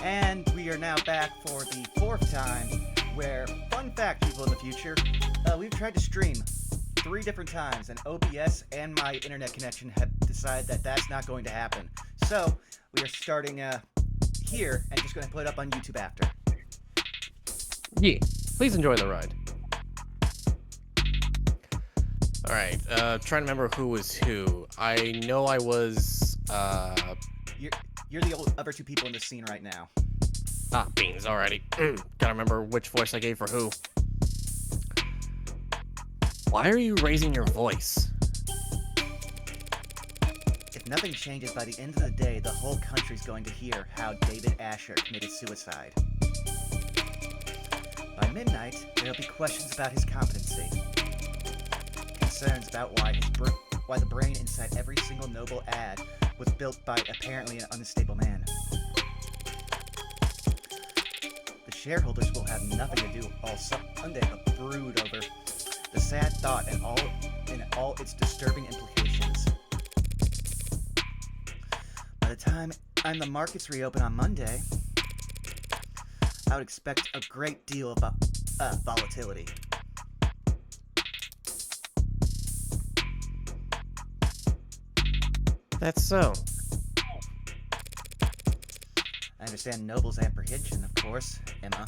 And we are now back for the fourth time, where, fun fact, people in the future, we've tried to stream 3 different times, and OBS and my internet connection have decided that that's not going to happen. So, we are starting here, and just going to put it up on YouTube after. Yeah, please enjoy the ride. Alright, trying to remember who was who. I know I was, You're the other 2 people in this scene right now. Ah, beans, already. Gotta remember which voice I gave for who. Why are you raising your voice? If nothing changes by the end of the day, the whole country's going to hear how David Asher committed suicide. By midnight, there'll be questions about his competency. Concerns about why the brain inside every single noble ad was built by apparently an unstable man. The shareholders will have nothing to do all Sunday but brood over the sad thought and all its disturbing implications. By the time the markets reopen on Monday, I would expect a great deal of volatility. That's so. I understand Noble's apprehension, of course, Emma.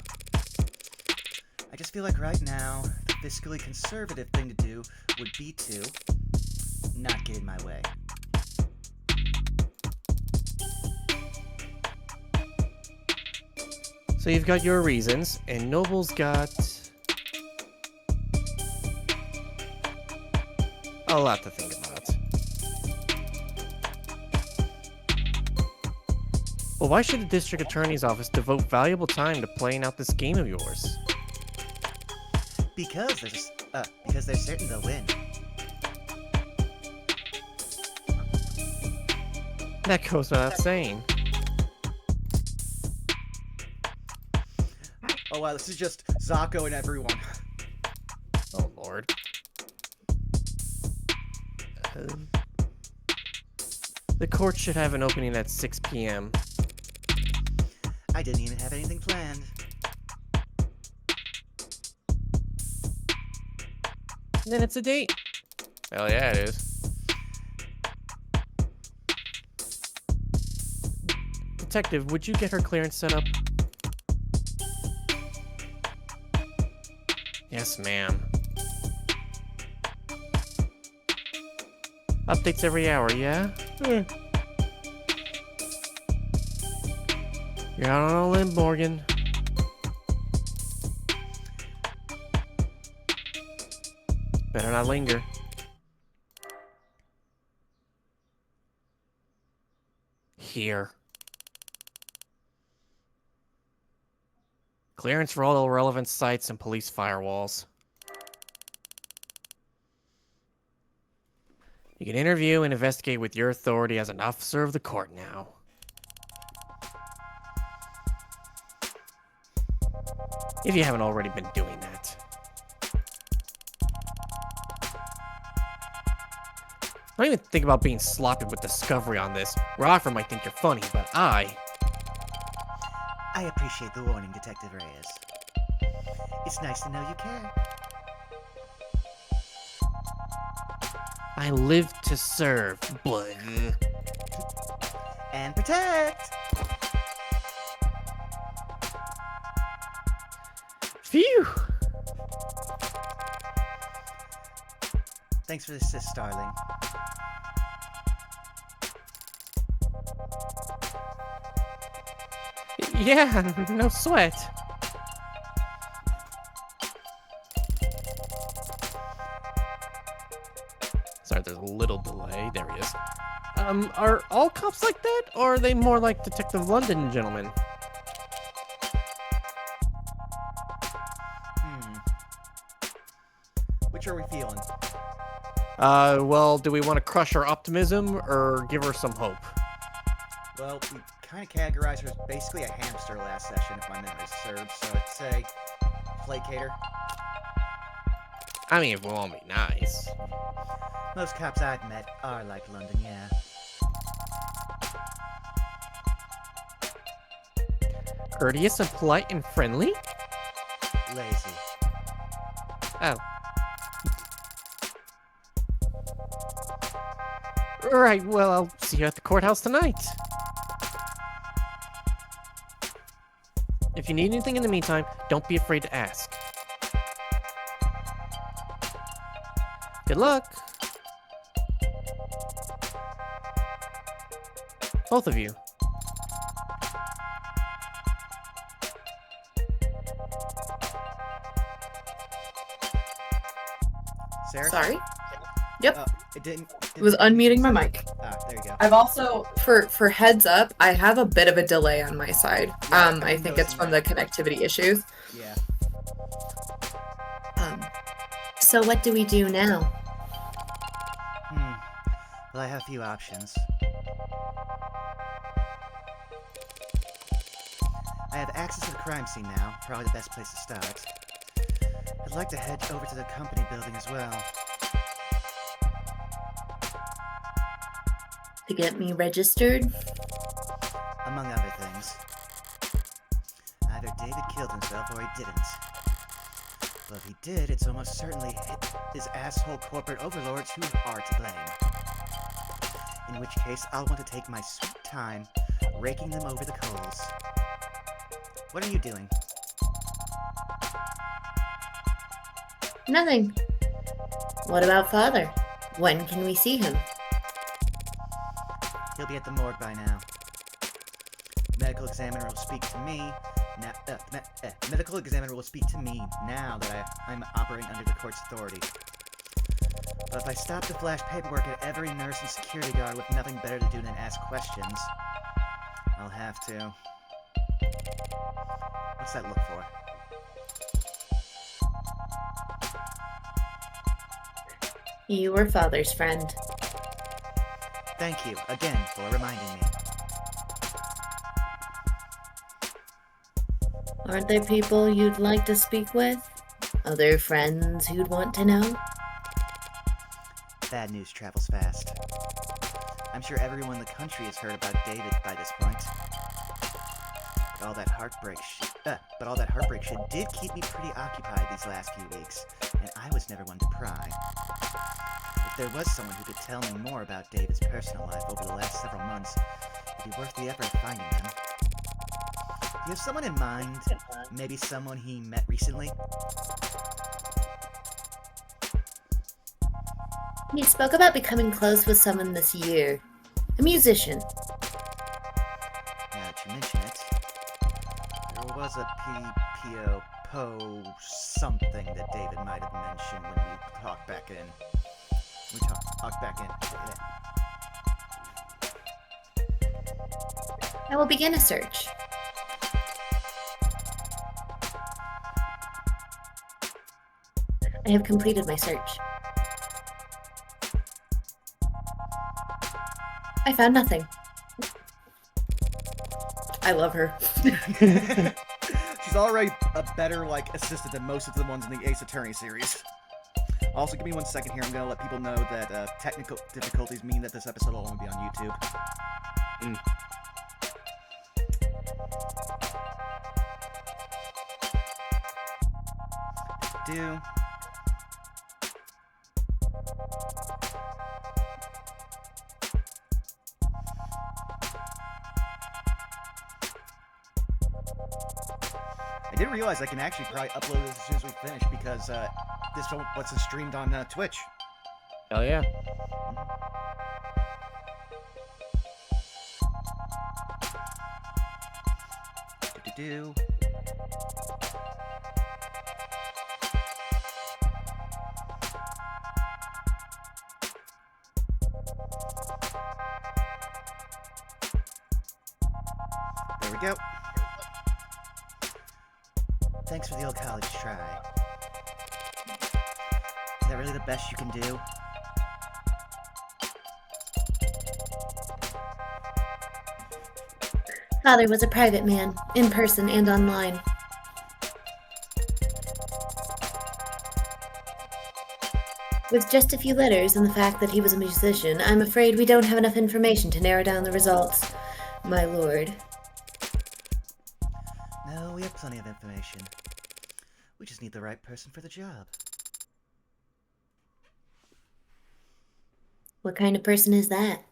I just feel like right now, the fiscally conservative thing to do would be to not get in my way. So you've got your reasons, and Noble's got a lot to think about. Well, why should the district attorney's office devote valuable time to playing out this game of yours? Because they're certain they'll win. That goes without saying. Oh wow, this is just Zako and everyone. Oh lord. The court should have an opening at 6 p.m. I didn't even have anything planned. Then it's a date. Hell yeah, it is. Detective, would you get her clearance set up? Yes, ma'am. Updates every hour, yeah? You're out on a limb, Morgan. Better not linger. Here. Clearance for all relevant sites and police firewalls. You can interview and investigate with your authority as an officer of the court now. If you haven't already been doing that. Don't even think about being sloppy with discovery on this. Roffer might think you're funny, but I appreciate the warning, Detective Reyes. It's nice to know you care. I live to serve, blood. And protect! Phew! Thanks for the assist, darling. Yeah, no sweat. Sorry, there's a little delay. There he is. Are all cops like that, or are they more like Detective London, gentlemen? Which are we feeling? Well, do we want to crush her optimism, or give her some hope? Well, we kind of categorized her as basically a hamster last session, if my memory serves, so I'd say placater. I mean, if we want to be nice. Most cops I've met are like London, yeah. courteous and polite and friendly? Lazy. Oh. Right, well, I'll see you at the courthouse tonight. If you need anything in the meantime, don't be afraid to ask. Good luck. Both of you. Sarah? Sorry. Yep. It didn't. Was unmuting my mic. Ah, there you go. I've also, for heads up, I have a bit of a delay on my side. Yeah, I think it's from the connectivity issues. Yeah. So what do we do now? Well, I have a few options. I have access to the crime scene now, probably the best place to start. I'd like to head over to the company building as well. To get me registered? Among other things. Either David killed himself or he didn't. Well, if he did, it's almost certainly his asshole corporate overlords who are to blame. In which case, I'll want to take my sweet time raking them over the coals. What are you doing? Nothing. What about Father? When can we see him? He'll be at the morgue by now. Medical examiner will speak to me now. Medical examiner will speak to me now that I'm operating under the court's authority. But if I stop to flash paperwork at every nurse and security guard with nothing better to do than ask questions, I'll have to. What's that look for? You were Father's friend. Thank you again for reminding me. Aren't there people you'd like to speak with? Other friends who'd want to know? Bad news travels fast. I'm sure everyone in the country has heard about David by this point. But all that heartbreak shit did keep me pretty occupied these last few weeks, and I was never one to pry. If there was someone who could tell me more about David's personal life over the last several months, it'd be worth the effort of finding them. Do you have someone in mind? Maybe someone he met recently? He spoke about becoming close with someone this year. A musician. Now that you mention it, there was a PPO Po something that David might have mentioned when we talked back in. We talked back in. I will begin a search. I have completed my search. I found nothing. I love her. She's already a better, assistant than most of the ones in the Ace Attorney series. Also, give me 1 second here. I'm going to let people know that technical difficulties mean that this episode will only be on YouTube. Do. I didn't realize I can actually probably upload this as soon as we finish because this wasn't streamed on Twitch. Hell yeah. Do. There we go. Thanks for the old college try. Is that really the best you can do? Father was a private man, in person and online. With just a few letters and the fact that he was a musician, I'm afraid we don't have enough information to narrow down the results, my lord. No, we have plenty of information. We just need the right person for the job. What kind of person is that?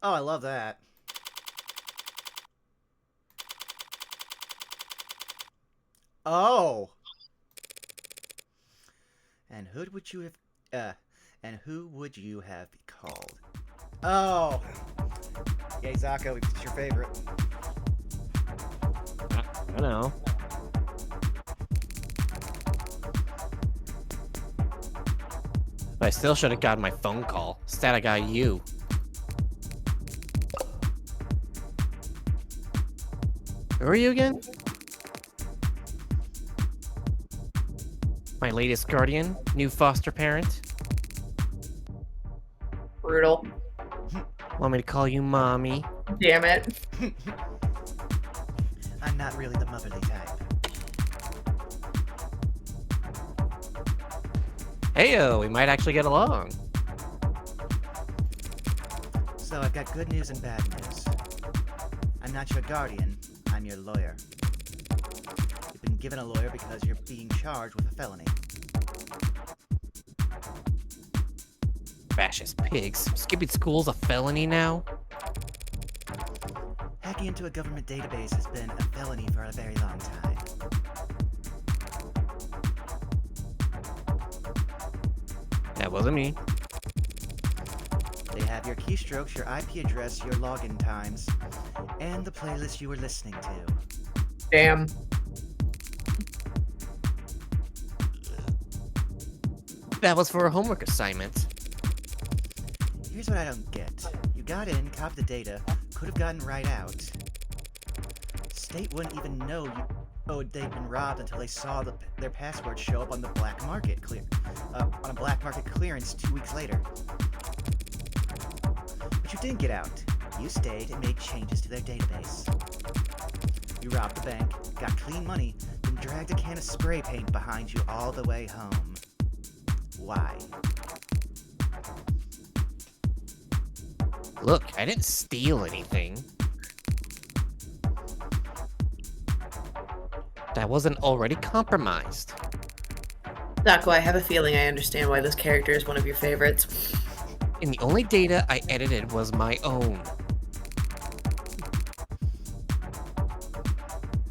Oh, I love that. Oh! And who would you have called? Oh! Yay, Zako, it's your favorite. I know. But I still should have gotten my phone call. Instead, I got you. Who are you again? My latest guardian? New foster parent? Brutal. Want me to call you mommy? Damn it. I'm not really the motherly type. Heyo, we might actually get along. So I've got good news and bad news. I'm not your guardian, I'm your lawyer. You've been given a lawyer because you're being charged with a felony. Fascist pigs. Skipping school's a felony now? Hacking into a government database has been a felony for a very long time. That wasn't me. They have your keystrokes, your IP address, your login times, and the playlist you were listening to. Damn. That was for a homework assignment. Here's what I don't get. You got in, copied the data, could have gotten right out. State wouldn't even know they'd been robbed until they saw their password show up on the black market on a black market clearance 2 weeks later. But you didn't get out. You stayed and made changes to their database. You robbed the bank, got clean money, then dragged a can of spray paint behind you all the way home. Why? Look, I didn't steal anything. That wasn't already compromised. Zako, I have a feeling I understand why this character is one of your favorites. And the only data I edited was my own.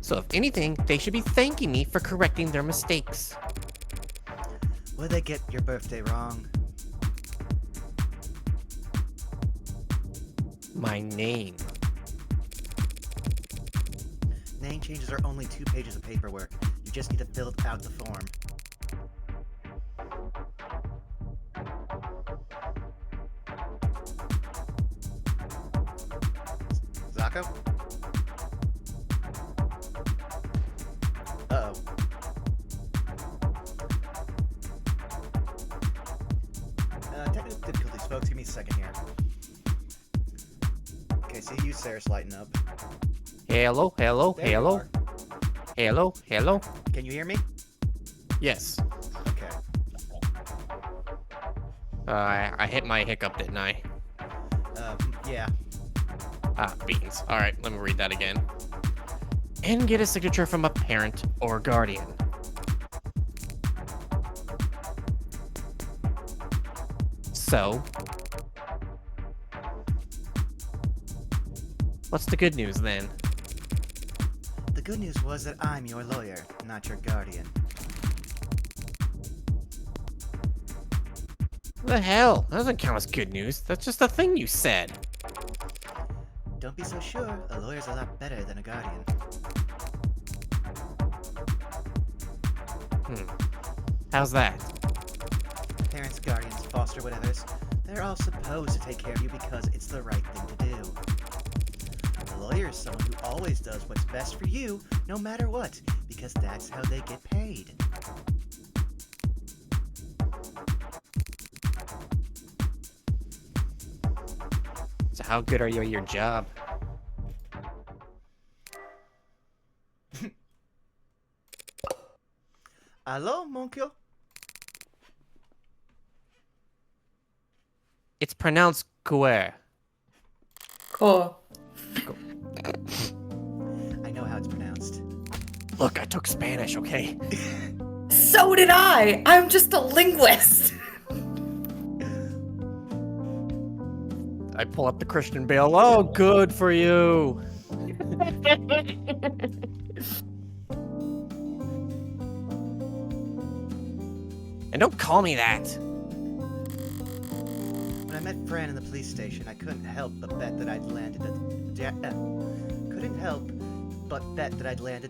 So if anything, they should be thanking me for correcting their mistakes. Would they get your birthday wrong? My name. Name changes are only 2 pages of paperwork. You just need to fill out the form. Zako? Uh-oh. Technical difficulties, folks. Give me a second here. Okay, so you, Sarah's lighting up. Hello, hello, There you hello, are. hello, hello. Can you hear me? Yes. Okay. I hit my hiccup, didn't I? Yeah. Ah, beans. Alright, let me read that again. And get a signature from a parent or guardian. So, what's the good news then? The good news was that I'm your lawyer, not your guardian. The hell? That doesn't count as good news. That's just a thing you said. Don't be so sure. A lawyer's a lot better than a guardian. How's that? Parents, guardians, foster whatevers, they're all supposed to take care of you because it's the right thing to do. A lawyer is someone who always does what's best for you, no matter what, because that's how they get paid. So how good are you at your job? Allô, mon cœur? It's pronounced Guer. Cool. I know how it's pronounced. Look, I took Spanish, okay? So did I. I'm just a linguist. I pull up the Christian Bale. Oh, good for you. And don't call me that. When I met Fran in the police station, I couldn't help but bet that I'd landed the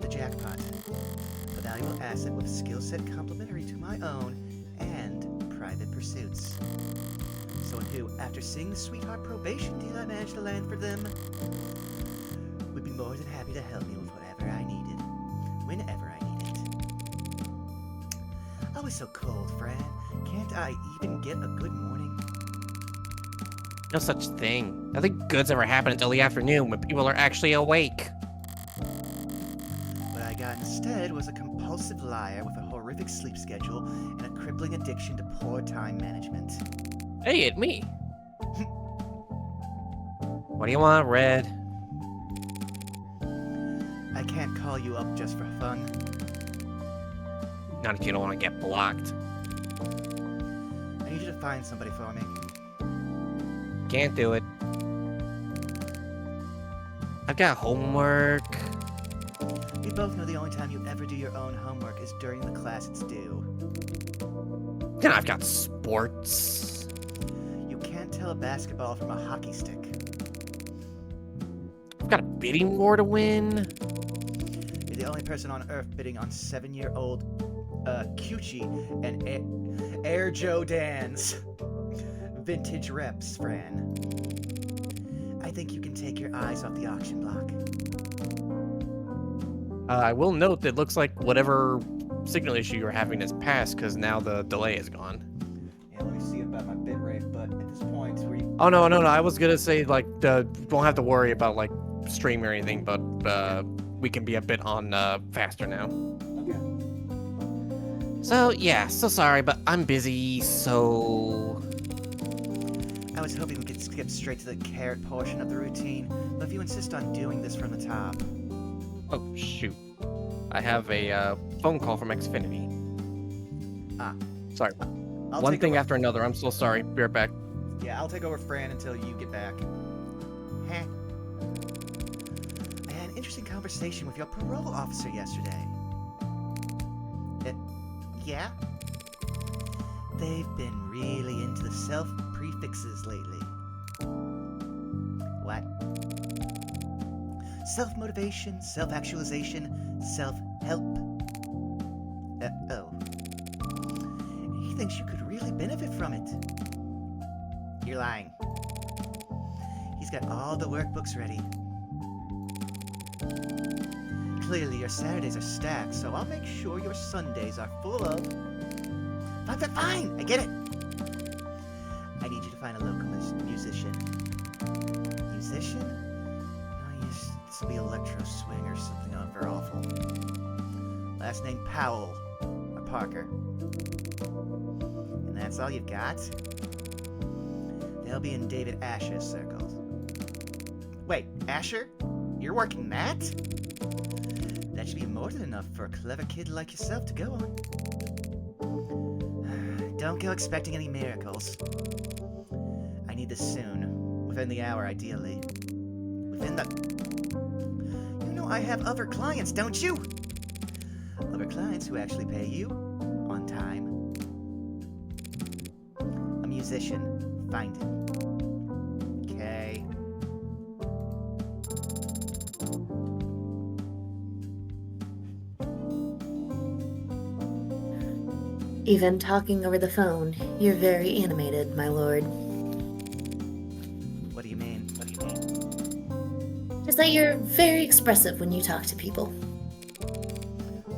jackpot. A valuable asset with a skill set complementary to my own and private pursuits. Someone who, after seeing the sweetheart probation deal I managed to land for them, would be more than happy to help me with whatever I needed, whenever I needed. Always so cold, Fran. Can't I even get a good morning? No such thing. Nothing good's ever happened until the afternoon when people are actually awake. What I got instead was a compulsive liar with a horrific sleep schedule and a crippling addiction to poor time management. Hey, it's me. What do you want, Red? I can't call you up just for fun. Not if you don't want to get blocked. I need you to find somebody for me. Can't do it. I've got homework. We both know the only time you ever do your own homework is during the class it's due. And I've got sports. You can't tell a basketball from a hockey stick. I've got a bidding war to win. You're the only person on Earth bidding on 7-year-old Cucci and Air Joe Dan's vintage reps, Fran. I think you can take your eyes off the auction block. I will note that it looks like whatever signal issue you're having is passed because now the delay is gone. Yeah, let me see about my bit rate, but at this point, Oh, no. I was going to say, like, won't have to worry about, like, stream or anything, but we can be a bit on faster now. Okay. So, yeah, so sorry, but I'm busy, so... I was hoping we could skip straight to the carrot portion of the routine, but if you insist on doing this from the top... Oh, shoot. I have a phone call from Xfinity. Ah. Sorry. I'll One take thing over- after another. I'm so sorry. Be right back. Yeah, I'll take over Fran until you get back. Heh. I had an interesting conversation with your parole officer yesterday. Yeah? They've been really into the self-prefixes lately. What? Self-motivation, self-actualization, self-help. Oh. He thinks you could really benefit from it. You're lying. He's got all the workbooks ready. Clearly your Saturdays are stacked, so I'll make sure your Sundays are full of... Fine! I get it! I need you to find a local musician. Musician? No, this will be electro swing or something over awful. Last name Powell. Or Parker. And that's all you've got? They'll be in David Asher's circles. Wait, Asher? You're working that? That should be more than enough for a clever kid like yourself to go on. Don't go expecting any miracles. I need this soon. Within the hour, ideally. Within the... You know I have other clients, don't you? Other clients who actually pay you on time. A musician. Find him. Okay. Even talking over the phone, you're very animated, my lord. What do you mean? Just that you're very expressive when you talk to people.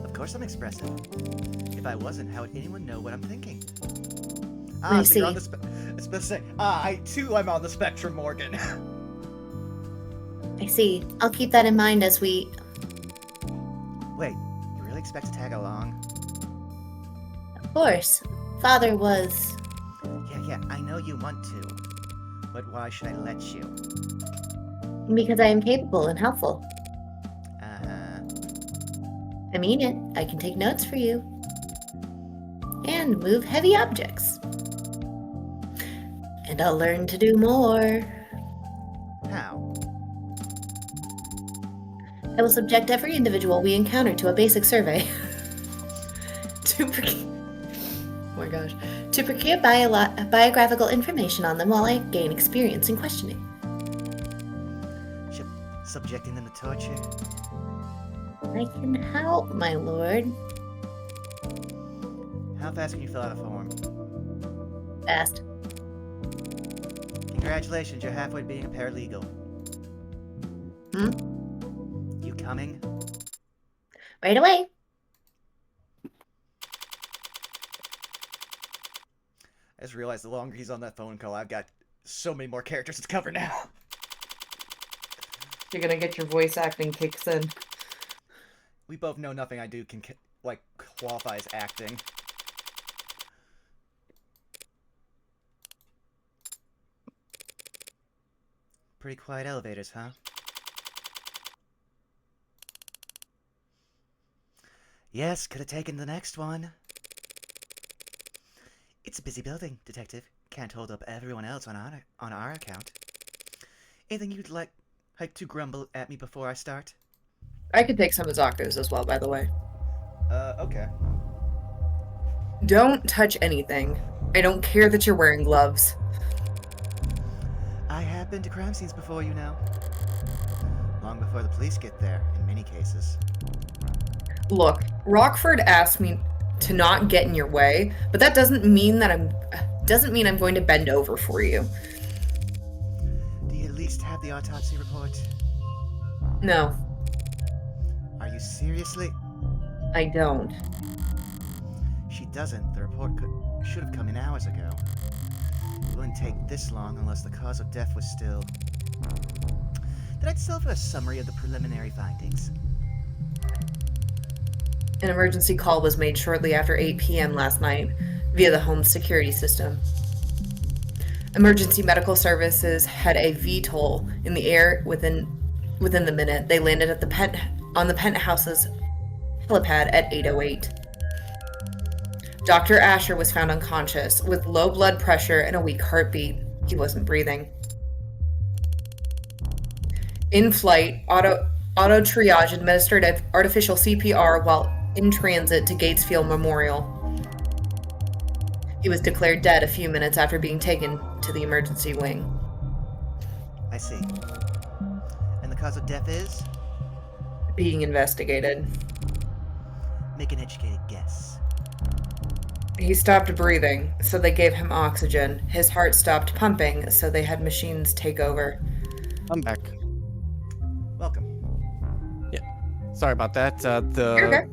Of course I'm expressive. If I wasn't, how would anyone know what I'm thinking? I So you're on see. I too am on the spectrum, Morgan. I see. I'll keep that in mind as we... Wait, you really expect to tag along? Of course. Father was... Yeah, I know you want to. But why should I let you? Because I am capable and helpful. Uh-huh. I mean it. I can take notes for you. And move heavy objects. And I'll learn to do more. How? I will subject every individual we encounter to a basic survey. Oh my gosh. To procure biographical information on them while I gain experience in questioning. Subjecting them to torture? I can help, my lord. How fast can you fill out a form? Fast. Congratulations, you're halfway to being a paralegal. You coming? Right away. I just realized the longer he's on that phone call, I've got so many more characters to cover now. You're gonna get your voice acting kicks in. We both know nothing I do can, like, qualify as acting. Pretty quiet elevators, huh? Yes, could have taken the next one. It's a busy building, Detective. Can't hold up everyone else on our account. Anything you'd like to grumble at me before I start? I could take some of Zako's as well, by the way. Okay. Don't touch anything. I don't care that you're wearing gloves. I have been to crime scenes before, you know. Long before the police get there, in many cases. Look, Rockford asked me to not get in your way, but that doesn't mean I'm going to bend over for you. Do you at least have the autopsy report? No, Are you seriously? I don't. She doesn't. The report should have come in hours ago. It wouldn't take this long unless the cause of death was still... Did I tell for a summary of the preliminary findings? An emergency call was made shortly after 8 p.m. last night via the home security system. Emergency medical services had a VTOL in the air within the minute. They landed at on the penthouse's helipad at 8:08. Dr. Asher was found unconscious with low blood pressure and a weak heartbeat. He wasn't breathing. In flight, auto triage administered artificial CPR while in transit to Gatesfield Memorial. He was declared dead a few minutes after being taken to the emergency wing. I see. And the cause of death is? Being investigated. Make an educated guess. He stopped breathing, so they gave him oxygen. His heart stopped pumping, so they had machines take over. I'm back. Welcome. Sorry about that. You're The okay.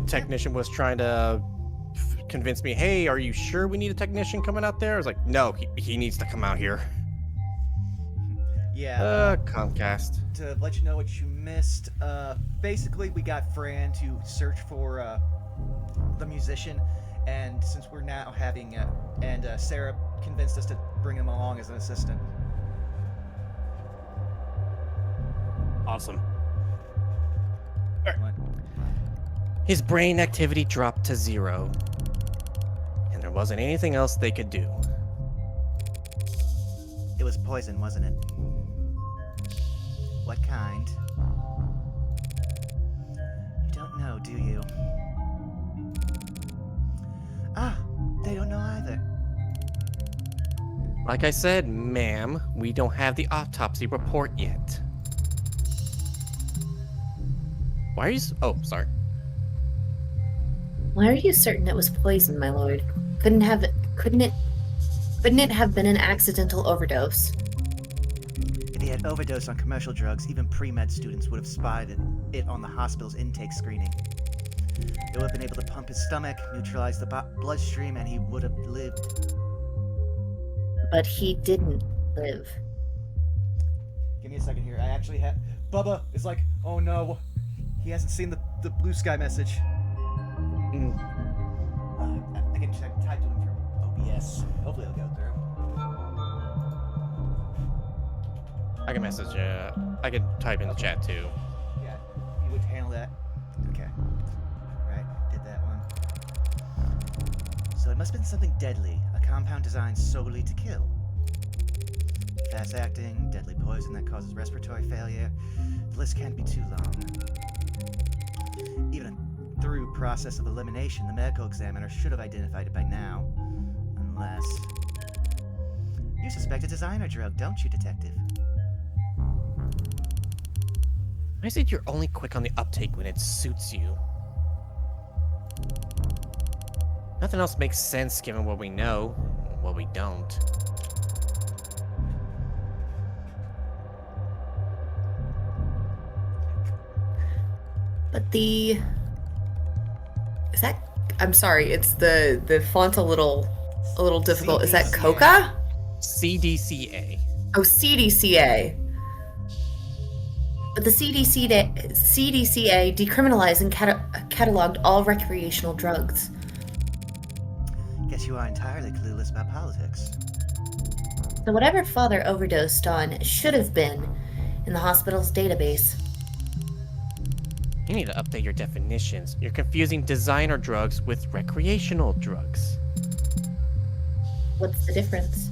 technician was trying to convince me, hey, are you sure we need a technician coming out there? I was like, no, he needs to come out here. Yeah. Comcast. To let you know what you missed, basically we got Fran to search for the musician, and since we're now having Sarah convinced us to bring him along as an assistant. Awesome. What? His brain activity dropped to 0, and there wasn't anything else they could do. It was poison, wasn't it? What kind? You don't know, do you? Ah, they don't know either. Like I said, ma'am, we don't have the autopsy report yet. Why are you oh, sorry. Why are you certain it was poison, my lord? Couldn't it have been an accidental overdose? If he had overdosed on commercial drugs, even pre-med students would have spotted it on the hospital's intake screening. They would have been able to pump his stomach, neutralize the bloodstream, and he would have lived. But he didn't live. Give me a second here. I actually have... Bubba is like, oh no. He hasn't seen the blue sky message. I can type to him through OBS. Hopefully it'll go through. I can message, I could type in the chat too. Yeah, you would handle that. Okay. Right, did that one. So it must have been something deadly, a compound designed solely to kill. Fast acting, deadly poison that causes respiratory failure. The list can't be too long. Even through process of elimination, the medical examiner should have identified it by now. Unless... You suspect a designer drug, don't you, Detective? I said you're only quick on the uptake when it suits you. Nothing else makes sense given what we know, and what we don't. But the... Is that... I'm sorry, it's the font's a little difficult. Is that CDCA. Coca? CDCA. Oh, CDCA. But the CDCA decriminalized and cataloged all recreational drugs. Guess you are entirely clueless about politics. So whatever father overdosed on should have been in the hospital's database. You need to update your definitions. You're confusing designer drugs with recreational drugs. What's the difference?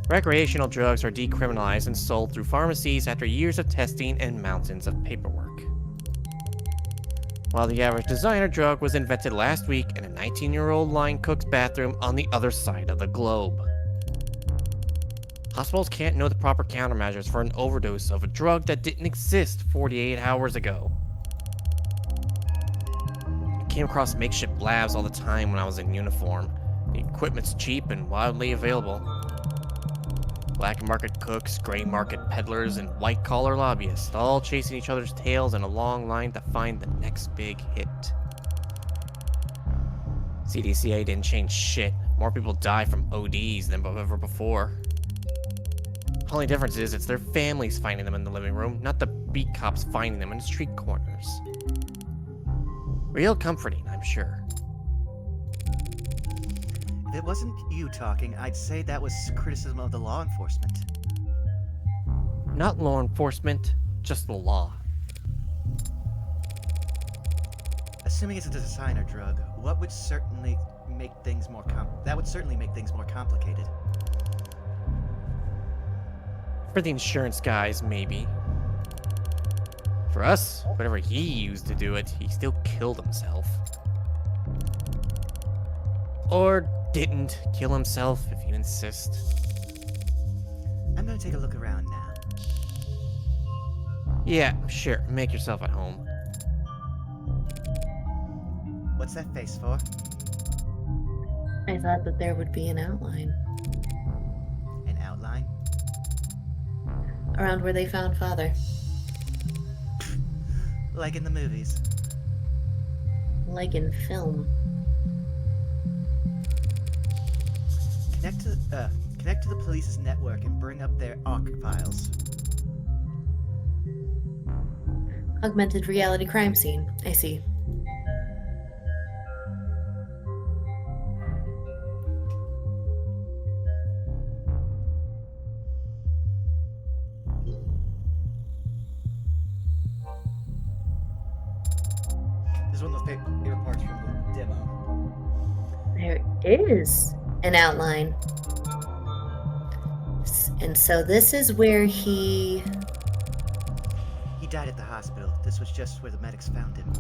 Recreational drugs are decriminalized and sold through pharmacies after years of testing and mountains of paperwork. While the average designer drug was invented last week in a 19-year-old line cook's bathroom on the other side of the globe. Hospitals can't know the proper countermeasures for an overdose of a drug that didn't exist 48 hours ago. I came across makeshift labs all the time when I was in uniform. The equipment's cheap and widely available. Black market cooks, gray market peddlers, and white-collar lobbyists, all chasing each other's tails in a long line to find the next big hit. CDCA didn't change shit. More people die from ODs than ever before. Only difference is it's their families finding them in the living room, not the beat cops finding them in street corners. Real comforting, I'm sure. If it wasn't you talking, I'd say that was criticism of the law enforcement. Not law enforcement, just the law. Assuming it's a designer drug, what would certainly make things more that would certainly make things more complicated. For the insurance guys, maybe. For us, whatever he used to do it, he still killed himself. Or didn't kill himself, if you insist. I'm gonna take a look around now. Yeah, sure, make yourself at home. What's that face for? I thought that there would be an outline An outline? around where they found father. Like in the movies. Like in film. Connect to the police's network and bring up their ARC files. Augmented reality crime scene. I see. This is one of those favorite parts from the demo. There is an outline. And so this is where he died at the hospital. This was just where the medics found him.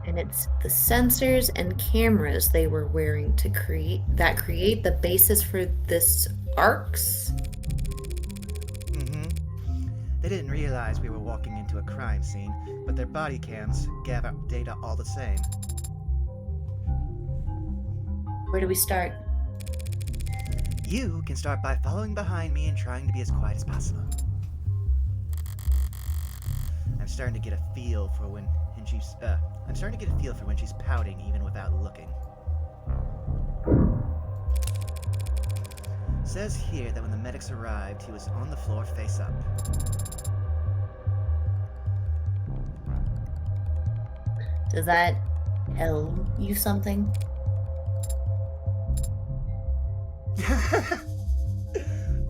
and it's the sensors and cameras they were wearing to create the basis for this arcs. They didn't realize we were walking into a crime scene, but their body cams gather data all the same. Where do we start? You can start by following behind me and trying to be as quiet as possible. I'm starting to get a feel for when she's pouting even without looking. Says here that when the medics arrived, he was on the floor face up. Does that tell you something?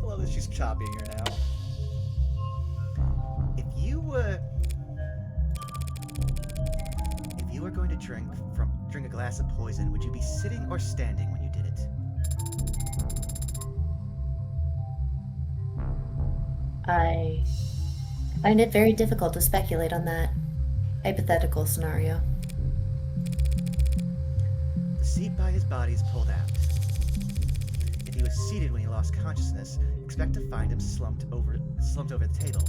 Well, she's choppy here now. If you were going to drink a glass of poison, would you be sitting or standing when you did it? I find it very difficult to speculate on that hypothetical scenario. The seat by his body is pulled out. If he was seated when he lost consciousness, expect to find him slumped over the table.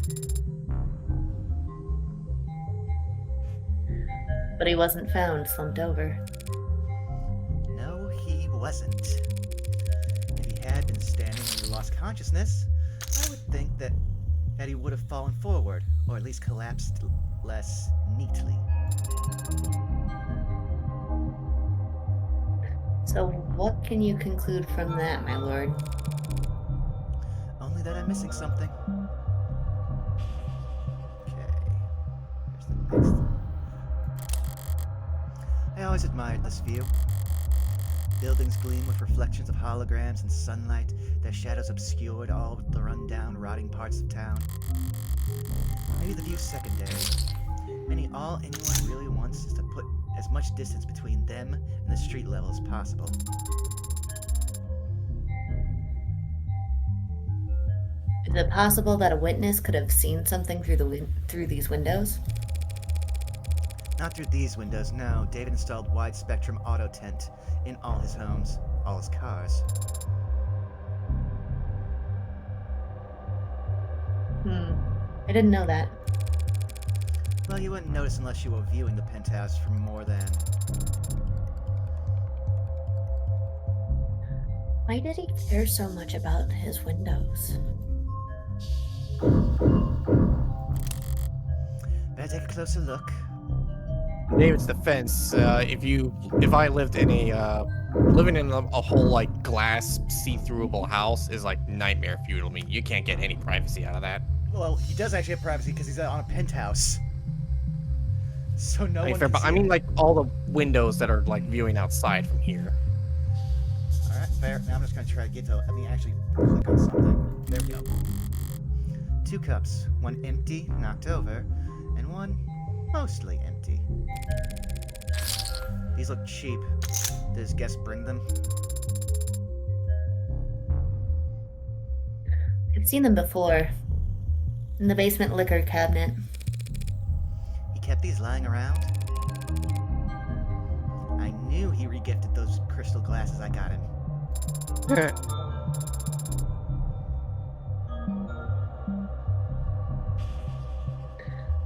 But he wasn't found slumped over. No, he wasn't. If he had been standing when he lost consciousness, I would think that he would have fallen forward, or at least collapsed less neatly. So what can you conclude from that, my lord? Only that I'm missing something. Okay. Here's the next. I always admired this view. Buildings gleam with reflections of holograms and sunlight, their shadows obscured all the run-down, rotting parts of town. Maybe the view's secondary. All anyone really wants is to put as much distance between them and the street level as possible. Is it possible that a witness could have seen something through these windows? Not through these windows, no. David installed wide-spectrum auto tint in all his homes, all his cars. I didn't know that. Well, you wouldn't notice unless you were viewing the penthouse for more than... Why did he care so much about his windows? Better take a closer look. David's defense, if I lived in living in a whole, like, glass, see-throughable house is, like, nightmare fuel. I mean, you can't get any privacy out of that. Well, he does actually have privacy because he's on a penthouse. So no one Fair, can but see I mean, him. like, all the windows that are, like, viewing outside from here. Alright, fair. Now I'm just gonna try to get to... actually click on something. There we go. 2 cups. One empty, knocked over, and one mostly empty. These look cheap. Did his guest bring them? I've seen them before. In the basement liquor cabinet. He kept these lying around? I knew he regifted those crystal glasses I got him.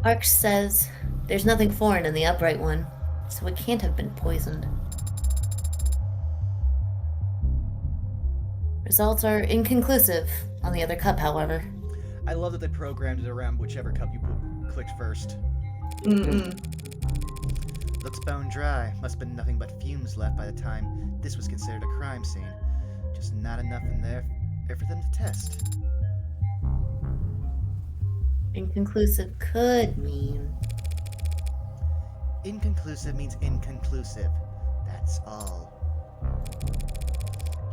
Arch says there's nothing foreign in the upright one, so it can't have been poisoned. Results are inconclusive on the other cup, however. I love that they programmed it around whichever cup you clicked first. Looks bone dry. Must have been nothing but fumes left by the time this was considered a crime scene. Just not enough in there for them to test. Inconclusive could mean... Inconclusive means inconclusive. That's all.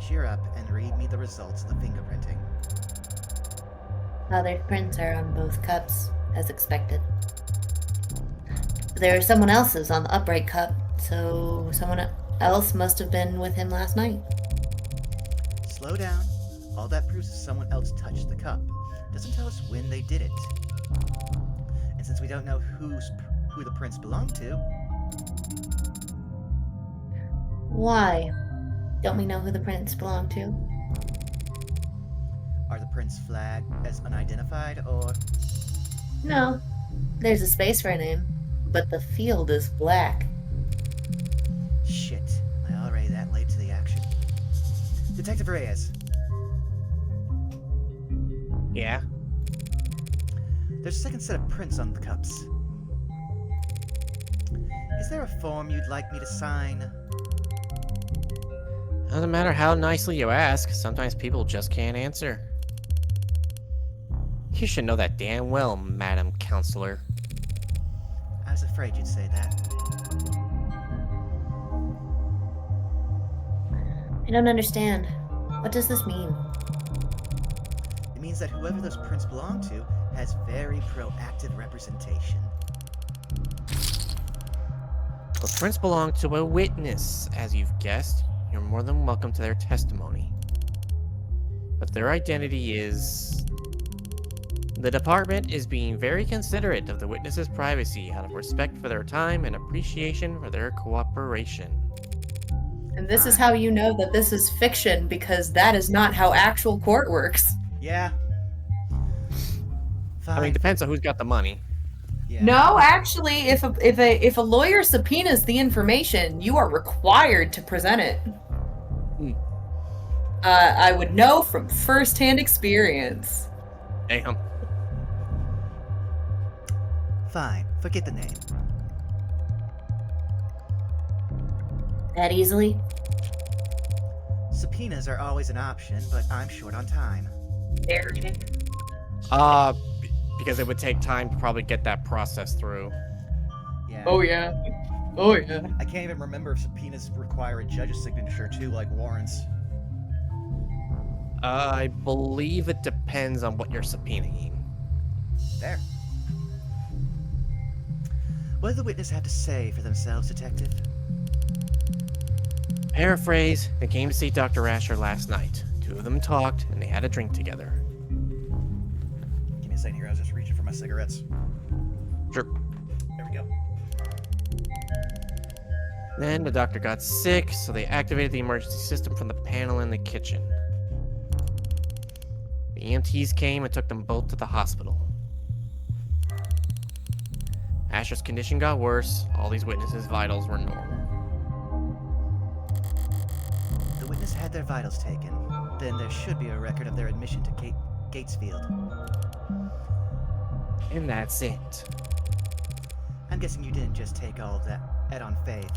Cheer up and read me the results of the fingerprinting. Father's prints are on both cups, as expected. There are someone else's on the upright cup, so someone else must have been with him last night. Slow down. All that proves is someone else touched the cup. Doesn't tell us when they did it. And since we don't know who the prints belong to... Why? Don't we know who the prints belong to? Are the prints flagged as unidentified, or... No. There's a space for a name, but the field is black. Shit. Am I already that late to the action? Detective Reyes. Yeah? There's a second set of prints on the cups. Is there a form you'd like me to sign? Doesn't matter how nicely you ask, sometimes people just can't answer. You should know that damn well, Madam Counselor. I was afraid you'd say that. I don't understand. What does this mean? It means that whoever those prints belong to has very proactive representation. The prints belong to a witness, as you've guessed. You're more than welcome to their testimony. But their identity is... The department is being very considerate of the witness's privacy out of respect for their time and appreciation for their cooperation. And this is how you know that this is fiction, because that is not how actual court works. Yeah. Fine. I mean, depends on who's got the money. Yeah. No, actually, if a lawyer subpoenas the information, you are required to present it. Hmm. I would know from firsthand experience. Damn. Fine. Forget the name. That easily? Subpoenas are always an option, but I'm short on time. Very. Because it would take time to probably get that process through. Yeah. Oh yeah. Oh yeah. I can't even remember if subpoenas require a judge's signature too, like warrants. I believe it depends on what you're subpoenaing. There. What did the witness have to say for themselves, Detective? Paraphrase, they came to see Dr. Asher last night. Two of them talked, and they had a drink together. Give me a second here, I was just reaching for my cigarettes. Sure. There we go. Then the doctor got sick, so they activated the emergency system from the panel in the kitchen. The EMTs came and took them both to the hospital. Asher's condition got worse. All these witnesses' vitals were normal. The witness had their vitals taken. Then there should be a record of their admission to Gatesfield. And that's it. I'm guessing you didn't just take all of that on faith.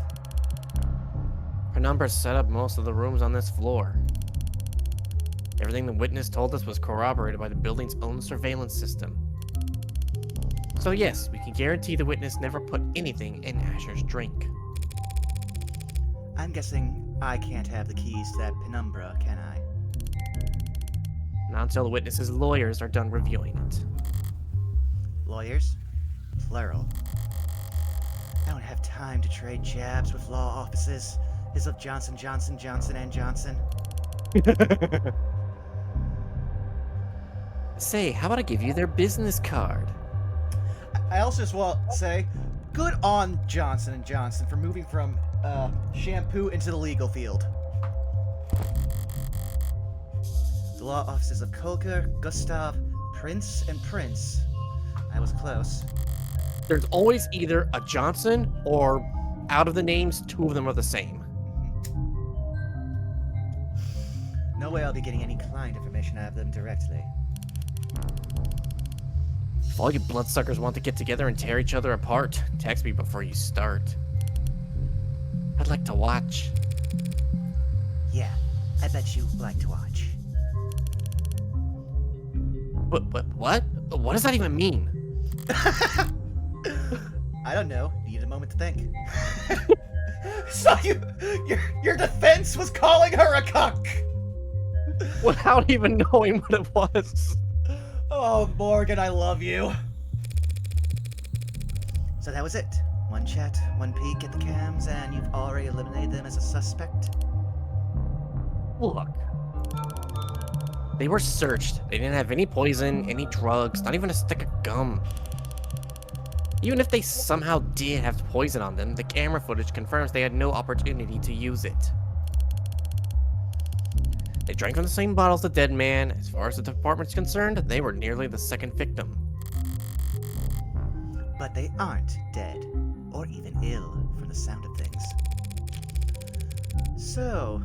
Penumbra set up most of the rooms on this floor. Everything the witness told us was corroborated by the building's own surveillance system. So yes, we can guarantee the witness never put anything in Asher's drink. I'm guessing I can't have the keys to that penumbra, can I? Not until the witness's lawyers are done reviewing it. Lawyers? Plural. I don't have time to trade jabs with law offices. Is of Johnson, Johnson, Johnson & Johnson. Say, how about I give you their business card? I also just want to say, good on Johnson & Johnson for moving from shampoo into the legal field. The law offices of Kolker, Gustav, Prince, and Prince. I was close. There's always either a Johnson or, out of the names, two of them are the same. No way I'll be getting any client information out of them directly. If all you bloodsuckers want to get together and tear each other apart, text me before you start. I'd like to watch. Yeah, I bet you like to watch. What? What does that even mean? I don't know. Need a moment to think. So your defense was calling her a cuck. Without even knowing what it was. Oh, Morgan, I love you. So that was it. One chat, one peek at the cams, and you've already eliminated them as a suspect? Look. They were searched. They didn't have any poison, any drugs, not even a stick of gum. Even if they somehow did have poison on them, the camera footage confirms they had no opportunity to use it. They drank from the same bottle as the dead man. As far as the department's concerned, they were nearly the second victim. But they aren't dead, or even ill, from the sound of things. So,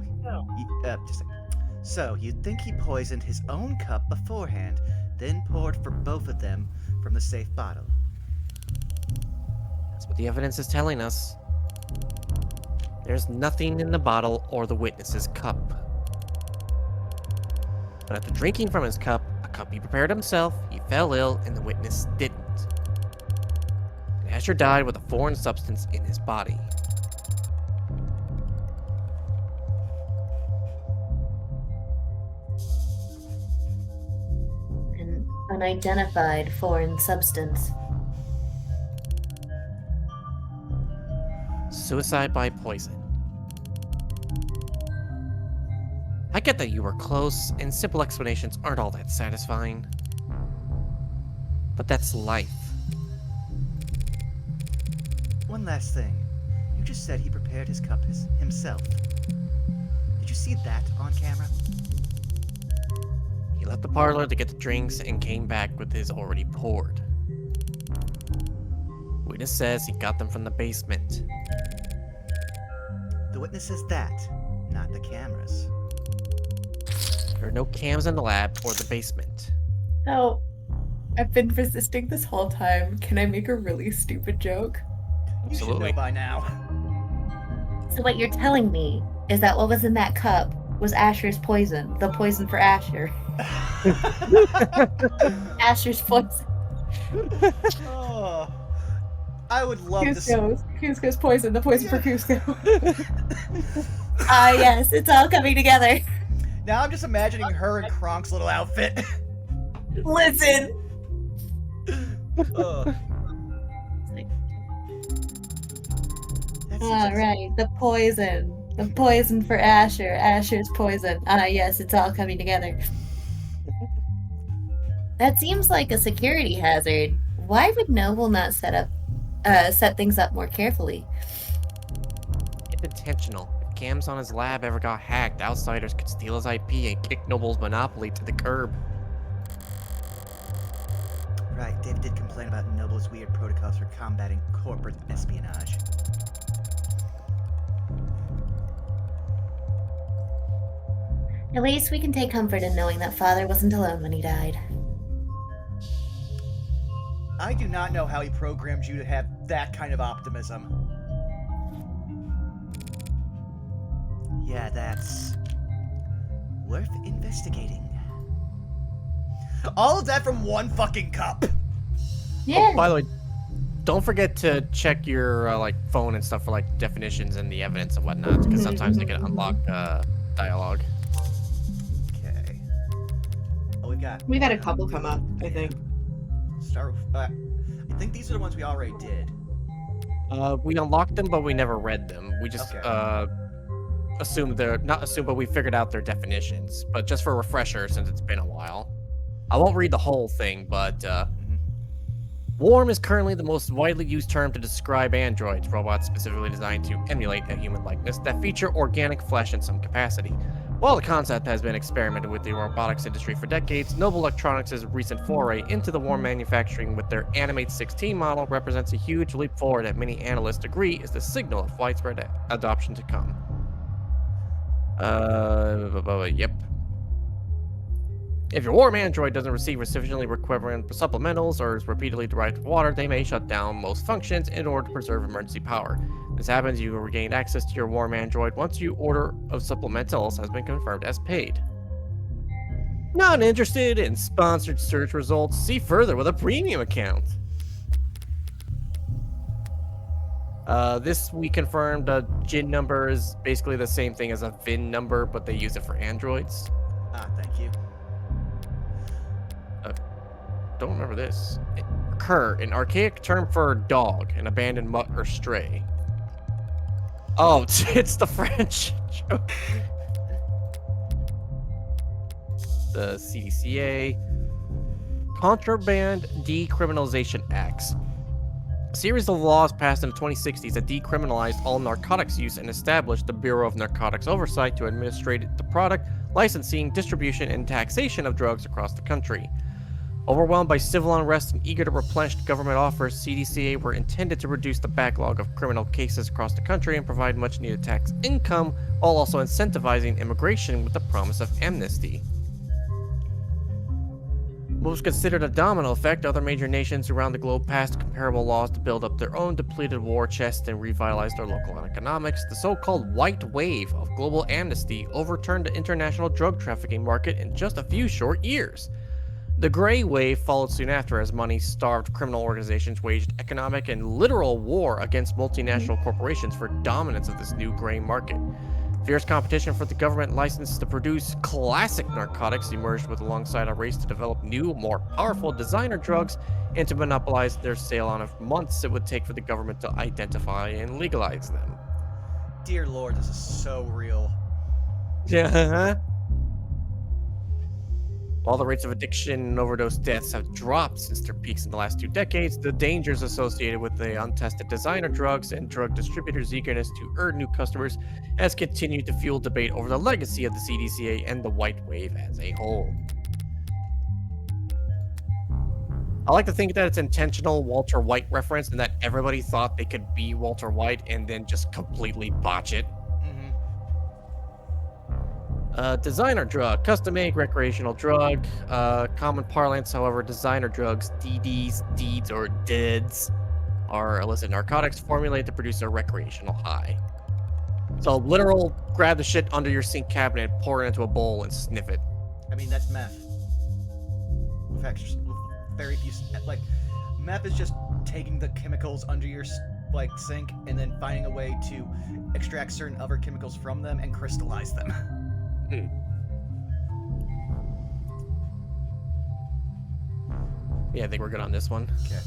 so you'd think he poisoned his own cup beforehand, then poured for both of them from the safe bottle. That's what the evidence is telling us. There's nothing in the bottle or the witness's cup. But after drinking from his cup, a cup he prepared himself, he fell ill, and the witness didn't. And Asher died with a foreign substance in his body. Unidentified foreign substance. Suicide by poison. I get that you were close, and simple explanations aren't all that satisfying. But that's life. One last thing. You just said he prepared his cup himself. Did you see that on camera? He left the parlor to get the drinks and came back with his already poured. Witness says he got them from the basement. The witness says that, not the cameras. There are no cams in the lab or the basement. No. I've been resisting this whole time. Can I make a really stupid joke? You should Absolutely. know by now. So what you're telling me is that what was in that cup was Asher's poison. The poison for Asher. Asher's poison. Oh, I would love to see. Cusco's poison. The poison for Cusco. Ah, yes, it's all coming together. Now I'm just imagining her in Kronk's little outfit. Listen. Ugh. That seems All like- right, the poison. The poison for Asher. Asher's poison. Ah, yes, it's all coming together. That seems like a security hazard. Why would Noble not set things up more carefully? It's intentional. If cams on his lab ever got hacked, outsiders could steal his IP and kick Noble's monopoly to the curb. Right, David did complain about Noble's weird protocols for combating corporate espionage. At least we can take comfort in knowing that Father wasn't alone when he died. I do not know how he programmed you to have that kind of optimism. Yeah, that's worth investigating. All of that from one fucking cup. Yeah. Oh, by the way, don't forget to check your like phone and stuff for like definitions and the evidence and whatnot, because sometimes they can unlock dialogue. Okay. Oh, We've had a couple come up, I think. start with. I think these are the ones we already did. We unlocked them, but we never read them. We just Okay. assumed they're not assumed, but we figured out their definitions. But just for a refresher, since it's been a while, I won't read the whole thing. But warm is currently the most widely used term to describe androids, robots specifically designed to emulate a human likeness that feature organic flesh in some capacity. While the concept has been experimented with the robotics industry for decades, Noble Electronics' recent foray into the warm manufacturing with their Animate 16 model represents a huge leap forward that many analysts agree is the signal of widespread adoption to come. Yep. If your warm android doesn't receive sufficiently equivalent supplementals or is repeatedly derived from water, they may shut down most functions in order to preserve emergency power. This happens, you will regain access to your warm android once your order of supplementals has been confirmed as paid. Not interested in sponsored search results? See further with a premium account. This we confirmed GIN number is basically the same thing as a VIN number, but they use it for androids. Ah, thank you. Don't remember this. Cur, an archaic term for dog, an abandoned mutt or stray. Oh, it's the French joke. The CDCA. Contraband Decriminalization Acts. A series of laws passed in the 2060s that decriminalized all narcotics use and established the Bureau of Narcotics Oversight to administrate the product, licensing, distribution, and taxation of drugs across the country. Overwhelmed by civil unrest and eager to replenish government offers, CDCA were intended to reduce the backlog of criminal cases across the country and provide much-needed tax income, while also incentivizing immigration with the promise of amnesty. What was considered a domino effect, other major nations around the globe passed comparable laws to build up their own depleted war chest and revitalize their local economics. The so-called white wave of global amnesty overturned the international drug trafficking market in just a few short years. The gray wave followed soon after as money-starved criminal organizations waged economic and literal war against multinational corporations for dominance of this new gray market. Fierce competition for the government license to produce classic narcotics emerged with alongside a race to develop new, more powerful designer drugs and to monopolize their sale on months it would take for the government to identify and legalize them. Dear Lord, this is so real. Yeah. While the rates of addiction and overdose deaths have dropped since their peaks in the last 2 decades, the dangers associated with the untested designer drugs and drug distributors' eagerness to earn new customers has continued to fuel debate over the legacy of the CDCA and the white wave as a whole. I like to think that it's intentional Walter White reference and that everybody thought they could be Walter White and then just completely botch it. Designer drug, custom-made recreational drug. Common parlance, however, designer drugs, DDs, deeds, or DIDs, are illicit narcotics formulated to produce a recreational high. So literal, grab the shit under your sink cabinet, pour it into a bowl, and sniff it. I mean, that's meth. In fact, just very few, like, meth is just taking the chemicals under your, like, sink and then finding a way to extract certain other chemicals from them and crystallize them. Yeah, I think we're good on this one. Okay.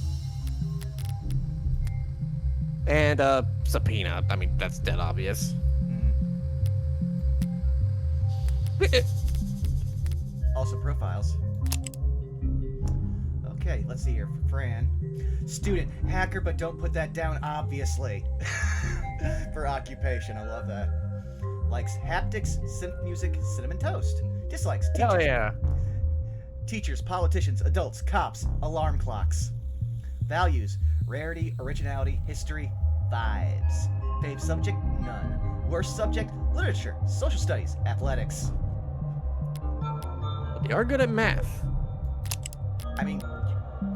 And, subpoena. I mean, that's dead obvious. Also profiles. Okay, let's see here. Fran. Student, hacker, but don't put that down, obviously. For occupation, I love that. Likes haptics, synth music, cinnamon toast. Dislikes teachers. Hell yeah. Teachers, politicians, adults, cops, alarm clocks. Values, rarity, originality, history, vibes. Fave subject, none. Worst subject, literature, social studies, athletics. But they are good at math. I mean,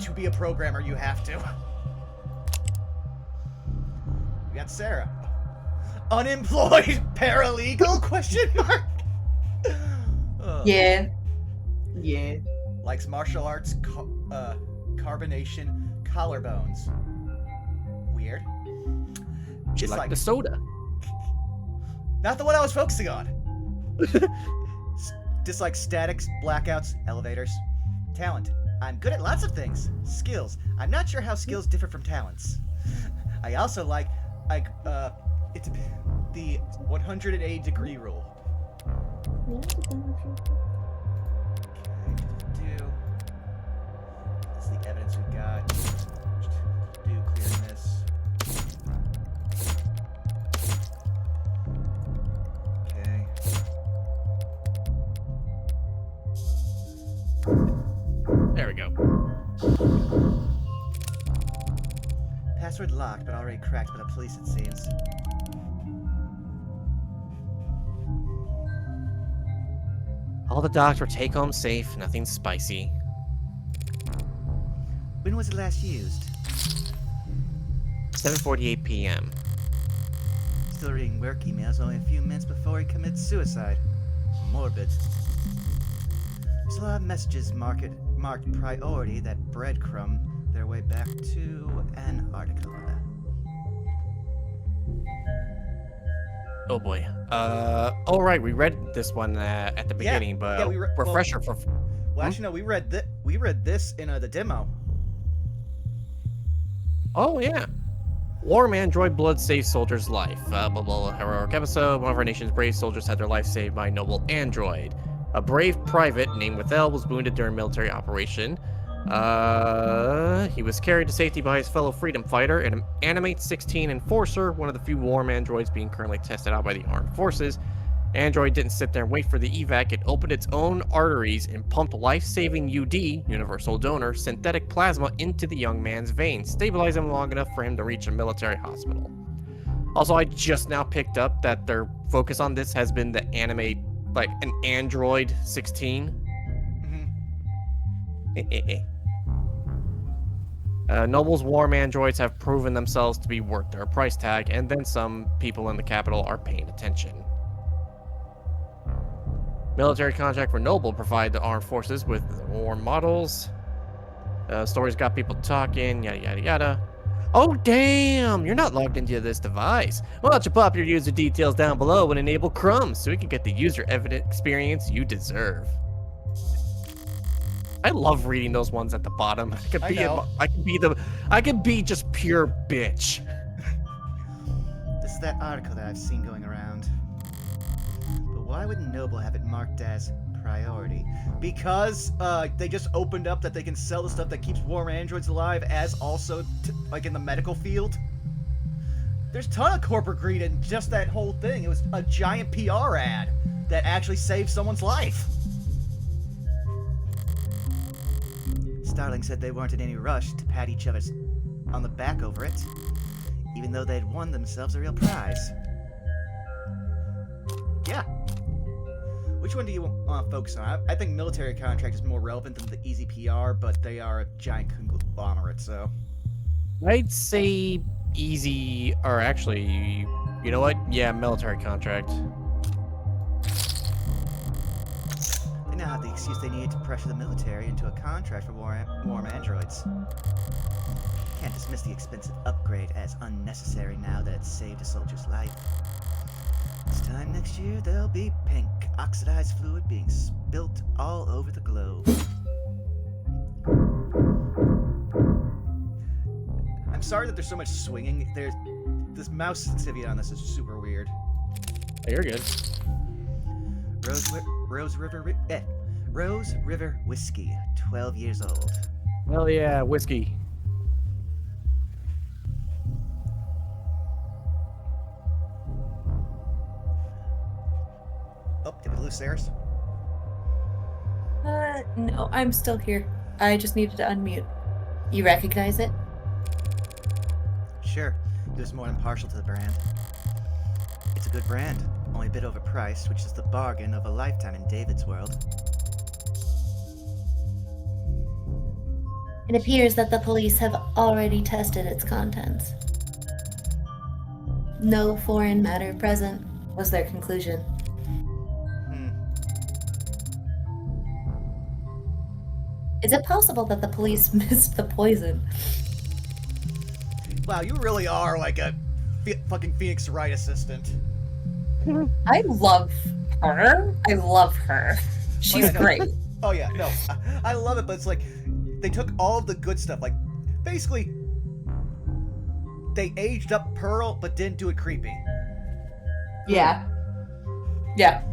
to be a programmer, you have to. We got Sarah. Unemployed paralegal? Question mark. Yeah. Likes martial arts, carbonation, collarbones. Weird. She liked the soda. Not the one I was focusing on. Dislikes statics, blackouts, elevators. Talent. I'm good at lots of things. Skills. I'm not sure how skills differ from talents. I also like it's the 180-degree rule. That's the evidence we got. Do clear this. Okay. There we go. Password locked, but already cracked by the police, it seems. All the docs were take home safe, nothing spicy. When was it last used? 7:48 p.m. Still reading work emails only a few minutes before he commits suicide. Morbid. There's a lot of messages marked priority that breadcrumb their way back to Antarctica. Oh boy. Oh right, we read this one at the beginning, but refresher for. Well, actually, no, we read this in the demo. Oh yeah. War Android Blood saved soldier's life. Blah, blah, blah, heroic episode. One of our nation's brave soldiers had their life saved by a noble android. A brave private named Withel was wounded during a military operation. He was carried to safety by his fellow freedom fighter, an Animate 16 Enforcer, one of the few warm androids being currently tested out by the armed forces. Android didn't sit there and wait for the evac. It opened its own arteries and pumped life-saving UD, universal donor, synthetic plasma into the young man's veins, stabilizing him long enough for him to reach a military hospital. Also, I just now picked up that their focus on this has been the Animate, like an Android 16. Noble's warm androids have proven themselves to be worth their price tag, and then some people in the capital are paying attention. Military contract for Noble provide the armed forces with warm models. Stories got people talking, yada yada yada. Oh, damn! You're not logged into this device. Why don't you pop your user details down below and enable crumbs so we can get the user evident experience you deserve. I love reading those ones at the bottom. I know. I could be just pure bitch. This is that article that I've seen going around. But why would Noble have it marked as priority? Because they just opened up that they can sell the stuff that keeps warm androids alive as also like in the medical field. There's a ton of corporate greed in just that whole thing. It was a giant PR ad that actually saved someone's life. Starling said they weren't in any rush to pat each other on the back over it, even though they'd won themselves a real prize. Yeah. Which one do you want to focus on? I think military contract is more relevant than the easy PR, but they are a giant conglomerate, so... I'd say easy, or actually, you know what? Yeah, military contract. They now have the excuse they needed to pressure the military into a contract for warm androids. Can't dismiss the expensive upgrade as unnecessary now that it's saved a soldier's life. This time next year, there'll be pink, oxidized fluid being spilt all over the globe. I'm sorry that there's so much swinging. This mouse sensitivity on this is super weird. You're good. Rose River Whiskey, 12 years old. Hell yeah, whiskey. Oh, did we lose Saris? No, I'm still here. I just needed to unmute. You recognize it? Sure, he was more impartial to the brand. It's a good brand, only a bit overpriced, which is the bargain of a lifetime in David's world. It appears that the police have already tested its contents. No foreign matter present, Was their conclusion. Is it possible that the police missed the poison? Wow, you really are like a fucking Phoenix Wright assistant. I love her. I love her. She's yeah, no. great. Oh yeah, no, I love it, but it's like they took all of the good stuff. Like basically, they aged up Pearl, but didn't do it creepy. Yeah. Yeah.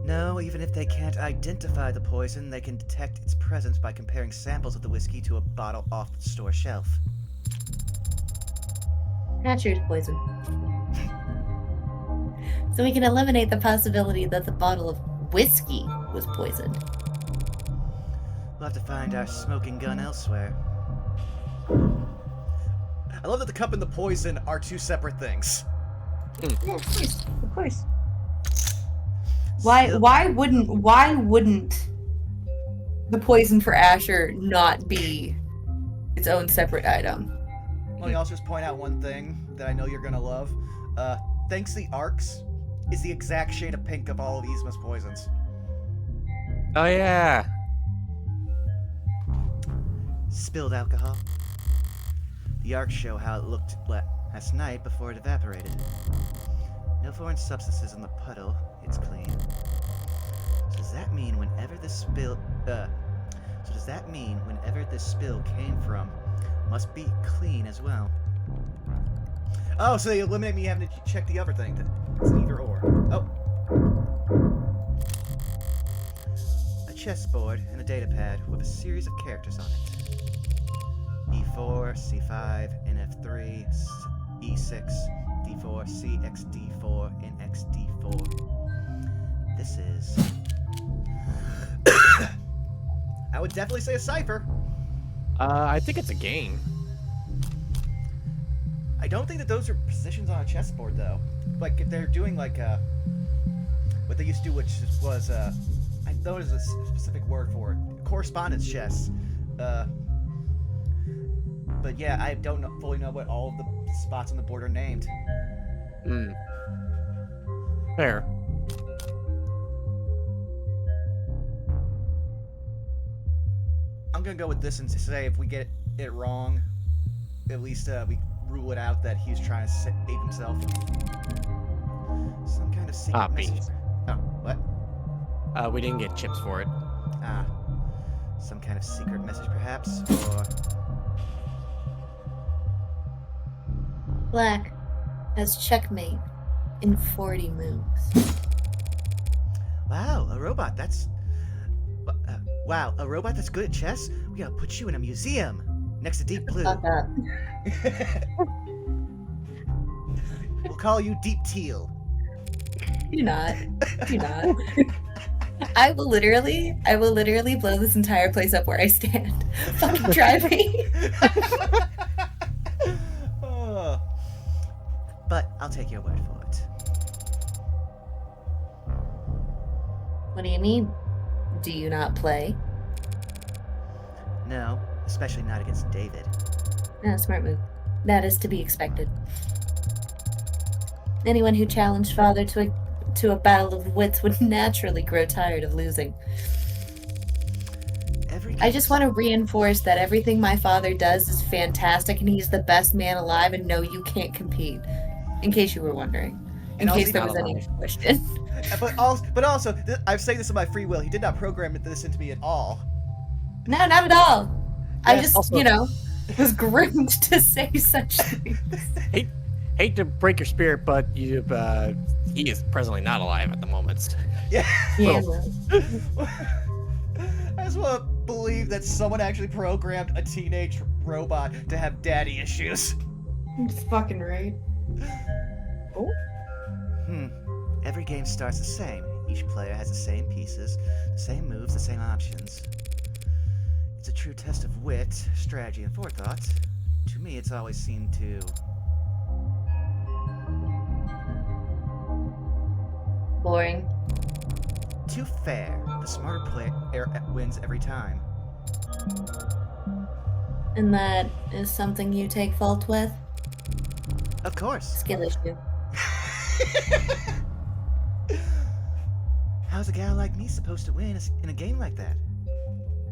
No, even if they can't identify the poison, they can detect its presence by comparing samples of the whiskey to a bottle off the store shelf. Nature's poison. so we can eliminate the possibility that the bottle of whiskey was poisoned. We'll have to find our smoking gun elsewhere. I love that the cup and the poison are two separate things. Yeah, of course. Of course. Why wouldn't the poison for Asher not be its own separate item? Let me also just point out one thing that I know you're gonna love. Thanks the Arcs is the exact shade of pink of all of Yzma's poisons. Oh yeah. Spilled alcohol. The Arcs show how it looked last night before it evaporated. No foreign substances in the puddle. It's clean. So does that mean whenever this spill came from, must be clean as well? Oh, so they eliminate me having to check the other thing. It's either or. Oh. A chessboard and a datapad with a series of characters on it. E4, C5, NF3, E6, D4, CX, D4, and XD4. This is... I would definitely say a cipher. I think it's a game. I don't think that those are positions on a chessboard, though. Like, if they're doing, like, what they used to do, which was, I know there's a specific word for it. Correspondence chess. But yeah, I don't fully know what all of the spots on the board are named. Fair. I'm gonna go with this and say if we get it wrong, at least we rule it out that he's trying to save himself. Some kind of secret message. Beans. Oh, what? We didn't get chips for it. Ah, some kind of secret message, perhaps, or Black has checkmate in 40 moves. wow, a robot. That's wow, a robot that's good at chess. We gotta put you in a museum next to Deep Blue. Fuck up. We'll call you Deep Teal. Do not. Do not. I will literally blow this entire place up where I stand. Fucking try me. Oh. But I'll take your word for it. What do you mean? Do you not play? No, especially not against David. No, smart move. That is to be expected. Anyone who challenged Father to a battle of wits would naturally grow tired of losing. I just want to reinforce that everything my father does is fantastic and he's the best man alive and no, you can't compete. In case you were wondering. In And case also there not was any alive. question. But also, I'm saying this of my free will. He did not program this into me at all. No, not at all. I Yeah, just, also- was groomed to say such things. Hate to break your spirit, but he is presently not alive at the moment. Yeah. Yeah, I just want to believe that someone actually programmed a teenage robot to have daddy issues. It's fucking right. Every game starts the same. Each player has the same pieces, the same moves, the same options. It's a true test of wit, strategy, and forethought. To me, it's always seemed to... boring. too fair. The smarter player wins every time. And that is something you take fault with? Of course. Skill issue. How's a gal like me supposed to win in a game like that?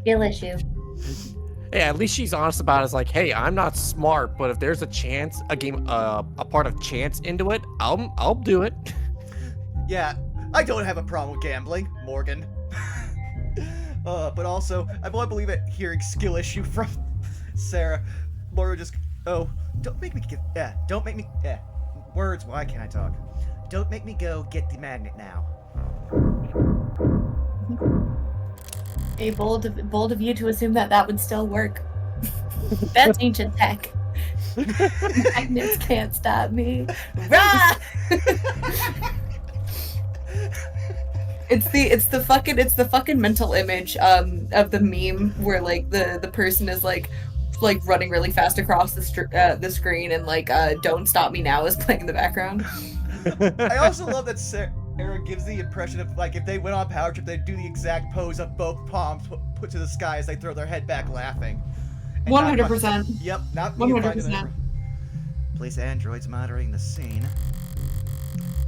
Skill issue. Yeah, at least she's honest about it. It's like, hey, I'm not smart, but if there's a chance, a part of chance into it, I'll do it. Yeah, I don't have a problem with gambling, Morgan. But also, I won't believe it hearing skill issue from Sarah. Laura just, don't make me words, why can't I talk? Don't make me go get the magnet now. Hey, bold of you to assume that would still work. That's ancient tech. Magnets can't stop me. Rah! It's the fucking mental image of the meme where like the person is like running really fast across the screen and like "Don't Stop Me Now" is playing in the background. I also love that Sarah gives the impression of like if they went on a power trip, they'd do the exact pose of both palms put to the sky as they throw their head back laughing. 100%. Yep, not me. 100%. Police androids monitoring the scene.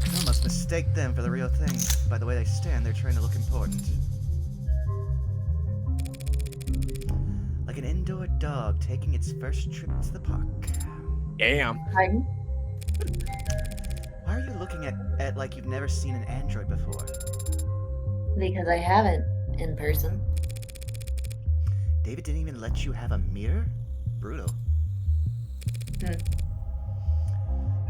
You almost mistake them for the real thing. By the way they stand, they're trying to look important. Like an indoor dog taking its first trip to the park. Damn. Pardon? Why are you looking at like you've never seen an android before? Because I haven't in person. David didn't even let you have a mirror? Brutal.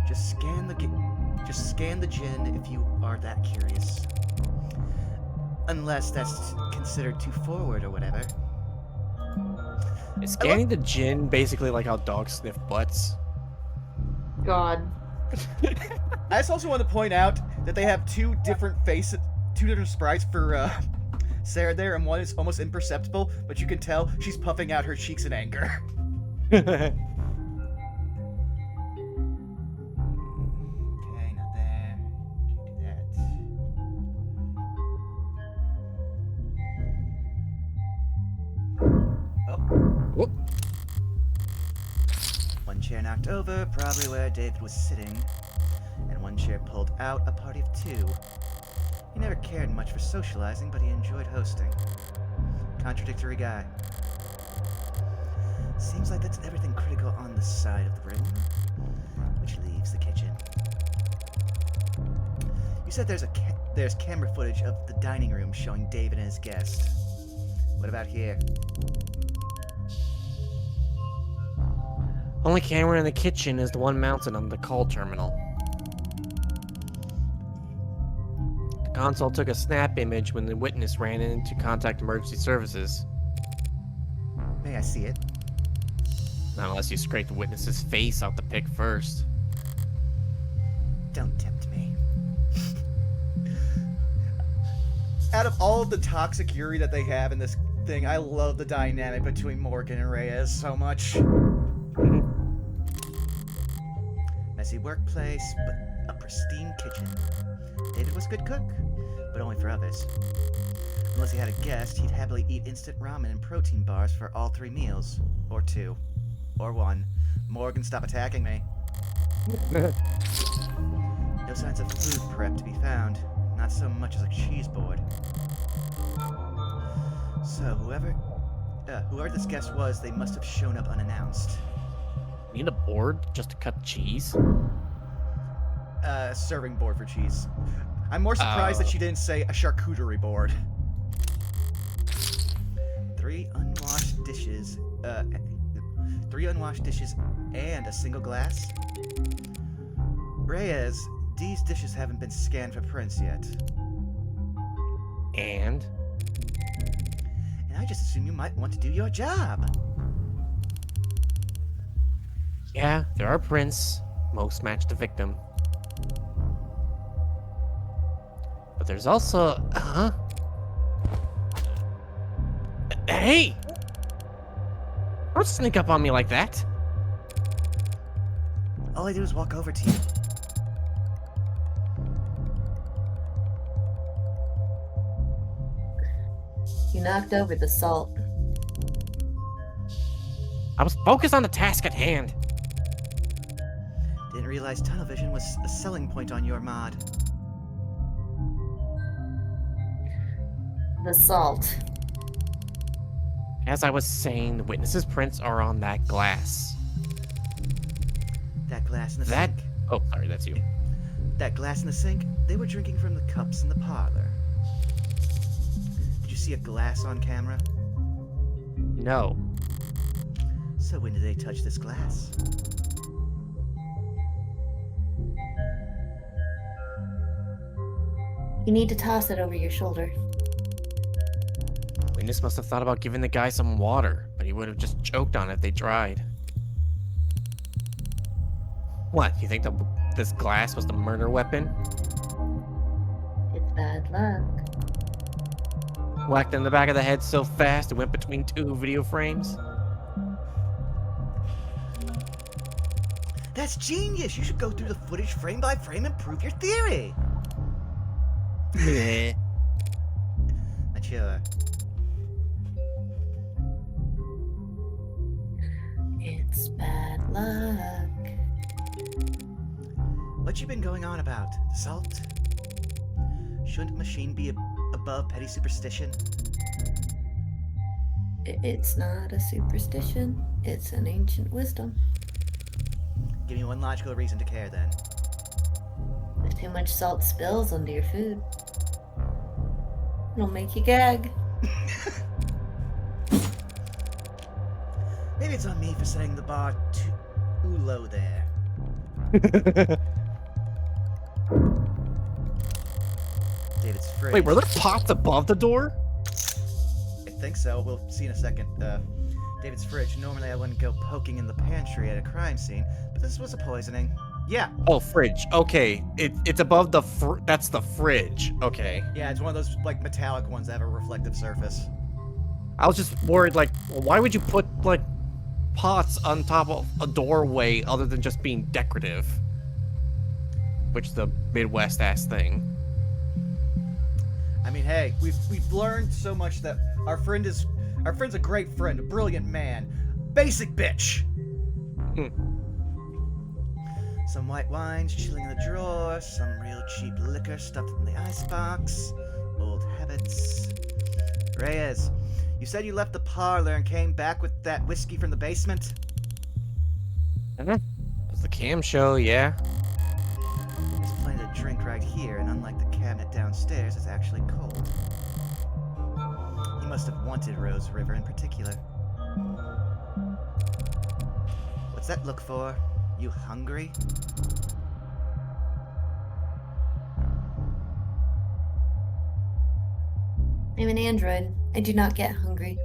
Just scan the gin if you are that curious. Unless that's considered too forward or whatever. Is scanning the gin basically like how dogs sniff butts? God. I just also want to point out that they have two different sprites for Sarah there, and one is almost imperceptible, but you can tell she's puffing out her cheeks in anger. Okay, not there. Can't do that. Oh. Whoop. One chair knocked over, probably where David was sitting, and one chair pulled out, a party of two. He never cared much for socializing, but he enjoyed hosting. Contradictory guy. Seems like that's everything critical on the side of the room, which leaves the kitchen. You said there's camera footage of the dining room showing David and his guest. What about here? Only camera in the kitchen is the one mounted on the call terminal. The console took a snap image when the witness ran in to contact emergency services. May I see it? Not unless you scrape the witness's face off the pic first. Don't tempt me. Out of all of the toxic Yuri that they have in this thing, I love the dynamic between Morgan and Reyes so much. Messy workplace, but a pristine kitchen. David was a good cook, but only for others. Unless he had a guest, he'd happily eat instant ramen and protein bars for all 3 meals. Or 2. Or 1. Morgan, stop attacking me. No signs of food prep to be found. Not so much as a cheese board. So, whoever this guest was, they must have shown up unannounced. Need a board just to cut cheese? Serving board for cheese. I'm more surprised that she didn't say a charcuterie board. 3 unwashed dishes. 3 unwashed dishes and a single glass? Reyes, these dishes haven't been scanned for prints yet. And I just assume you might want to do your job. yeah, there are prints. Most match the victim. But there's also... Hey! Don't sneak up on me like that. All I do is walk over to you. You knocked over the salt. I was focused on the task at hand. Didn't realize tunnel vision was a selling point on your mod. The salt. As I was saying, the witness's prints are on that glass. That glass in the That... sink. Oh, sorry, that's you. That glass in the sink, they were drinking from the cups in the parlor. Did you see a glass on camera? No. So when did they touch this glass? You need to toss it over your shoulder. Witness must have thought about giving the guy some water, but he would have just choked on it if they tried. What, you think this glass was the murder weapon? It's bad luck. Whacked in the back of the head so fast it went between 2 video frames? That's genius! You should go through the footage frame by frame and prove your theory! Meh. Mature. It's bad luck. What you been going on about? Salt? Shouldn't machine be above petty superstition? It's not a superstition. It's an ancient wisdom. Give me one logical reason to care then. If too much salt spills onto your food, it'll make you gag. Maybe it's on me for setting the bar too low there. David's fridge. Wait, were there pots above the door? I think so. We'll see in a second. David's fridge. Normally I wouldn't go poking in the pantry at a crime scene, but this was a poisoning. Yeah. Oh, fridge. Okay, it's above the that's the fridge. Okay. Yeah, it's one of those like metallic ones that have a reflective surface. I was just worried, like, why would you put like pots on top of a doorway other than just being decorative? Which is the Midwest ass thing. I mean, hey, we've learned so much that our friend's a great friend, a brilliant man, basic bitch. Some white wines chilling in the drawer, some real cheap liquor stuffed in the icebox, old habits. Reyes, You said you left the parlor and came back with that whiskey from the basement? It was the cam show, yeah. There's plenty to drink right here, and unlike the cabinet downstairs, it's actually cold. You must have wanted Rose River in particular. What's that look for? You hungry? I'm an android. I do not get hungry.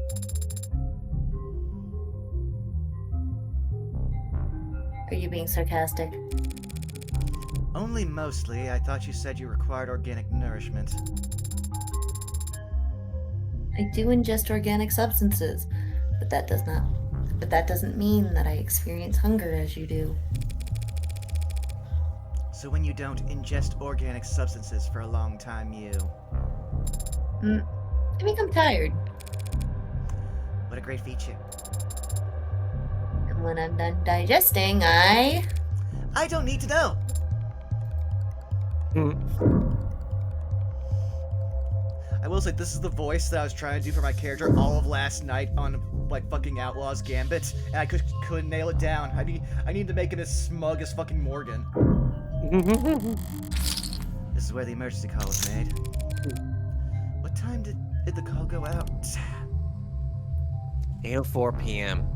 Are you being sarcastic? Only mostly. I thought you said you required organic nourishment. I do ingest organic substances, but that doesn't mean that I experience hunger as you do. So when you don't ingest organic substances for a long time, you... I think I'm tired. What a great feature. And when I'm done digesting, I don't need to know! I will say, this is the voice that I was trying to do for my character all of last night on, like, fucking Outlaw's Gambit, and I couldn't nail it down. I need to make him as smug as fucking Morgan. This is where the emergency call was made. What time did the call go out? 8:04 p.m.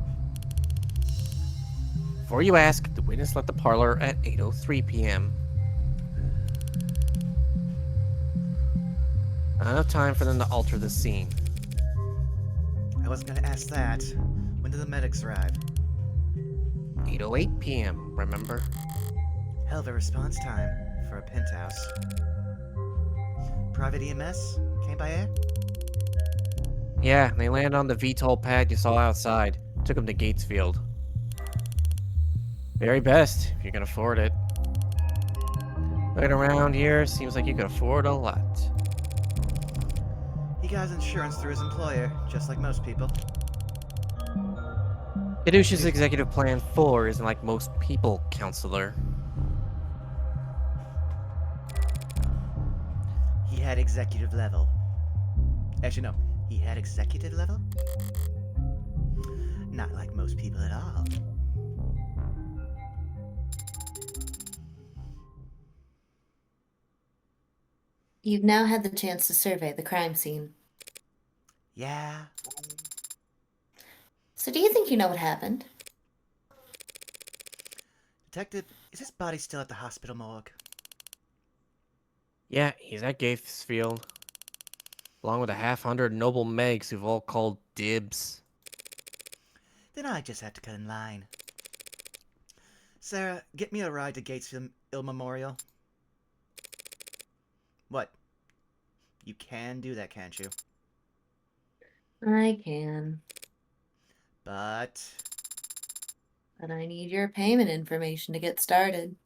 Before you ask, the witness left the parlor at 8:03 p.m. Not enough time for them to alter the scene. I wasn't gonna ask that. When did the medics arrive? 8:08 p.m., remember? Hell of a response time for a penthouse. Private EMS? Came by air? Yeah, they landed on the VTOL pad you saw outside. Took them to Gatesfield. Very best, if you can afford it. Looking around here, seems like you can afford a lot. He got his insurance through his employer, just like most people. Kadush's executive plan 4 isn't like most people, counselor. He had executive level. Actually, no. He had executive level? Not like most people at all. You've now had the chance to survey the crime scene. Yeah. So do you think you know what happened? Detective, is his body still at the hospital morgue? Yeah, he's at Gatesfield. Along with a half-hundred noble Megs who've all called dibs. Then I just have to cut in line. Sarah, get me a ride to Gatesfield Memorial. What? You can do that, can't you? I can. But I need your payment information to get started.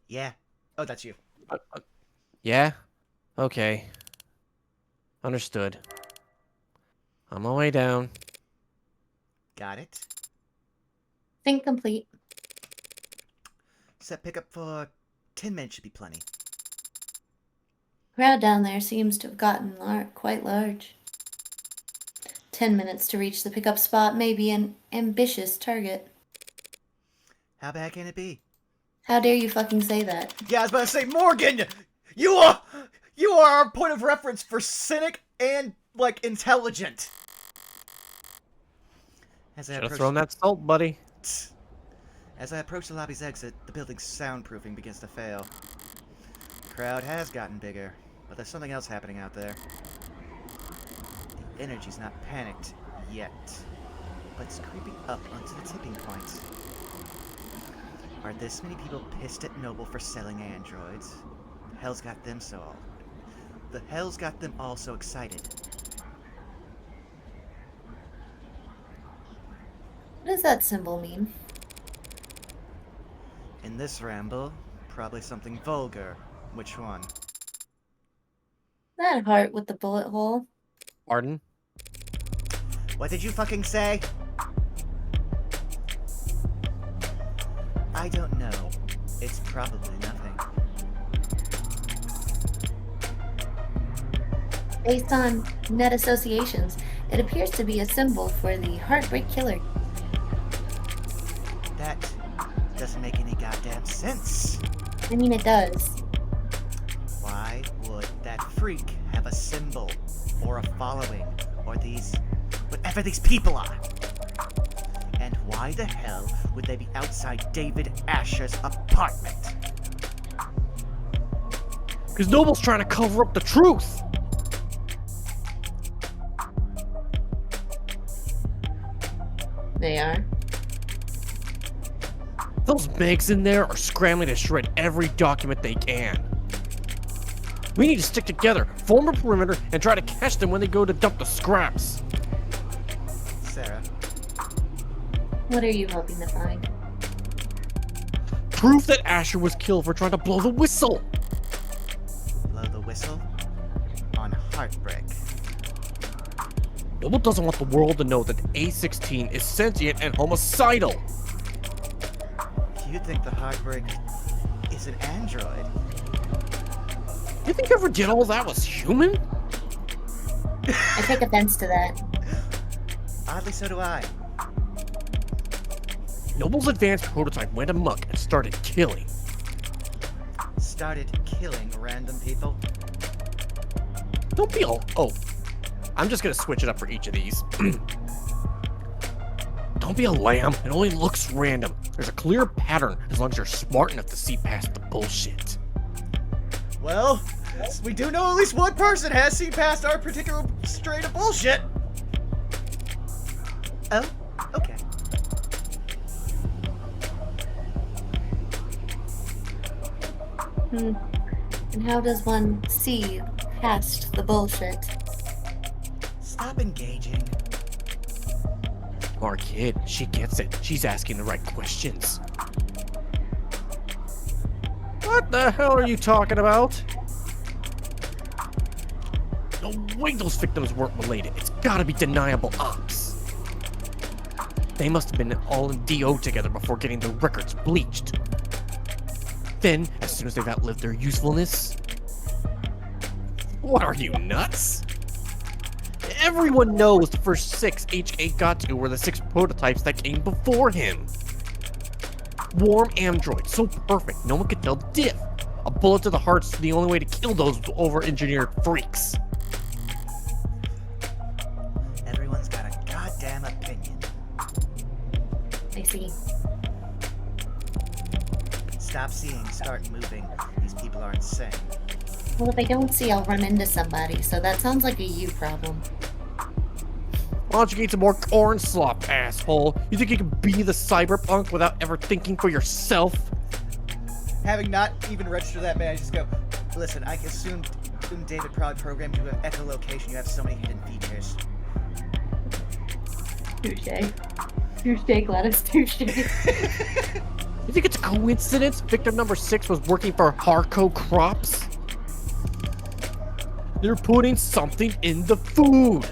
yeah. Oh, that's you. Yeah? Okay. Understood. On my way down. Got it. Think complete. Set pickup for 10 minutes should be plenty. Crowd down there seems to have gotten quite large. 10 minutes to reach the pickup spot may be an ambitious target. How bad can it be? How dare you fucking say that? Yeah, I was about to say, Morgan! You are our point of reference for cynic and, like, intelligent. Should have thrown that salt, buddy. As I approach the lobby's exit, the building's soundproofing begins to fail. The crowd has gotten bigger, but there's something else happening out there. The energy's not panicked yet, but it's creeping up onto the tipping point. Are this many people pissed at Noble for selling androids? The hell's got them all so excited? What does that symbol mean? In this ramble, probably something vulgar. Which one? That heart with the bullet hole. Pardon? What did you fucking say? I don't know. It's probably nothing. Based on net associations, it appears to be a symbol for the Heartbreak Killer. That doesn't make any goddamn sense. I mean, it does. Why would that freak have a symbol or a following or these, whatever these people are? And why the hell would they be outside David Asher's apartment? Because Noble's trying to cover up the truth. They are. Those Megs in there are scrambling to shred every document they can. We need to stick together, form a perimeter, and try to catch them when they go to dump the scraps. Sarah, What are you hoping to find? Proof that Asher was killed for trying to blow the whistle. blow the whistle on Heartbreak. Noble doesn't want the world to know that A16 is sentient and homicidal. You think the Heartbreak is an android? You think whoever did all that was human? I take offense to that. Oddly, so do I. Noble's advanced prototype went amok and started killing. Started killing random people. Don't be all. Oh, I'm just gonna switch it up for each of these. Don't be a lamb. It only looks random. There's a clear pattern as long as you're smart enough to see past the bullshit. Well, we do know at least one person has seen past our particular strain of bullshit. Oh, okay. And how does one see past the bullshit? Stop engaging. Our kid, she gets it. She's asking the right questions. What the hell are you talking about? No way those victims weren't related. It's gotta be deniable ops. They must have been all in DO together before getting their records bleached. Then, as soon as they've outlived their usefulness... What are you, nuts? Everyone knows the first 6 HK got to were the 6 prototypes that came before him. Warm android, so perfect, no one could tell the diff. A bullet to the heart's the only way to kill those over-engineered freaks. Everyone's got a goddamn opinion. I see. Stop seeing, start moving. These people are insane. Well, if I don't see, I'll run into somebody, so that sounds like a you problem. Why don't you eat some more corn slop, asshole? You think you can be the cyberpunk without ever thinking for yourself? Having not even registered that bad, I just go, listen, I assumed David Prod programmed you with echolocation. You have so many hidden features. Touche. Touche, Gladys, touche. You think it's a coincidence victim number 6 was working for Harco Crops? They're putting something in the food.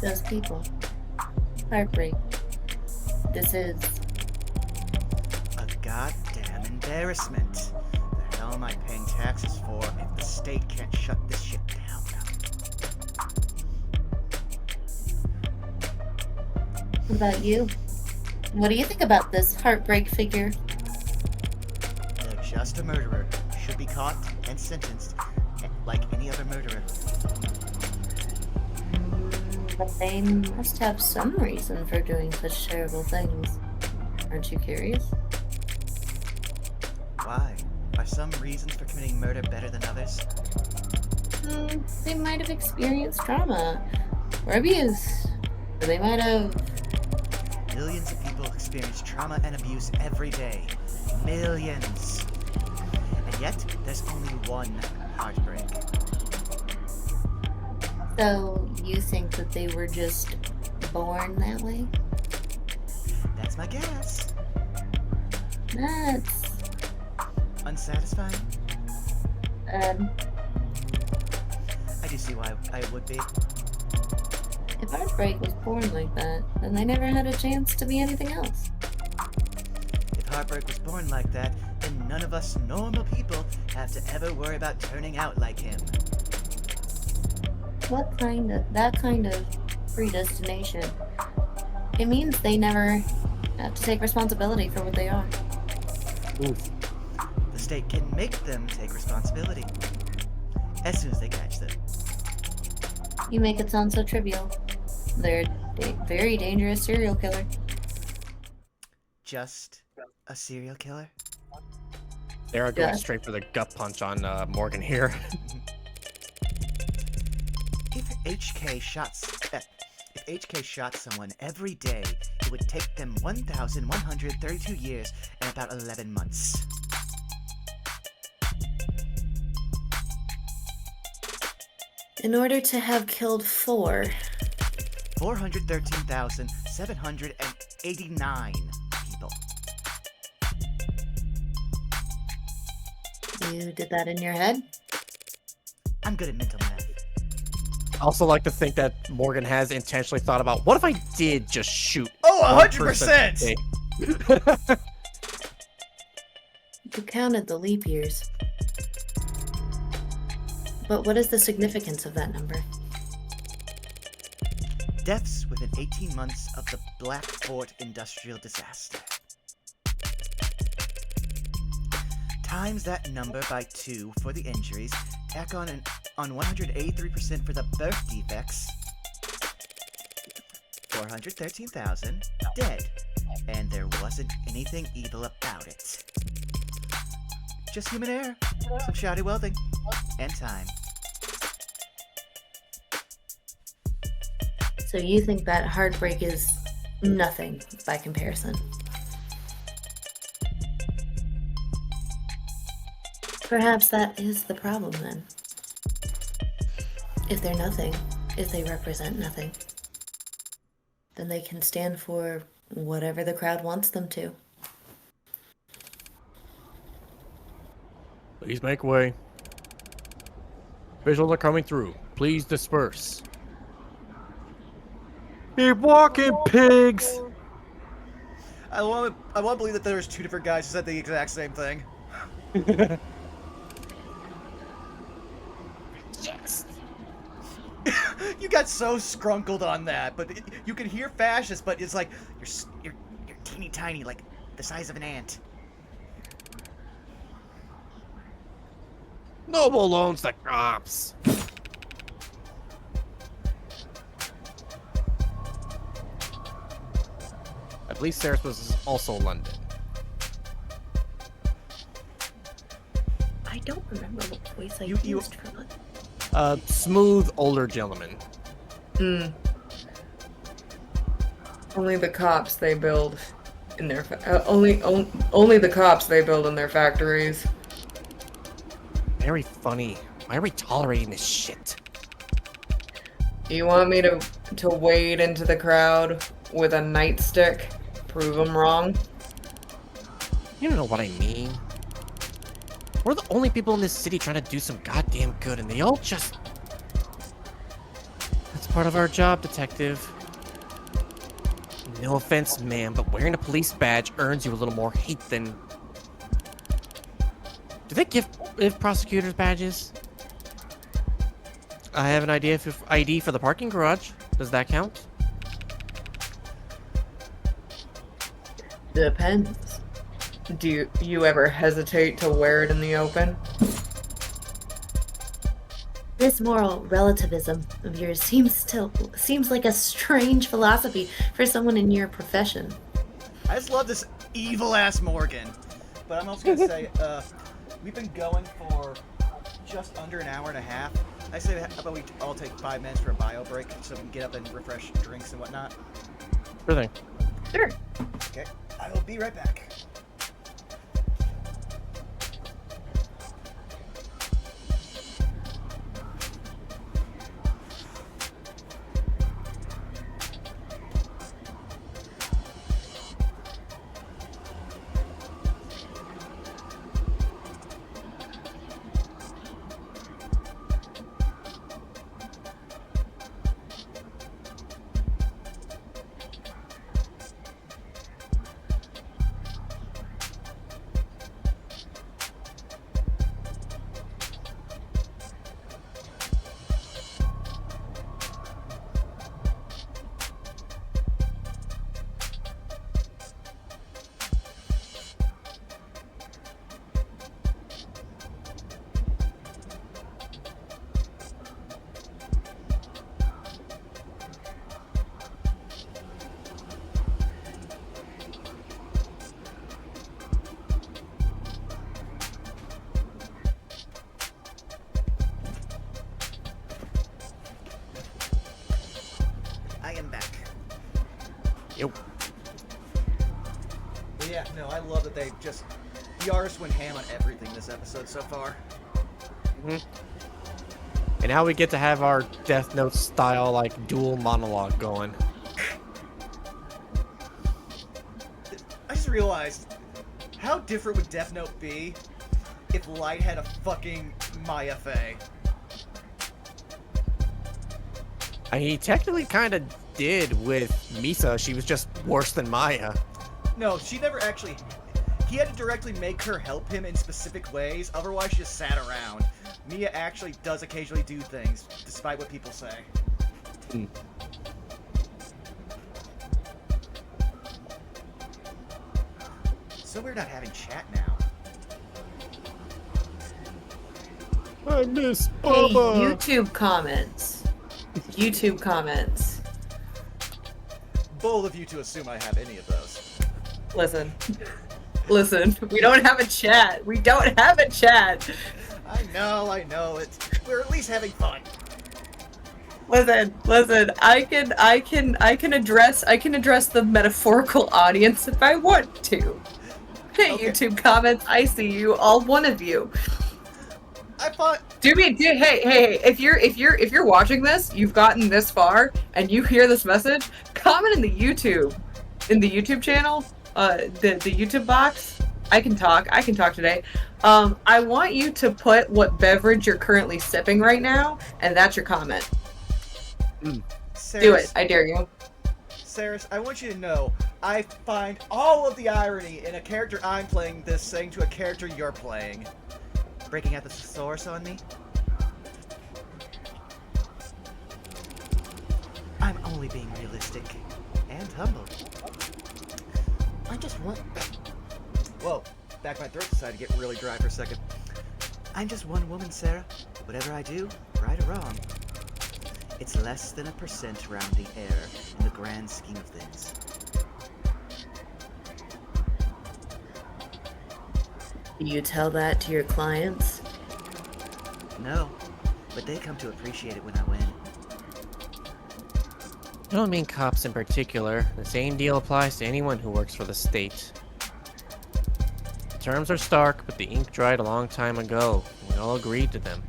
Those people. Heartbreak. This is... A goddamn embarrassment. The hell am I paying taxes for if the state can't shut this shit down? What about you? What do you think about this Heartbreak figure? They're just a murderer. Should be caught and sentenced like any other murderer. But they must have some reason for doing such terrible things. Aren't you curious? Why? Are some reasons for committing murder better than others? They might have experienced trauma or abuse. Or they might have... Millions of people experience trauma and abuse every day. Millions. And yet, there's only one heartbreak. So, you think that they were just born that way? That's my guess. That's... Unsatisfying? I do see why I would be. If Heartbreak was born like that, then they never had a chance to be anything else. If Heartbreak was born like that, then none of us normal people have to ever worry about turning out like him. That kind of predestination? It means they never have to take responsibility for what they are. Oof. The state can make them take responsibility as soon as they catch them. You make it sound so trivial. They're a very dangerous serial killer. Just a serial killer? They're going Yeah. straight for the gut punch on Morgan here. If HK shot someone every day, it would take them 1,132 years and about 11 months. In order to have killed 413,789 people. you did that in your head? I'm good at mental math. I also like to think that Morgan has intentionally thought about, what if I did just shoot? Oh, one 100%! person a day? You counted the leap years. But what is the significance of that number? Deaths within 18 months of the Black Fort industrial disaster. Times that number by 2 for the injuries, tack on 183% for the birth defects. 413,000 dead, and there wasn't anything evil about it. Just human error, some shoddy welding, and time. So you think that heartbreak is nothing by comparison? Perhaps that is the problem then. If they're nothing, if they represent nothing, then they can stand for whatever the crowd wants them to. Please make way. Visuals are coming through. Please disperse. Keep walking, pigs! I want to believe that there's two different guys who said the exact same thing. Yes. You got so scrunkled on that, but you can hear fascist, but it's like you're teeny tiny, like the size of an ant. Noble owns the cops. I believe Sarah's was also London. I don't remember what voice I You- used for what. Smooth older gentleman. Only the cops they build in their only the cops they build in their factories. Very funny. Why are we tolerating this shit? You want me to wade into the crowd with a nightstick? Prove them wrong? You don't know what I mean. We're the only people in this city trying to do some goddamn good, and they all just... That's part of our job, detective. No offense, ma'am, but wearing a police badge earns you a little more hate than... Do they give prosecutors badges? I have an idea if ID for the parking garage. Does that count? Depends. Do you ever hesitate to wear it in the open? This moral relativism of yours seems like a strange philosophy for someone in your profession. I just love this evil-ass Morgan. But I'm also gonna say, we've been going for just under an hour and a half. I say, how about we all take 5 minutes for a bio break so we can get up and refresh drinks and whatnot? Sure thing. Sure. Okay, I will be right back. Yep. But yeah, no, I love that they just the artists went ham on everything this episode so far. Hmm. And now we get to have our Death Note style like dual monologue going. I just realized, how different would Death Note be if Light had a fucking Maya Fey? He technically kind of did with Misa. She was just worse than Maya. No, she never actually... He had to directly make her help him in specific ways, otherwise she just sat around. Mia actually does occasionally do things, despite what people say. Mm. So we're not having chat now. I miss Hey, Bubba. YouTube comments. YouTube comments. Bold of you to assume I have any of those. Listen. Listen, we don't have a chat. We don't have a chat. I know. We're at least having fun. Listen. I can address the metaphorical audience if I want to. Hey, Okay. YouTube comments, I see you, all one of you. I thought... Hey, if you're watching this, you've gotten this far, and you hear this message, comment in the YouTube channel, the YouTube box. I can talk today. I want you to put what beverage you're currently sipping right now, and that's your comment. Do it, I dare you. Saris, I want you to know, I find all of the irony in a character I'm playing this saying to a character you're playing. Breaking out the thesaurus on me? I'm only being realistic and humble. I just want... Whoa, back my throat decided to get really dry for a second. I'm just one woman, Sarah. Whatever I do, right or wrong, it's less than 1% rounding error in the grand scheme of things. Do you tell that to your clients? No, but they come to appreciate it when I win. I don't mean cops in particular. The same deal applies to anyone who works for the state. The terms are stark, but the ink dried a long time ago. We all agreed to them.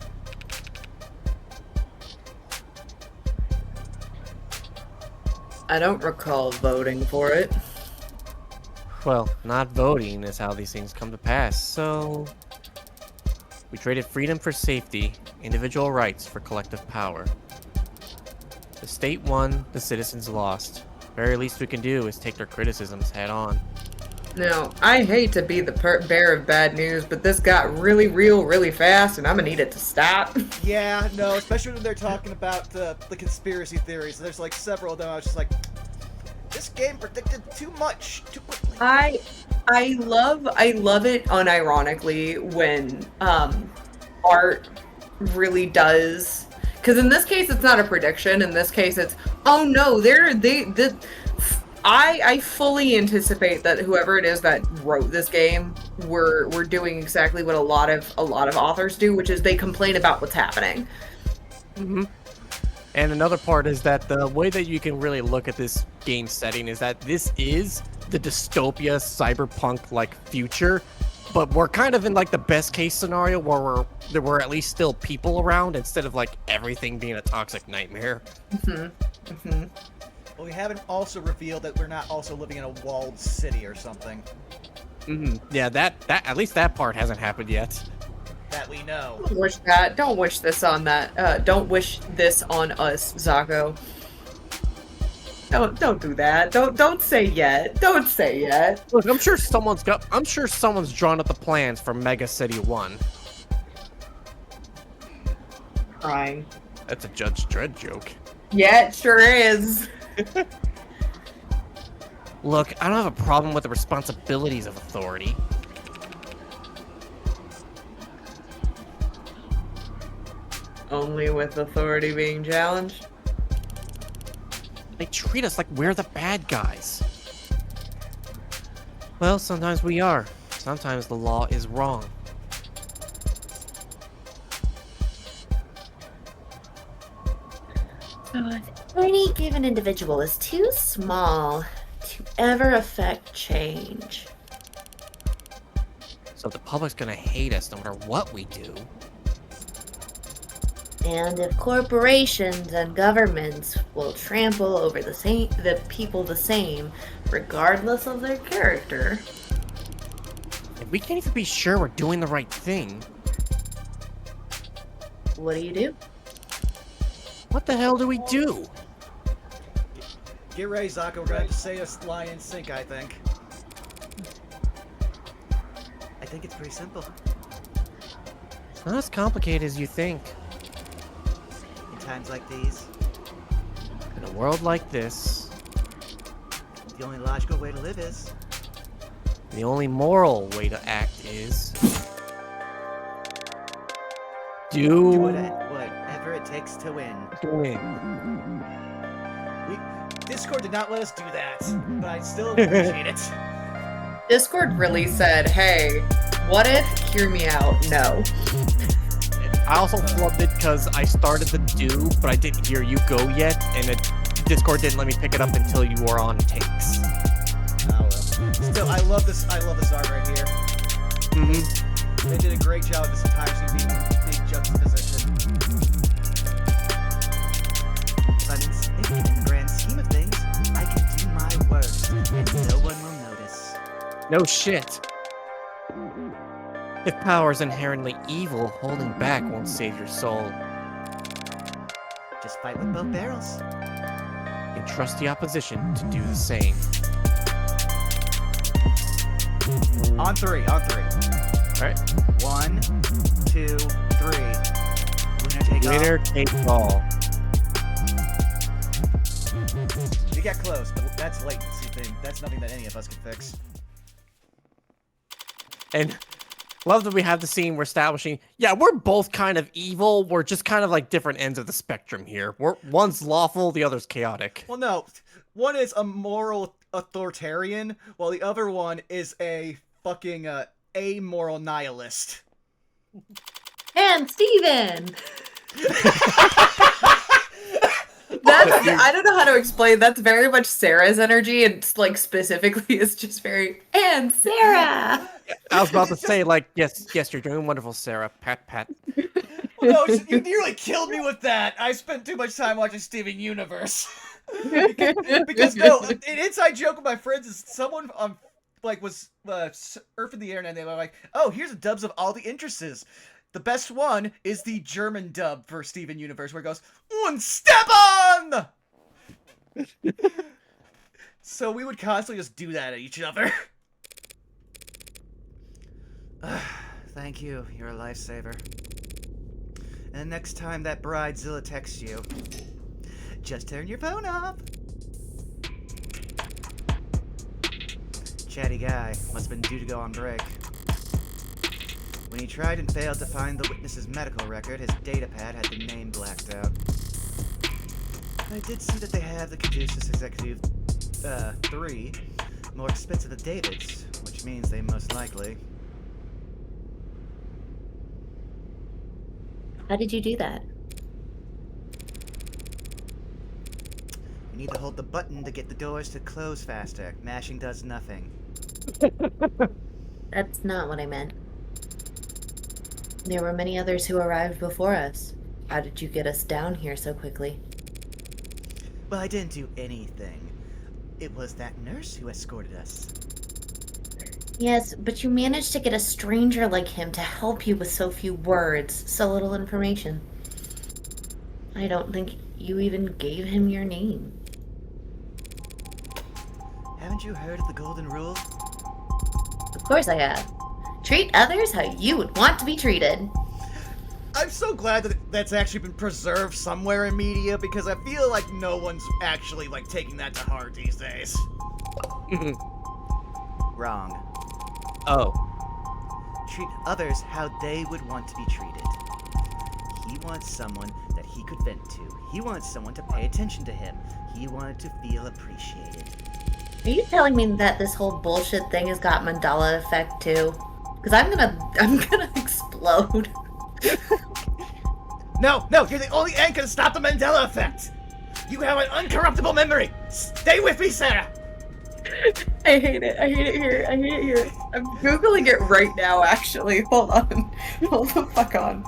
I don't recall voting for it. Well, not voting is how these things come to pass, so... We traded freedom for safety, individual rights for collective power. The state won, the citizens lost. Very least we can do is take their criticisms head on. Now, I hate to be the bearer of bad news, but this got really real really fast, and I'm gonna need it to stop. Yeah, no, especially when they're talking about the conspiracy theories. There's like several of them. I was just like, this game predicted too much too quickly. I love it unironically when art really does, because in this case it's not a prediction. In this case it's, oh no, I fully anticipate that whoever it is that wrote this game were doing exactly what a lot of authors do, which is they complain about what's happening. Mm-hmm. And another part is that the way that you can really look at this game setting is that this is the dystopia cyberpunk like future, but we're kind of in like the best case scenario where there were at least still people around instead of like everything being a toxic nightmare. Well, we haven't also revealed that we're not also living in a walled city or something. Yeah, that at least that part hasn't happened yet. That we know. Don't wish this on that. Don't wish this on us, Zako. Don't do that. Don't say yet. Don't say yet. Look, I'm sure someone's drawn up the plans for Mega City 1. Crying. That's a Judge Dredd joke. Yeah, it sure is. Look, I don't have a problem with the responsibilities of authority. Only with authority being challenged. They treat us like we're the bad guys. Well, sometimes we are. Sometimes the law is wrong. So if any given individual is too small ever affect change. So the public's gonna hate us no matter what we do. And if corporations and governments will trample over the people the same, regardless of their character. And we can't even be sure we're doing the right thing. What do you do? What the hell do we do? Get ready, Zako. We're gonna have to say a line in sync, I think. I think it's pretty simple. It's not as complicated as you think. In times like these, In a world like this, the only logical way to live is... the only moral way to act is... do do whatever it takes to win. win. Discord did not let us do that, but I still appreciate it. Discord really said, hey, what if, hear me out, no. I also loved it because I started the do, but I didn't hear you go yet, and Discord didn't let me pick it up until you were on takes. Oh well. Still, I love this art right here. Mm-hmm. They did a great job of this entire scene being a big juxtaposition. But in the grand scheme of things, I can do my worst, and no one will notice. No shit. If power is inherently evil, holding back won't save your soul. Just fight with both barrels. And trust the opposition to do the same. On three. Alright. 1, 2, 3. Winner take all. Winner take all. You got close, but that's a latency thing. That's nothing that any of us can fix. And love that we have the scene we're establishing. Yeah, we're both kind of evil. We're just kind of like different ends of the spectrum here. One's lawful, the other's chaotic. Well, no. One is a moral authoritarian, while the other one is a fucking amoral nihilist. And Steven! That's, I don't know how to explain, that's very much Sarah's energy, and like specifically it's just very, and Sarah! I was about to say, like, yes, you're doing wonderful, Sarah. Pat, pat. Well, no, you nearly killed me with that. I spent too much time watching Steven Universe. because no, an inside joke with my friends is someone was surfing the internet and they were like, oh, here's the dubs of all the interests. The best one is the German dub for Steven Universe, where it goes, "Und Stepan!" So we would constantly just do that at each other. Thank you, you're a lifesaver. And next time that bridezilla texts you, just turn your phone off. Chatty guy, must have been due to go on break. When he tried and failed to find the witness's medical record, his datapad had the name blacked out. I did see that they have the Caduceus Executive 3, more expensive than David's, which means they most likely... How did you do that? You need to hold the button to get the doors to close faster. Mashing does nothing. That's not what I meant. There were many others who arrived before us. How did you get us down here so quickly? Well, I didn't do anything. It was that nurse who escorted us. Yes, but you managed to get a stranger like him to help you with so few words, so little information. I don't think you even gave him your name. Haven't you heard of the golden rule? Of course I have. Treat others how you would want to be treated. I'm so glad that that's actually been preserved somewhere in media, because I feel like no one's actually, like, taking that to heart these days. Wrong. Oh. Treat others how they would want to be treated. He wants someone that he could vent to. He wants someone to pay attention to him. He wanted to feel appreciated. Are you telling me that this whole bullshit thing has got Mandela effect too? Because I'm gonna explode. No, you're the only anchor to stop the Mandela effect. You have an uncorruptible memory. Stay with me, Sarah. I hate it. I hate it here. I hate it here. I'm Googling it right now, actually. Hold on. Hold the fuck on.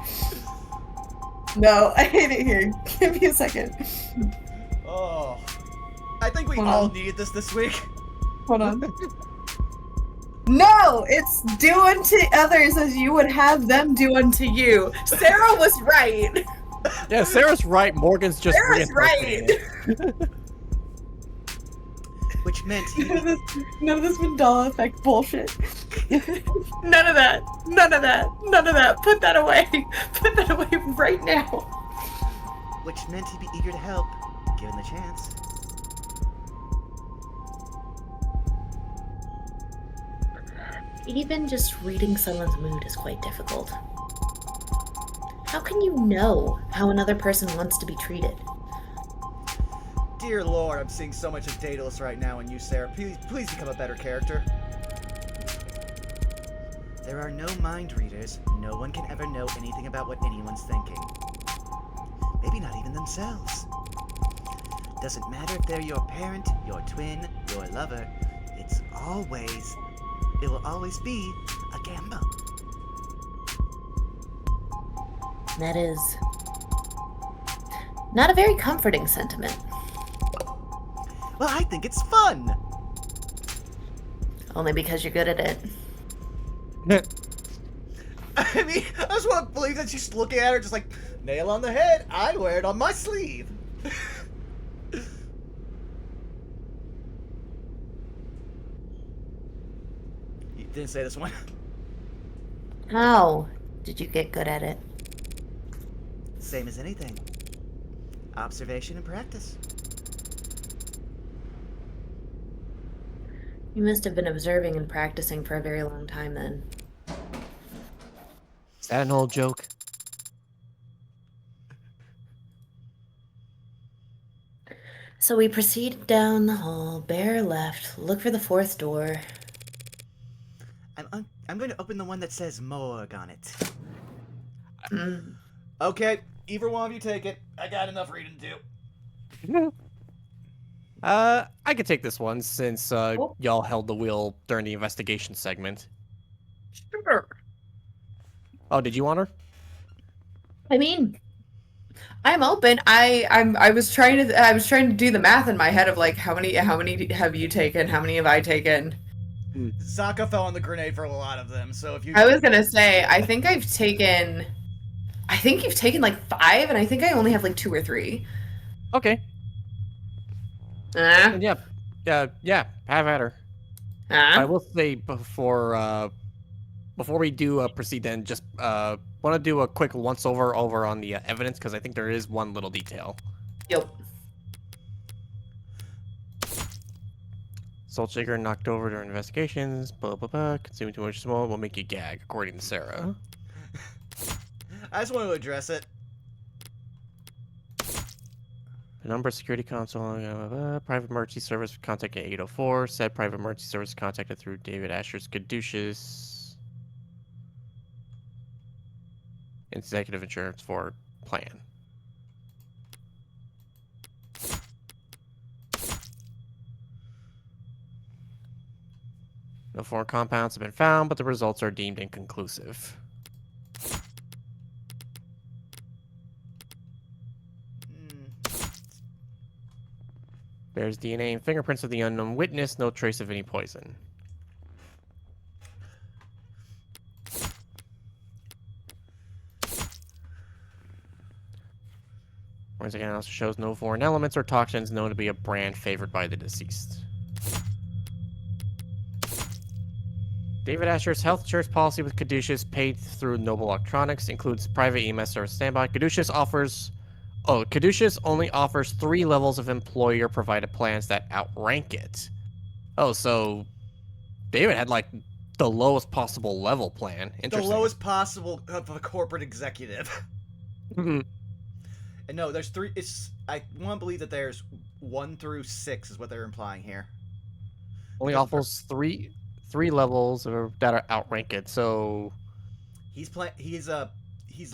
No, I hate it here. Give me a second. Oh. I think we Hold all on. needed this week. Hold on. No, it's do unto others as you would have them do unto you. Sarah was right. Yeah, Sarah's right. Morgan's just Sarah's reinterpreting right. it. Which meant he None of this Mandela effect bullshit. None of that. None of that. None of that. Put that away. Put that away right now. which meant he'd be eager to help, given the chance. Even just reading someone's mood is quite difficult. How can you know how another person wants to be treated? Dear Lord, I'm seeing so much of Daedalus right now in you, Sarah. Please become a better character. There are no mind readers. No one can ever know anything about what anyone's thinking. Maybe not even themselves. Doesn't matter if they're your parent, your twin, your lover. It will always be a gamble. That is not a very comforting sentiment. Well, I think it's fun. Only because you're good at it. I mean, I just want to believe that she's looking at her just like, nail on the head, I'd wear it on my sleeve. You didn't say this one. How did you get good at it? Same as anything. Observation and practice. You must have been observing and practicing for a very long time then. Is that an old joke? So we proceed down the hall, bear left, look for the fourth door. I'm going to open the one that says morgue on it. Mm. Okay, either one of you take it. I got enough reading to do. I could take this one since y'all held the wheel during the investigation segment. Sure. Oh, did you want her? I mean, I'm open. I was trying to do the math in my head of like how many have you taken? How many have I taken? Zaka fell on the grenade for a lot of them, so if you... I was gonna say, I think you've taken like 5, and I think I only have like 2 or 3. Okay. Ah. Yeah. Have at her. I will say before we do proceed, then just want to do a quick once over on the evidence because I think there is one little detail. Yep. Salt shaker knocked over during investigations. Blah blah blah. Consuming too much smoke will make you gag, according to Sarah. I just want to address it. The number security console, private emergency service contacted 804. Said private emergency service contacted through David Asher's caduceus executive insurance for plan. No foreign compounds have been found, but the results are deemed inconclusive. Bears DNA and fingerprints of the unknown witness, no trace of any poison. Forensic analysis shows no foreign elements or toxins known to be a brand favored by the deceased. David Asher's health insurance policy with Caduceus, paid through Noble Electronics, includes private EMS service standby. Caduceus only offers 3 levels of employer-provided plans that outrank it. Oh, so David had like the lowest possible level plan. Interesting. The lowest possible of a corporate executive. Mm-hmm. And no, there's 3. I want to believe that there's 1 through 6 is what they're implying here. Only offers three levels that are outrank it. So he's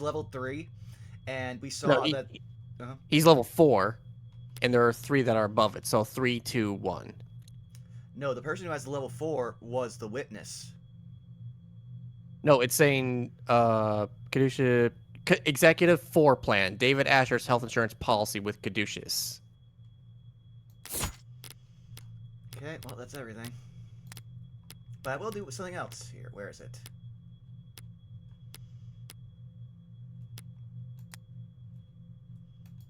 level 3, and we saw that. He's level 4, and there are 3 that are above it. So 3, 2, 1. No, the person who has the level 4 was the witness. No, it's saying Caduceus Executive 4 plan. David Asher's health insurance policy with Caduceus. Okay, well, that's everything. But I will do something else here. Where is it?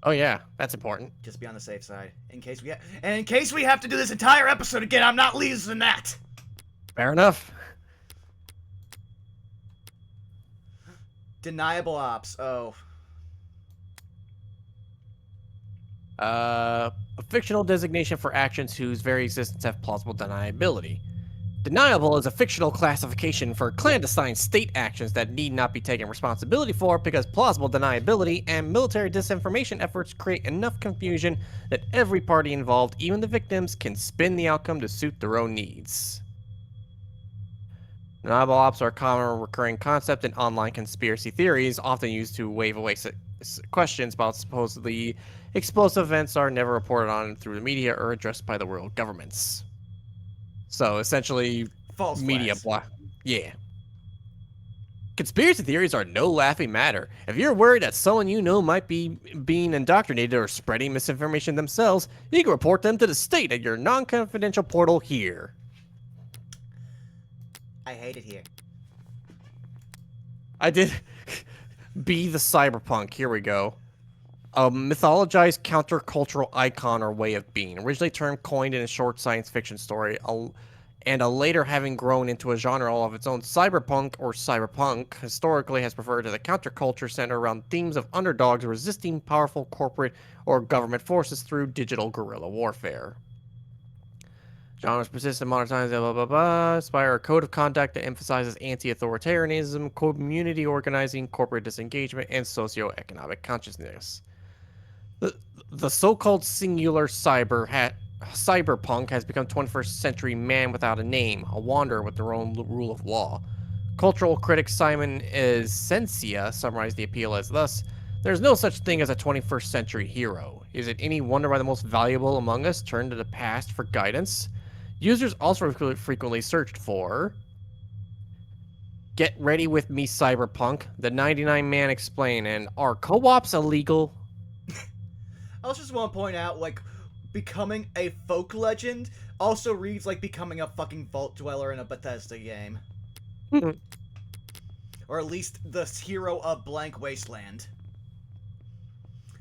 Oh yeah, that's important. Just be on the safe side. In case we have to do this entire episode again, I'm not losing that! Fair enough. Deniable ops. Oh. A fictional designation for actions whose very existence have plausible deniability. Deniable is a fictional classification for clandestine state actions that need not be taken responsibility for because plausible deniability and military disinformation efforts create enough confusion that every party involved, even the victims, can spin the outcome to suit their own needs. Deniable ops are a common recurring concept in online conspiracy theories, often used to wave away questions about supposedly explosive events are never reported on through the media or addressed by the world governments. So essentially, False media flags. block. Yeah. Conspiracy theories are no laughing matter. If you're worried that someone you know might be being indoctrinated or spreading misinformation themselves, you can report them to the state at your non-confidential portal here. I hate it here. I did be the cyberpunk. Here we go. A mythologized countercultural icon or way of being, originally term coined in a short science fiction story, and a later having grown into a genre all of its own. Cyberpunk historically has referred to the counterculture centered around themes of underdogs resisting powerful corporate or government forces through digital guerrilla warfare. Genres persist in modern times, blah, blah, blah, inspire a code of conduct that emphasizes anti-authoritarianism, community organizing, corporate disengagement, and socioeconomic consciousness. The so-called singular cyberpunk has become 21st century man without a name, a wanderer with their own rule of law. Cultural critic Simon Essentia summarized the appeal as thus: there's no such thing as a 21st century hero. Is it any wonder why the most valuable among us turn to the past for guidance? Users also frequently searched for "Get ready with me, cyberpunk," "The 99 Man Explain," and "Are co-ops illegal?" I also just want to point out, like, becoming a folk legend also reads like becoming a fucking vault dweller in a Bethesda game. Or at least the hero of Blank Wasteland.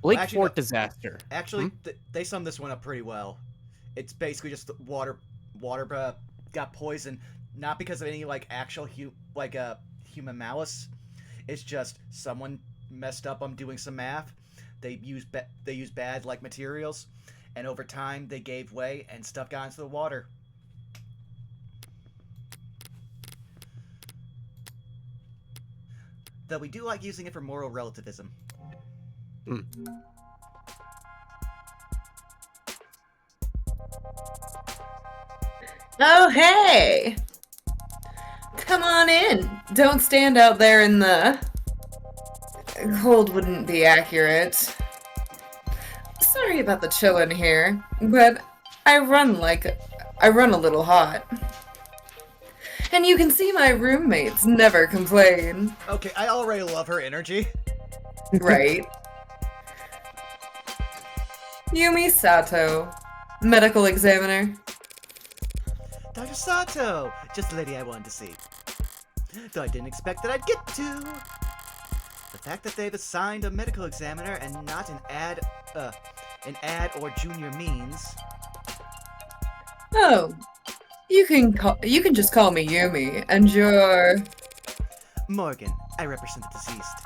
Lake Actually, Fort no. Disaster. Actually, they summed this one up pretty well. It's basically just the water got poisoned, not because of any, like, actual human malice. It's just someone messed up on doing some math. They used bad, like, materials, and over time they gave way and stuff got into the water. Though we do like using it for moral relativism. Oh, hey! Come on in. Don't stand out there in the... Cold wouldn't be accurate. Sorry about the chill in here, but I run a little hot. And you can see my roommates never complain. Okay, I already love her energy. Right? Yumi Sato, medical examiner. Dr. Sato! Just the lady I wanted to see. Though I didn't expect that I'd get to. The fact that they've assigned a medical examiner and not an ad or junior means. Oh, you can just call me Yumi, and you're Morgan, I represent the deceased.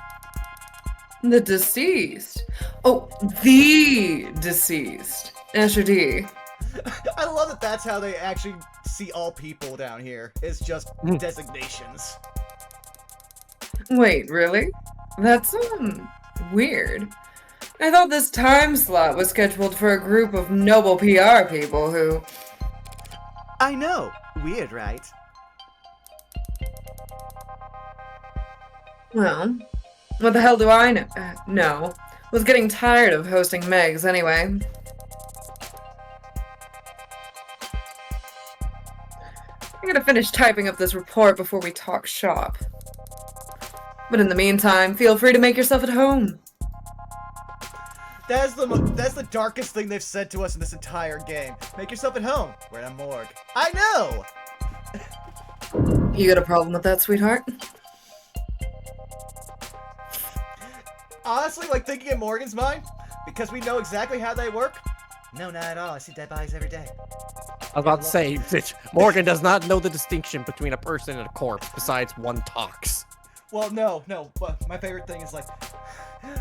the deceased. Oh, the deceased. Asher D. I love that that's how they actually see all people down here. It's just designations. Wait, really? That's weird. I thought this time slot was scheduled for a group of noble PR people who... I know. Weird, right? Well, what the hell do I know? No. Was getting tired of hosting Megs anyway. gonna finish typing up this report before we talk shop. But in the meantime, feel free to make yourself at home. That's the darkest thing they've said to us in this entire game. Make yourself at home. We're in a morgue. I know! You got a problem with that, sweetheart? Honestly, like thinking in Morgan's mind, because we know exactly how they work. No, not at all. I see dead bodies every day. I was about to say, bitch, Morgan does not know the distinction between a person and a corpse, besides one talks. Well, no. But my favorite thing is like,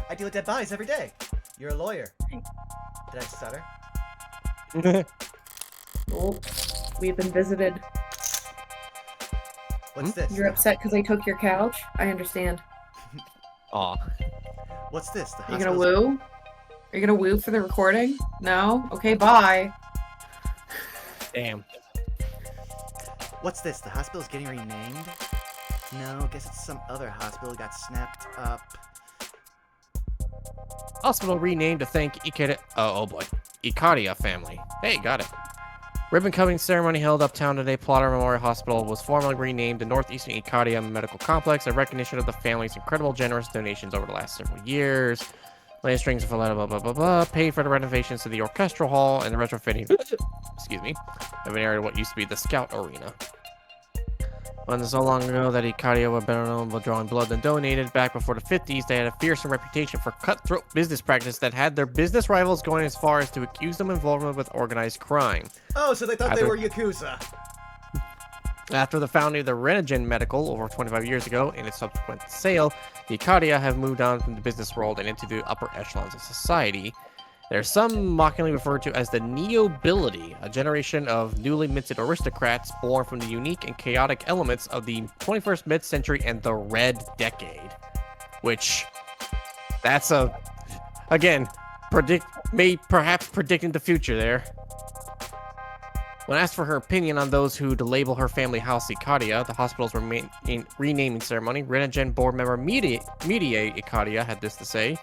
I deal with dead bodies every day. You're a lawyer. Did I stutter? Oh, we've been visited. What's this? You're upset because I took your couch? I understand. Aw. What's this? The Are you gonna hospital's- woo? Are you gonna woo for the recording? No? Okay, bye. Damn. What's this? The hospital's getting renamed? No, guess it's some other hospital got snapped up. Hospital renamed to thank oh boy, Ikaria family. Hey, got it. Ribbon cutting ceremony held uptown today. Plotter Memorial Hospital was formally renamed the Northeastern Ikaria Medical Complex in recognition of the family's incredible generous donations over the last several years. Laying strings of blah blah blah blah blah. Paid for the renovations to the orchestral hall and the retrofitting excuse me, of an area of what used to be the Scout Arena. Wasn't so long ago that Ikaria were better known for drawing blood than donated. Back before the 50s, they had a fearsome reputation for cutthroat business practice that had their business rivals going as far as to accuse them of involvement with organized crime. Oh, so they thought they were Yakuza. After the founding of the Renogen Medical over 25 years ago and its subsequent sale, the Ikaria have moved on from the business world and into the upper echelons of society. They're some mockingly referred to as the Neobility, a generation of newly minted aristocrats born from the unique and chaotic elements of the 21st mid-century and the Red Decade. Which, that's again, perhaps predicting the future there. When asked for her opinion on those who label her family house Ikaria, the hospital's renaming ceremony, Renogen board member Media Ikaria had this to say: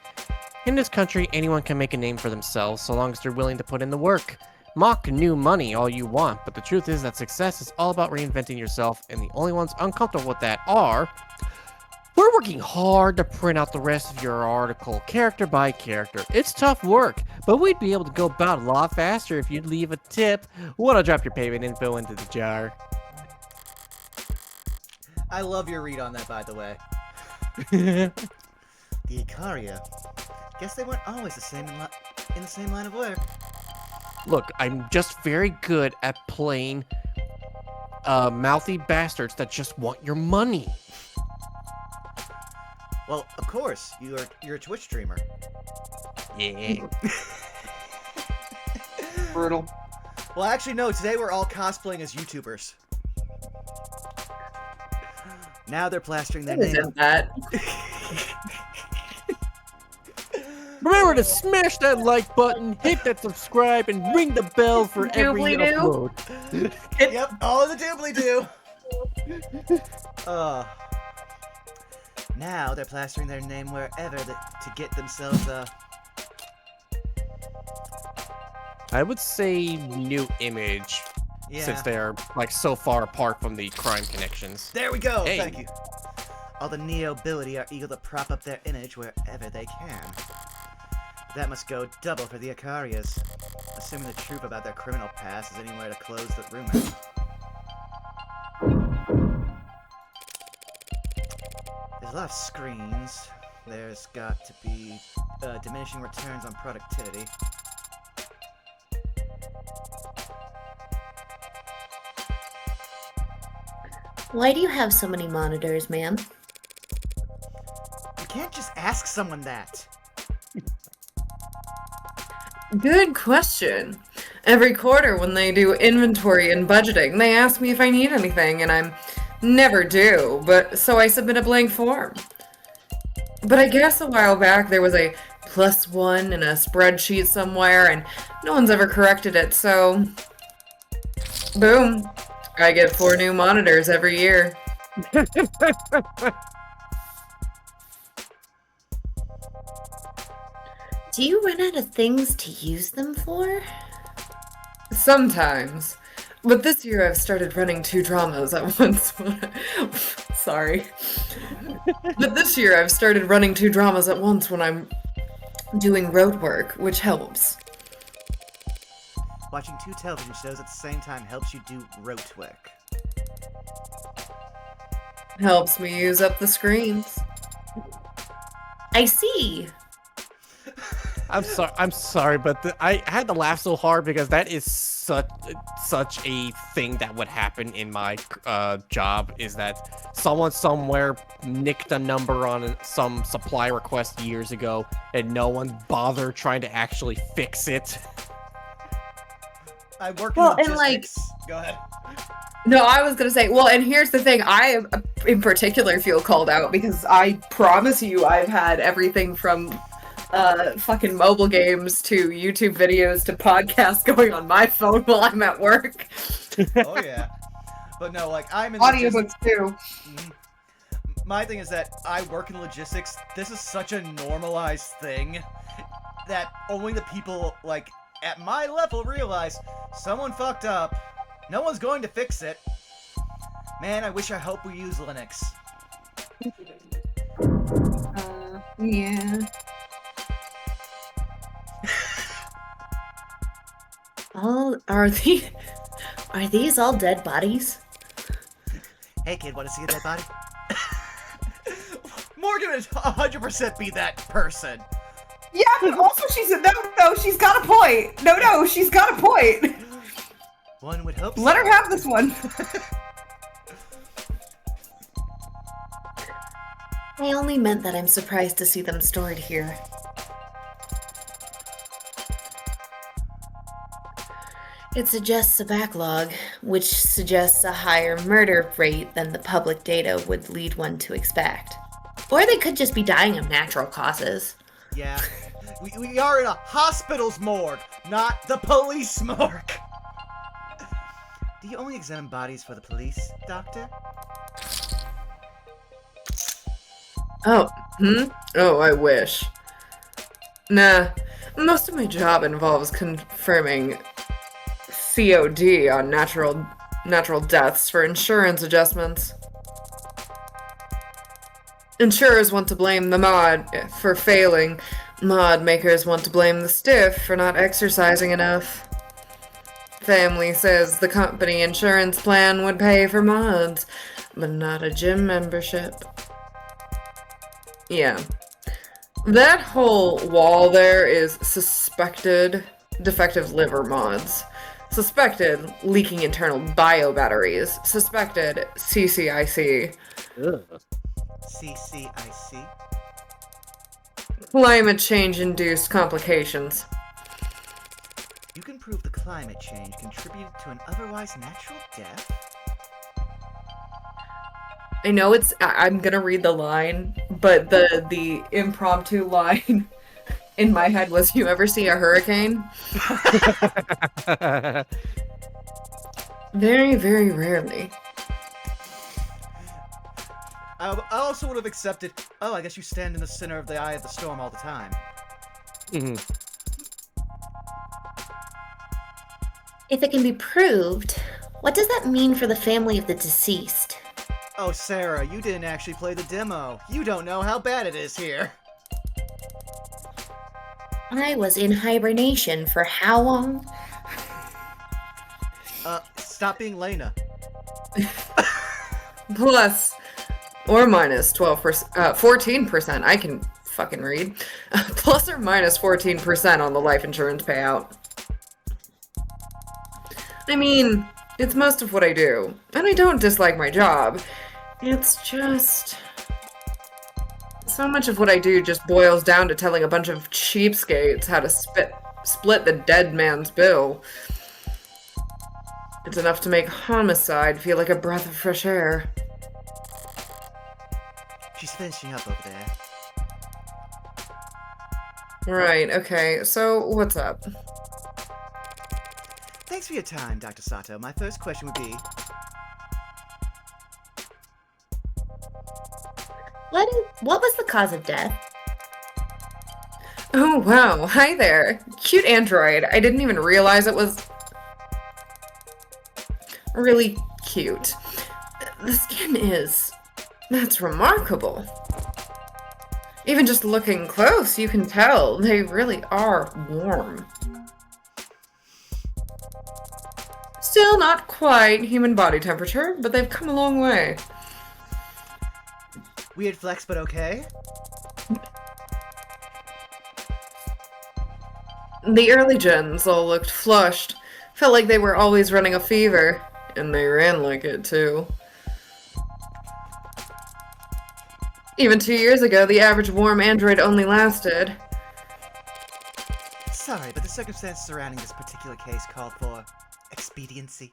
"In this country, anyone can make a name for themselves so long as they're willing to put in the work. Mock new money all you want, but the truth is that success is all about reinventing yourself, and the only ones uncomfortable with that are... We're working hard to print out the rest of your article, character by character. It's tough work, but we'd be able to go about a lot faster if you'd leave a tip. Wanna drop your payment info into the jar." I love your read on that, by the way. The Ikaria. Guess they weren't always the same in the same line of work. Look, I'm just very good at playing mouthy bastards that just want your money. Well, of course, you're a Twitch streamer. Yeah. Brutal. Well, actually, no. Today we're all cosplaying as YouTubers. Now they're plastering their What name. isn't that? Remember to smash that like button, hit that subscribe, and ring the bell for every Doobly-doo. upload. Yep, all the doobly-doo. Now they're plastering their name wherever to get themselves a... I would say new image, Yeah. since they are like so far apart from the crime connections. There we go. Hey. Thank you. All the Neobility are eager to prop up their image wherever they can. That must go double for the Ikarias. Assuming the truth about their criminal past is anywhere to close the rumor. There's a lot of screens. There's got to be diminishing returns on productivity. Why do you have so many monitors, ma'am? You can't just ask someone that. Good question. Every quarter when they do inventory and budgeting, they ask me if I need anything, and I'm never do, but so I submit a blank form. But I guess a while back there was a +1 in a spreadsheet somewhere, and no one's ever corrected it, so... Boom. I get 4 new monitors every year. Do you run out of things to use them for? Sometimes. But this year I've started running 2 dramas at once. Sorry. But this year I've started running 2 dramas at once when I'm doing road work, which helps. Watching 2 television shows at the same time helps you do road work. Helps me use up the screens. I see. I'm sorry, but I had to laugh so hard because that is such a thing that would happen in my job. Is that someone somewhere nicked a number on some supply request years ago, and no one bothered trying to actually fix it. I work in Well, and, logistics. Go ahead. No, I was gonna say, well, and here's the thing, I in particular feel called out because I promise you I've had everything from fucking mobile games to YouTube videos to podcasts going on my phone while I'm at work. Oh yeah. But no, like I'm in Audiobooks too. My thing is that I work in logistics. This is such a normalized thing that only the people like at my level realize someone fucked up. No one's going to fix it. Man, I wish I hope we use Linux. Yeah. Are these all dead bodies? Hey kid, want to see a dead body? Morgan would 100% be that person. Yeah, but also she's got a point. No, she's got a point. One would hope so. Let her have this one. I only meant that I'm surprised to see them stored here. It suggests a backlog, which suggests a higher murder rate than the public data would lead one to expect. Or they could just be dying of natural causes. Yeah. We are in a hospital's morgue, not the police morgue. Do you only examine bodies for the police, Doctor? Oh, Oh, I wish. Nah, most of my job involves confirming COD on natural deaths for insurance adjustments. Insurers want to blame the mod for failing. Mod makers want to blame the stiff for not exercising enough. Family says the company insurance plan would pay for mods, but not a gym membership. Yeah. That whole wall there is suspected defective liver mods. Suspected leaking internal bio batteries. Suspected CCIC. CCIC? Climate change-induced complications. You can prove the climate change contributed to an otherwise natural death? I know I'm gonna read the line, but the impromptu line in my head was, you ever see a hurricane? Very, very rarely. I also would have accepted, oh, I guess you stand in the center of the eye of the storm all the time. Mm-hmm. If it can be proved, what does that mean for the family of the deceased? Oh, Sarah, you didn't actually play the demo. You don't know how bad it is here. I was in hibernation for how long? Stop being Lena. Plus or minus 14%. I can fucking read. Plus or minus 14% on the life insurance payout. I mean, it's most of what I do, and I don't dislike my job. It's just... so much of what I do just boils down to telling a bunch of cheapskates how to split the dead man's bill. It's enough to make homicide feel like a breath of fresh air. She's finishing up over there. Right, okay, so what's up? Thanks for your time, Dr. Sato. My first question would be... What was the cause of death? Oh, wow, hi there. Cute android. I didn't even realize it was... really cute. The skin is... that's remarkable. Even just looking close, you can tell they really are warm. Still not quite human body temperature, but they've come a long way. Weird flex, but okay. The early gens all looked flushed, felt like they were always running a fever, and they ran like it too. Even 2 years ago, the average warm android only lasted. Sorry, but the circumstances surrounding this particular case called for expediency.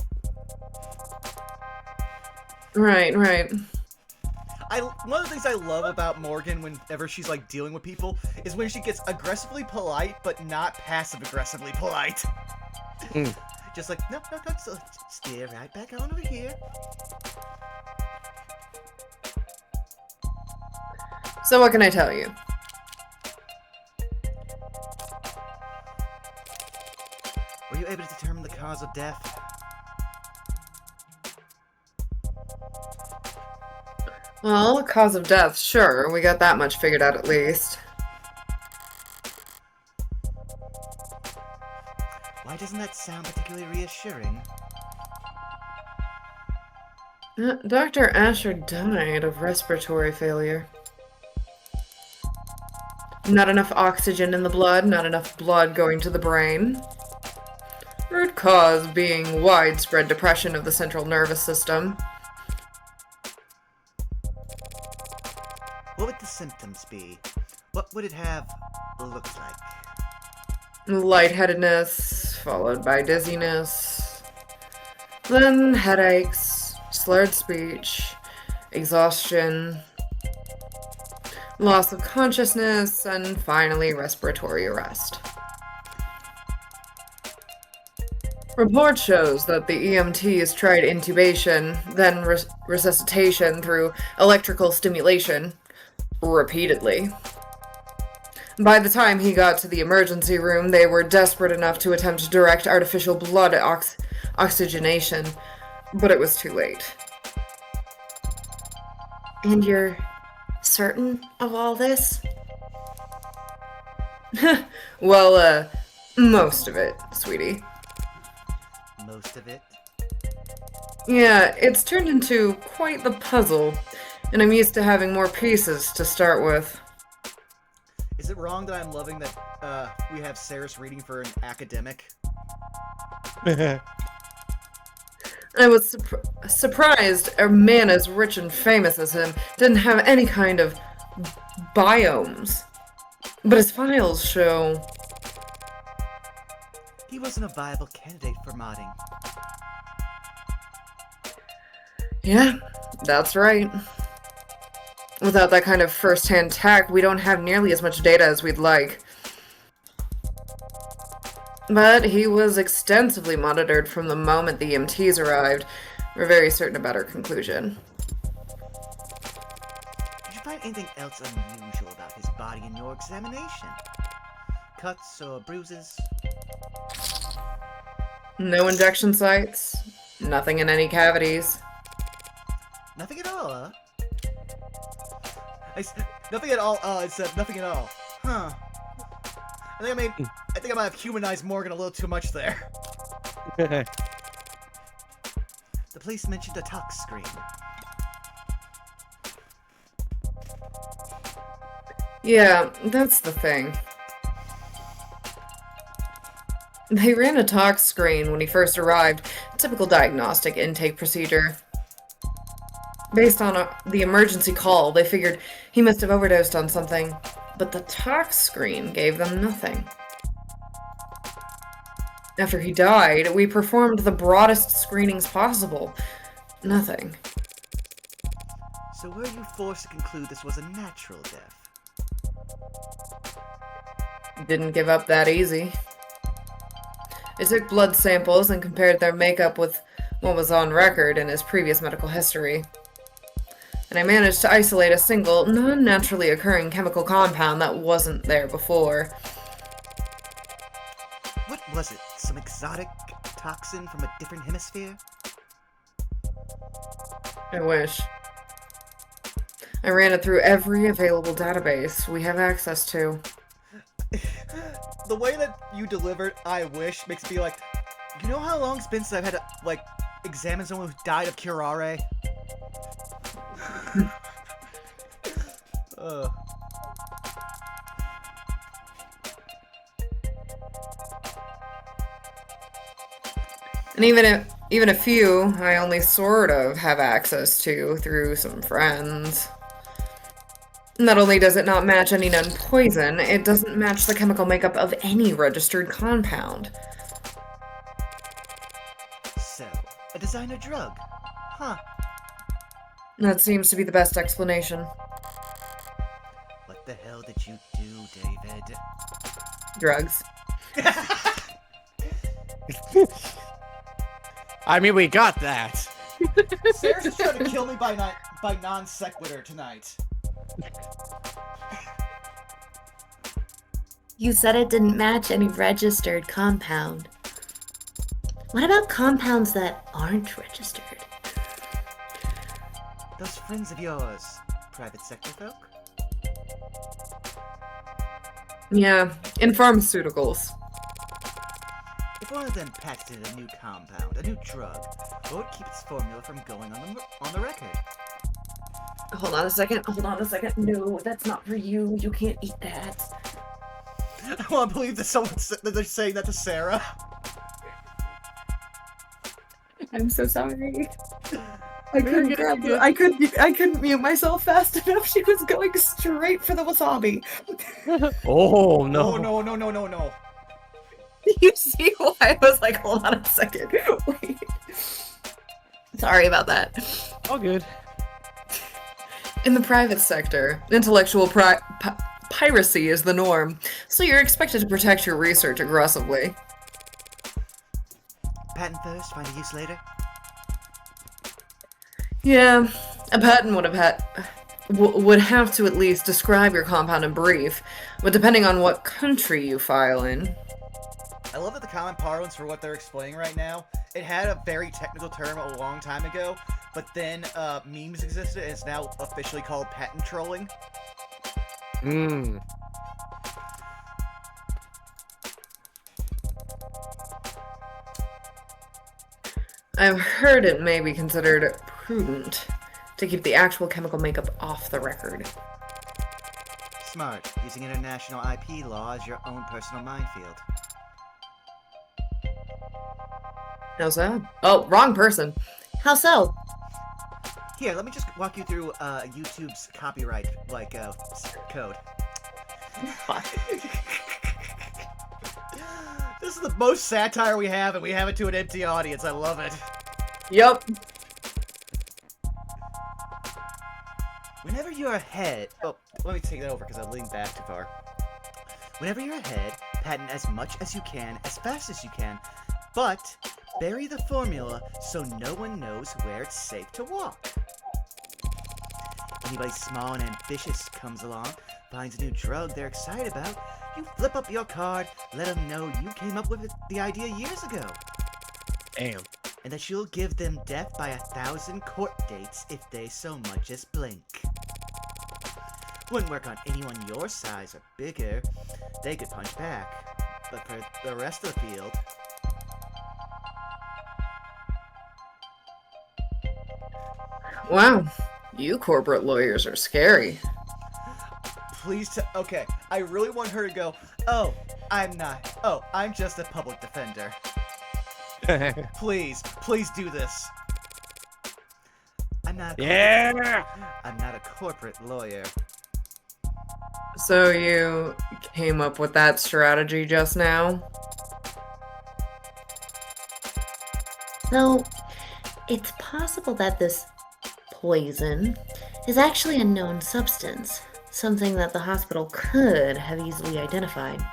Right. One of the things I love about Morgan whenever she's like dealing with people is when she gets aggressively polite, but not passive-aggressively polite. Just like, no, so steer right back on over here. So what can I tell you? Were you able to determine the cause of death? Well, cause of death, sure. We got that much figured out at least. Why doesn't that sound particularly reassuring? Dr. Asher died of respiratory failure. Not enough oxygen in the blood, not enough blood going to the brain. Root cause being widespread depression of the central nervous system. What would the symptoms be? What would it have looked like? Lightheadedness, followed by dizziness. Then headaches, slurred speech, exhaustion, loss of consciousness, and finally respiratory arrest. Report shows that the EMTs tried intubation, then resuscitation through electrical stimulation, repeatedly. By the time he got to the emergency room, they were desperate enough to attempt direct artificial blood oxygenation, but it was too late. And you're certain of all this? Well, most of it, sweetie. Most of it? Yeah, it's turned into quite the puzzle, and I'm used to having more pieces to start with. Is it wrong that I'm loving that we have Saris reading for an academic? I was surprised a man as rich and famous as him didn't have any kind of biomes. But his files show... He wasn't a viable candidate for modding. Yeah, that's right. Without that kind of first-hand tech, we don't have nearly as much data as we'd like. But he was extensively monitored from the moment the EMTs arrived. We're very certain about our conclusion. Did you find anything else unusual about his body in your examination? Cuts or bruises? No injection sites. Nothing in any cavities. Nothing at all, huh? Nothing at all, I said nothing at all. Huh. I think I might have humanized Morgan a little too much there. The police mentioned a touch screen. Yeah, that's the thing. They ran a tox screen when he first arrived, a typical diagnostic intake procedure. Based on the emergency call, they figured he must have overdosed on something, but the tox screen gave them nothing. After he died, we performed the broadest screenings possible. Nothing. So were you forced to conclude this was a natural death? Didn't give up that easy. I took blood samples and compared their makeup with what was on record in his previous medical history. And I managed to isolate a single, non-naturally occurring chemical compound that wasn't there before. What was it? Some exotic toxin from a different hemisphere? I wish. I ran it through every available database we have access to. The way that you delivered "I wish" makes me like, you know how long it's been since I've had to, like, examine someone who died of curare? Ugh. And even a few I only sort of have access to through some friends. Not only does it not match any known poison, it doesn't match the chemical makeup of any registered compound. So, a designer drug. Huh. That seems to be the best explanation. What the hell did you do, David? Drugs. I mean, we got that. Sarah's just trying to kill me by non sequitur tonight. You said it didn't match any registered compound. What about compounds that aren't registered? Those friends of yours, private sector folk? Yeah, in pharmaceuticals. If one of them patented a new compound, a new drug, what would keep its formula from going on the record? Hold on a second. No, that's not for you. You can't eat that. I want to believe that they're saying that to Sarah. I'm so sorry. I couldn't grab the, I couldn't mute myself fast enough. She was going straight for the wasabi. Oh no. No. You see why I was like, hold on a second. Wait. Sorry about that. All good. In the private sector, intellectual piracy is the norm, so you're expected to protect your research aggressively. Patent first, find a use later. Yeah, a patent would have to at least describe your compound in brief, but depending on what country you file in. I love that the common parlance for what they're explaining right now, it had a very technical term a long time ago, but then memes existed and it's now officially called patent trolling. I've heard it may be considered prudent to keep the actual chemical makeup off the record. Smart, using international IP law as your own personal minefield. How's that? Oh, wrong person. How so? Here, let me just walk you through YouTube's copyright, code. This is the most satire we have, and we have it to an empty audience. I love it. Yup. Whenever you're ahead... Oh, let me take that over, because I leaned back too far. Whenever you're ahead, patent as much as you can, as fast as you can, but bury the formula so no one knows where it's safe to walk. Anybody small and ambitious comes along, finds a new drug they're excited about, you flip up your card, let them know you came up with the idea years ago. Damn. And that you'll give them death by 1,000 court dates if they so much as blink. Wouldn't work on anyone your size or bigger. They could punch back. But for the rest of the field... Wow, you corporate lawyers are scary. Please okay, I really want her to go, oh, I'm not. Oh, I'm just a public defender. Please do this. I'm not a corporate lawyer. So you came up with that strategy just now? So, it's possible that this poison is actually a known substance, something that the hospital could have easily identified.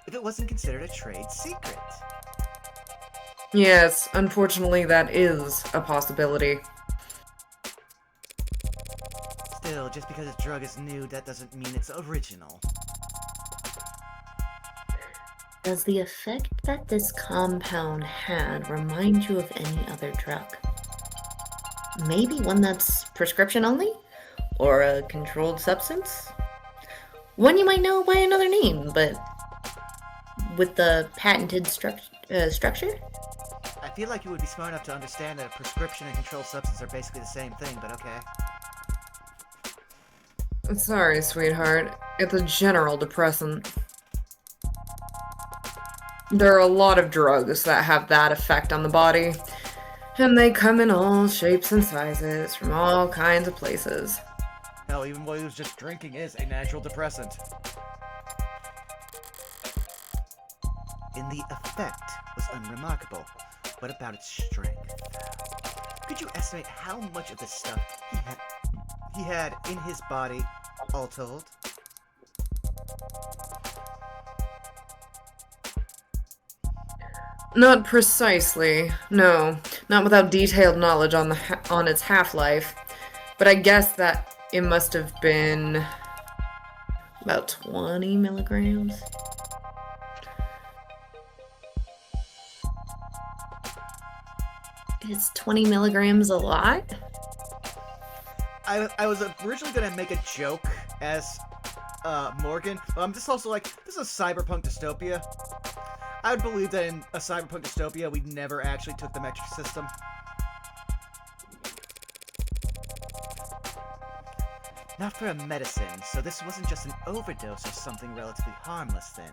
If it wasn't considered a trade secret. Yes, unfortunately that is a possibility. Still, just because a drug is new, that doesn't mean it's original. Does the effect that this compound had remind you of any other drug? Maybe one that's prescription only? Or a controlled substance? One you might know by another name, but with the patented structure? I feel like you would be smart enough to understand that a prescription and controlled substance are basically the same thing, but okay. Sorry, sweetheart. It's a general depressant. There are a lot of drugs that have that effect on the body, and they come in all shapes and sizes from all kinds of places. Hell, even what he was just drinking is a natural depressant. And the effect was unremarkable. What about its strength? Could you estimate how much of this stuff he had in his body, all told? Not precisely, no. Not without detailed knowledge on its half-life. But I guess that it must have been about 20 milligrams. Is 20 milligrams a lot? I was originally gonna make a joke as Morgan, but I'm just also like, this is a cyberpunk dystopia. I would believe that in a cyberpunk dystopia, we never actually took the metric system. Not for a medicine, so this wasn't just an overdose or something relatively harmless then.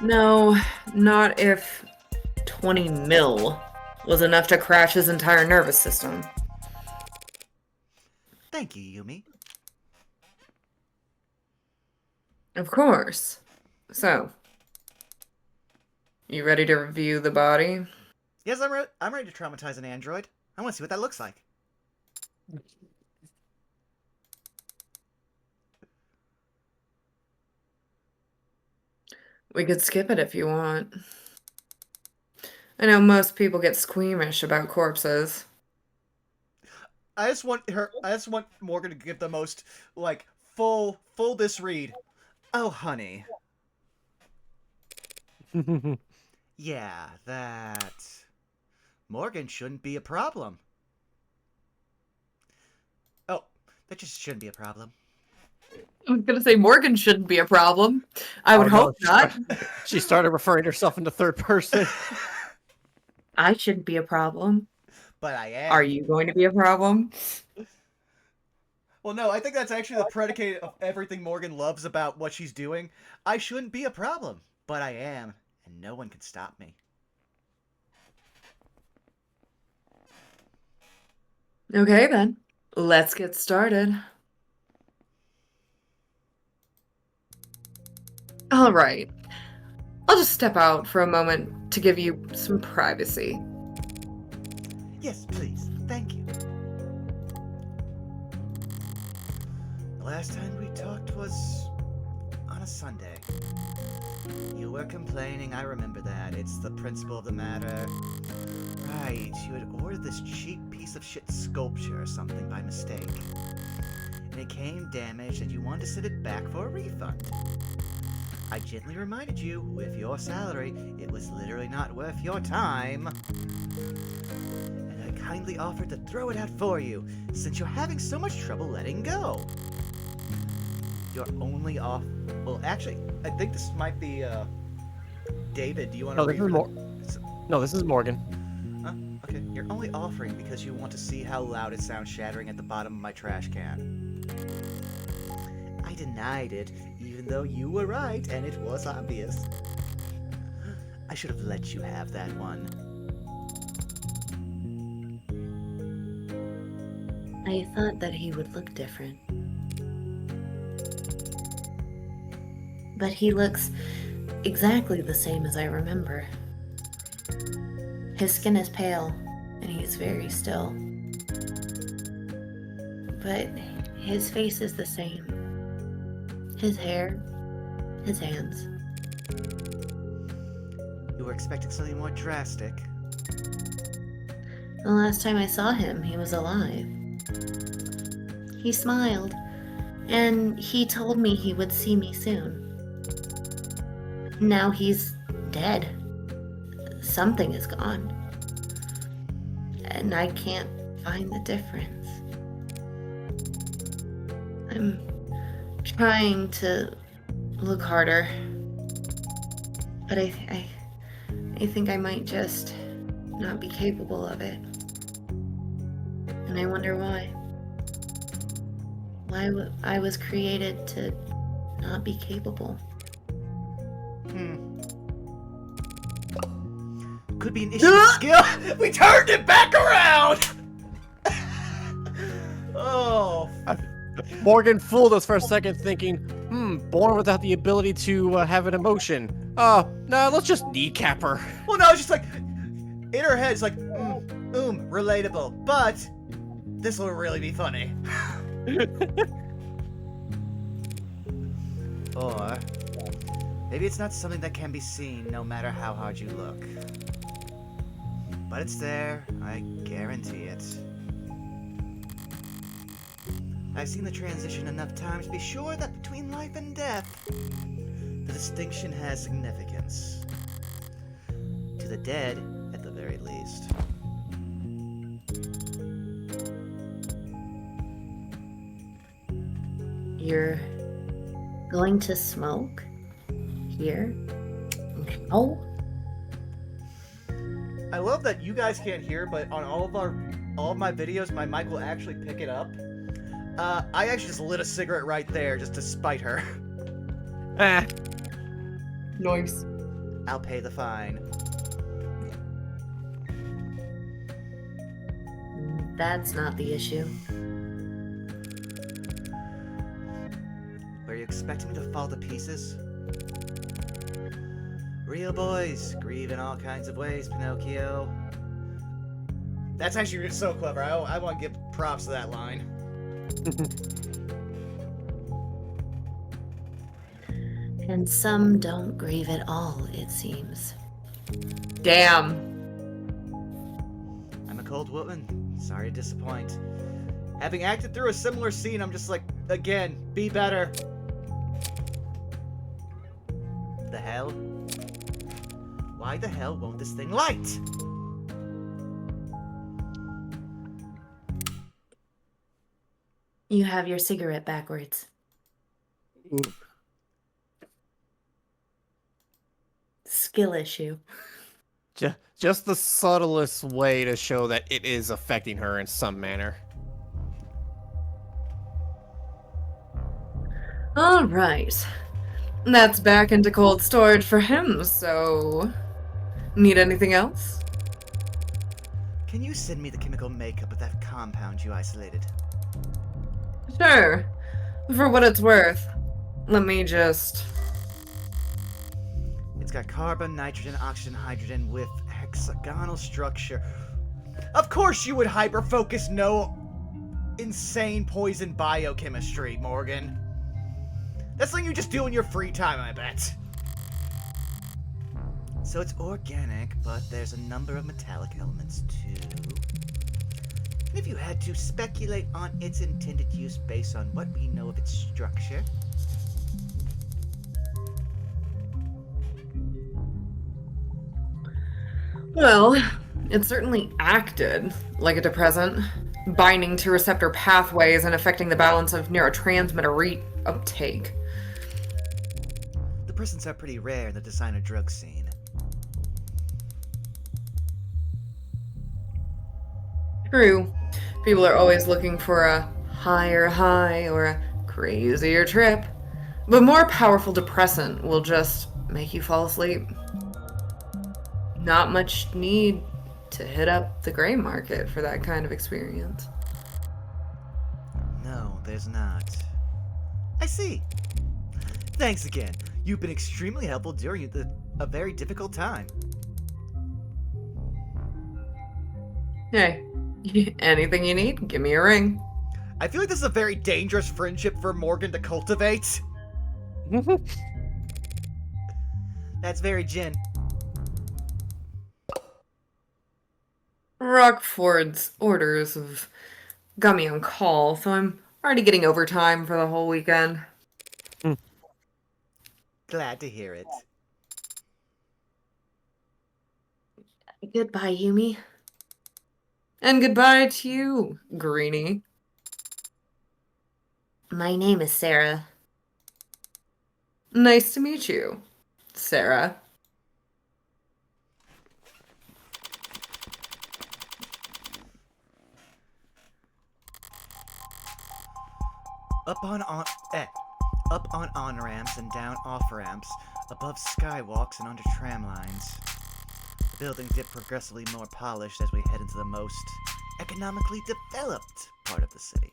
No, not if 20 mil was enough to crash his entire nervous system. Thank you, Yumi. Of course. So, you ready to review the body? Yes, I'm ready to traumatize an android. I want to see what that looks like. We could skip it if you want. I know most people get squeamish about corpses. I just want Morgan to give the most, like, full this read. Oh, honey. Yeah, that... Morgan shouldn't be a problem. Oh, that just shouldn't be a problem. I was gonna say Morgan shouldn't be a problem. I would hope not. She started referring herself into third person. I shouldn't be a problem. But I am. Are you going to be a problem? Well, no, I think that's actually the predicate of everything Morgan loves about what she's doing. I shouldn't be a problem, but I am, and no one can stop me. Okay then, let's get started. All right, I'll just step out for a moment to give you some privacy. Yes, please. Thank you. The last time we talked was on a Sunday. You were complaining, I remember that. It's the principle of the matter. Right, you had ordered this cheap piece of shit sculpture or something by mistake. And it came damaged and you wanted to send it back for a refund. I gently reminded you, with your salary, it was literally not worth your time. And I kindly offered to throw it out for you, since you're having so much trouble letting go. You're only off... Well, actually, I think this might be, David, do you want to read... No, this is Morgan. Huh? Okay. You're only offering because you want to see how loud it sounds shattering at the bottom of my trash can. I denied it, even though you were right and it was obvious. I should have let you have that one. I thought that he would look different. But he looks exactly the same as I remember. His skin is pale, and he's very still. But his face is the same. His hair, his hands. You were expecting something more drastic. The last time I saw him, he was alive. He smiled, and he told me he would see me soon. Now he's dead. Something is gone. And I can't find the difference. I'm trying to look harder. But I think I might just not be capable of it. And I wonder why. Why I was created to not be capable. Could be an issue with skill. We turned it back around! Oh. Morgan fooled us for a second thinking, born without the ability to have an emotion. No, let's just kneecap her. Well, no, it's just like, in her head, it's like, relatable. But, this will really be funny. Or, maybe it's not something that can be seen no matter how hard you look. But it's there, I guarantee it. I've seen the transition enough times to be sure that between life and death, the distinction has significance. To the dead, at the very least. You're going to smoke? Here? Oh? I love that you guys can't hear, but on all of my videos, my mic will actually pick it up. I actually just lit a cigarette right there just to spite her. Nice. I'll pay the fine. That's not the issue. Were you expecting me to fall to pieces? Real boys grieve in all kinds of ways, Pinocchio. That's actually so clever. I want to give props to that line. And some don't grieve at all, it seems. Damn. I'm a cold woman. Sorry to disappoint. Having acted through a similar scene, I'm just like, again, be better. The hell? Why the hell won't this thing light? You have your cigarette backwards. Skill issue. Just the subtlest way to show that it is affecting her in some manner. All right. That's back into cold storage for him, so... Need anything else? Can you send me the chemical makeup of that compound you isolated? Sure. For what it's worth. Let me just... It's got carbon, nitrogen, oxygen, hydrogen with hexagonal structure. Of course you would hyper-focus no insane poison biochemistry, Morgan. That's something you just do in your free time, I bet. So it's organic, but there's a number of metallic elements too. And if you had to speculate on its intended use based on what we know of its structure... Well, it certainly acted like a depressant, binding to receptor pathways and affecting the balance of neurotransmitter reuptake. Depressants are pretty rare in the designer drug scene. True. People are always looking for a higher high or a crazier trip. But more powerful depressant will just make you fall asleep. Not much need to hit up the gray market for that kind of experience. No, there's not. I see. Thanks again. You've been extremely helpful during a very difficult time. Hey, anything you need, give me a ring. I feel like this is a very dangerous friendship for Morgan to cultivate. That's very Jin. Rockford's orders have got me on call, so I'm already getting overtime for the whole weekend. Glad to hear it. Goodbye, Yumi. And goodbye to you, Greenie. My name is Sarah. Nice to meet you, Sarah. Up on on-ramps and down off-ramps, above skywalks and under tram lines. The buildings get progressively more polished as we head into the most economically developed part of the city.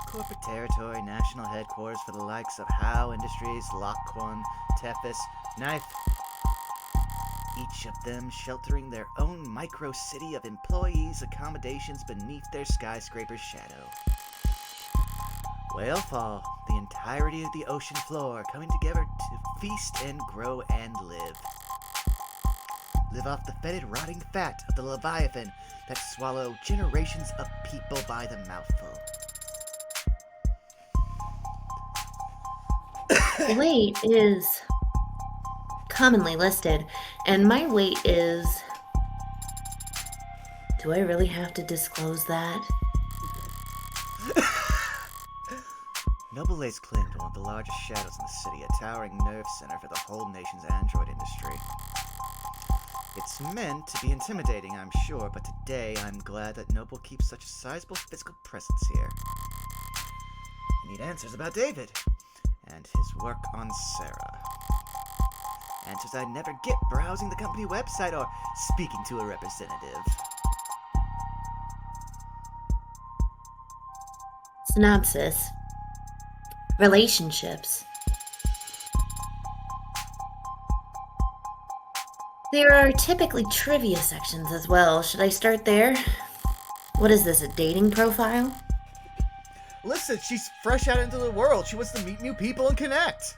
Corporate territory, national headquarters for the likes of Howe Industries, Lockwon, Tefis, Knife. Each of them sheltering their own micro-city of employees' accommodations beneath their skyscraper's shadow. Whalefall, the entirety of the ocean floor coming together to feast and grow and live. Live off the fetid, rotting fat of the Leviathan that swallow generations of people by the mouthful. Weight is commonly listed, and my weight is... Do I really have to disclose that? Noble lays claim to one of the largest shadows in the city, a towering nerve center for the whole nation's android industry. It's meant to be intimidating, I'm sure, but today I'm glad that Noble keeps such a sizable physical presence here. I need answers about David, and his work on Sarah. Answers I'd never get browsing the company website or speaking to a representative. Synopsis. Relationships. There are typically trivia sections as well. Should I start there? What is this, a dating profile? Listen, she's fresh out into the world. She wants to meet new people and connect.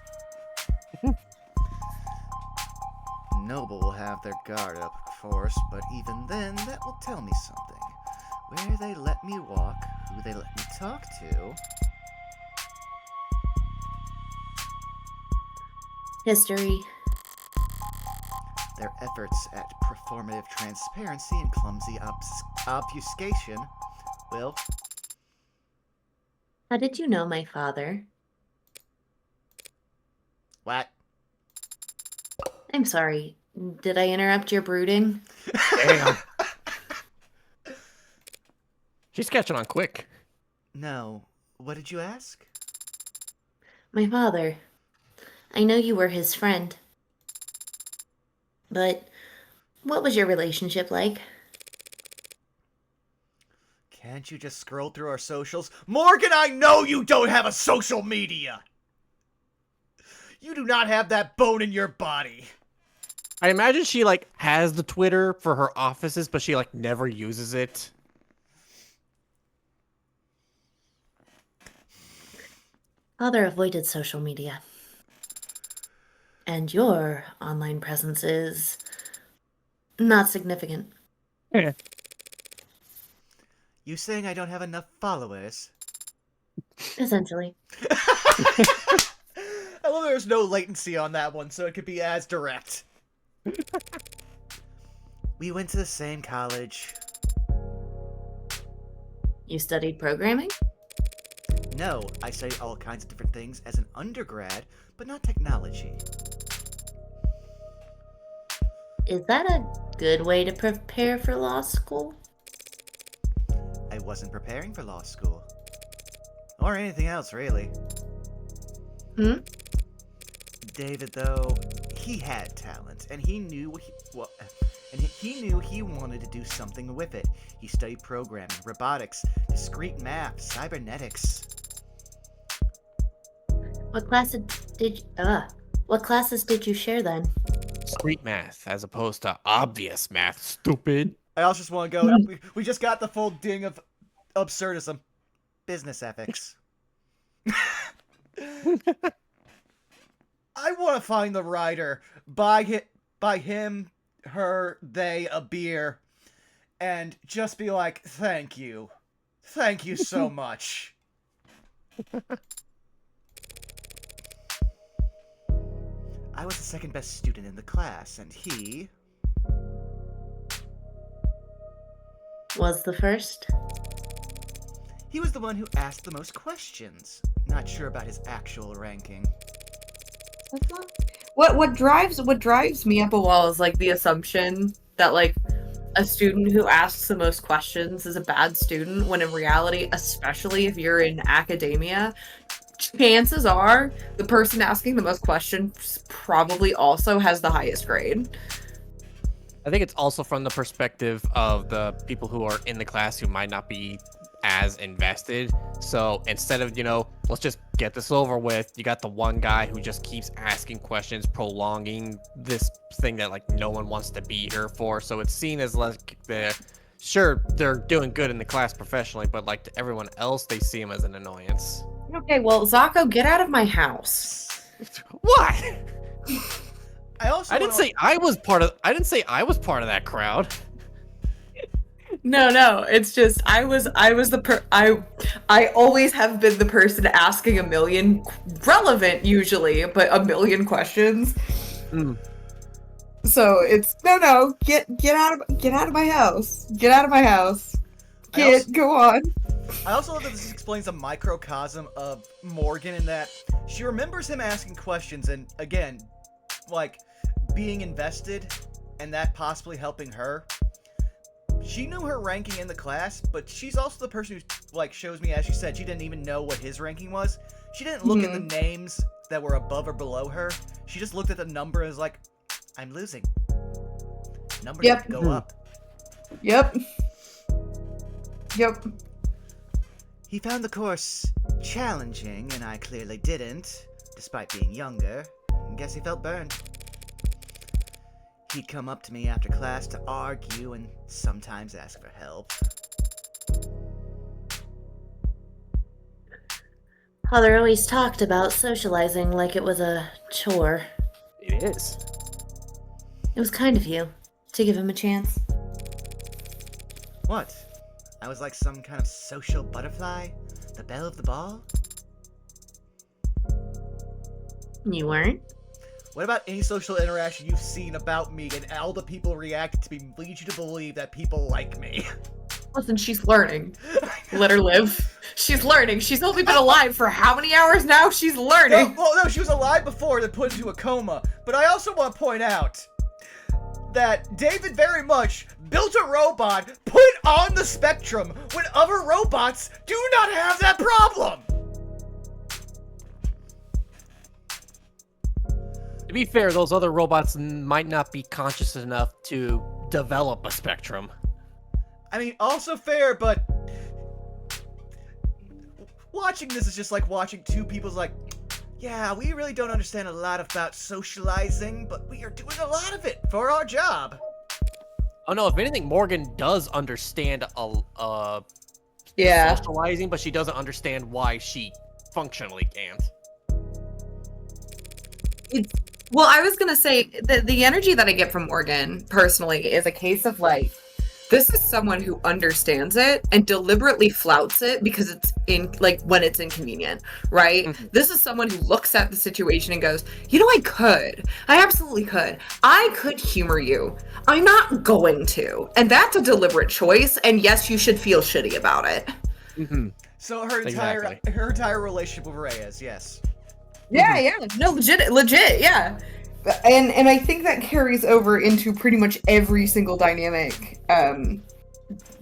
Noble will have their guard up, of course, but even then, that will tell me something. Where they let me walk, who they let me talk to. History. Their efforts at performative transparency and clumsy obfuscation will... How did you know my father? What? I'm sorry. Did I interrupt your brooding? Damn. She's catching on quick. No. What did you ask? My father. I know you were his friend. But what was your relationship like? Can't you just scroll through our socials? Morgan, I know you don't have a social media! You do not have that bone in your body. I imagine she, like, has the Twitter for her offices, but she, like, never uses it. Father avoided social media. And your online presence is not significant. Yeah. You saying I don't have enough followers? Essentially. I love there's no latency on that one, so it could be as direct. We went to the same college. You studied programming? No, I studied all kinds of different things as an undergrad, but not technology. Is that a good way to prepare for law school? I wasn't preparing for law school. Or anything else, really. Hmm? David, though, he had talent, and he knew he wanted to do something with it. He studied programming, robotics, discrete math, cybernetics. What classes did you share then? Street math as opposed to obvious math, stupid. I also just want to go. We just got the full ding of absurdism. Business ethics. I want to find the writer, buy him, her, they a beer, and just be like, thank you so much. I was the second best student in the class, and he Was the first? He was the one who asked the most questions. Not sure about his actual ranking. That's not... What drives me up a wall is like the assumption that like a student who asks the most questions is a bad student, when in reality, especially if you're in academia, chances are the person asking the most questions probably also has the highest grade. I think it's also from the perspective of the people who are in the class who might not be as invested. So instead of, let's just get this over with, you got the one guy who just keeps asking questions, prolonging this thing that like no one wants to be here for. So it's seen as like they're doing good in the class professionally, but like to everyone else, they see him as an annoyance. Okay, well, Zako, get out of my house. What? I didn't say I was part of that crowd. No, it's just I always have been the person asking a million relevant usually, but a million questions. So it's no, get out of my house. Get out of my house. Go on. I also love that this explains a microcosm of Morgan in that she remembers him asking questions and, again, like, being invested and that possibly helping her. She knew her ranking in the class, but she's also the person who, like, shows me, as she said, she didn't even know what his ranking was. She didn't look at the names that were above or below her. She just looked at the number and was like, I'm losing. Number needs to go up. Yep. He found the course challenging, and I clearly didn't, despite being younger. I guess he felt burned. He'd come up to me after class to argue and sometimes ask for help. Father always talked about socializing like it was a chore. It is. It was kind of you to give him a chance. What? I was like some kind of social butterfly? The belle of the ball? You weren't? What about any social interaction you've seen about me and all the people reacted to me lead you to believe that people like me? Listen, she's learning. Let her live. She's learning. She's only been alive for how many hours now? She's learning. No, she was alive before then put into a coma. But I also want to point out that David very much built a robot put on the spectrum when other robots do not have that problem. To be fair, those other robots might not be conscious enough to develop a spectrum. I mean, also fair, but watching this is just like watching two people's like, yeah, we really don't understand a lot about socializing, but we are doing a lot of it for our job. Oh no, if anything, Morgan does understand Yeah. socializing, but she doesn't understand why she functionally can't. Well, I was gonna say the energy that I get from Morgan personally is a case of like, this is someone who understands it and deliberately flouts it because it's when it's inconvenient, right? Mm-hmm. This is someone who looks at the situation and goes, I absolutely could. I could humor you. I'm not going to. And that's a deliberate choice. And yes, you should feel shitty about it. Mm-hmm. So her entire relationship with Reyes, yes. Yeah. No, legit, yeah. And I think that carries over into pretty much every single dynamic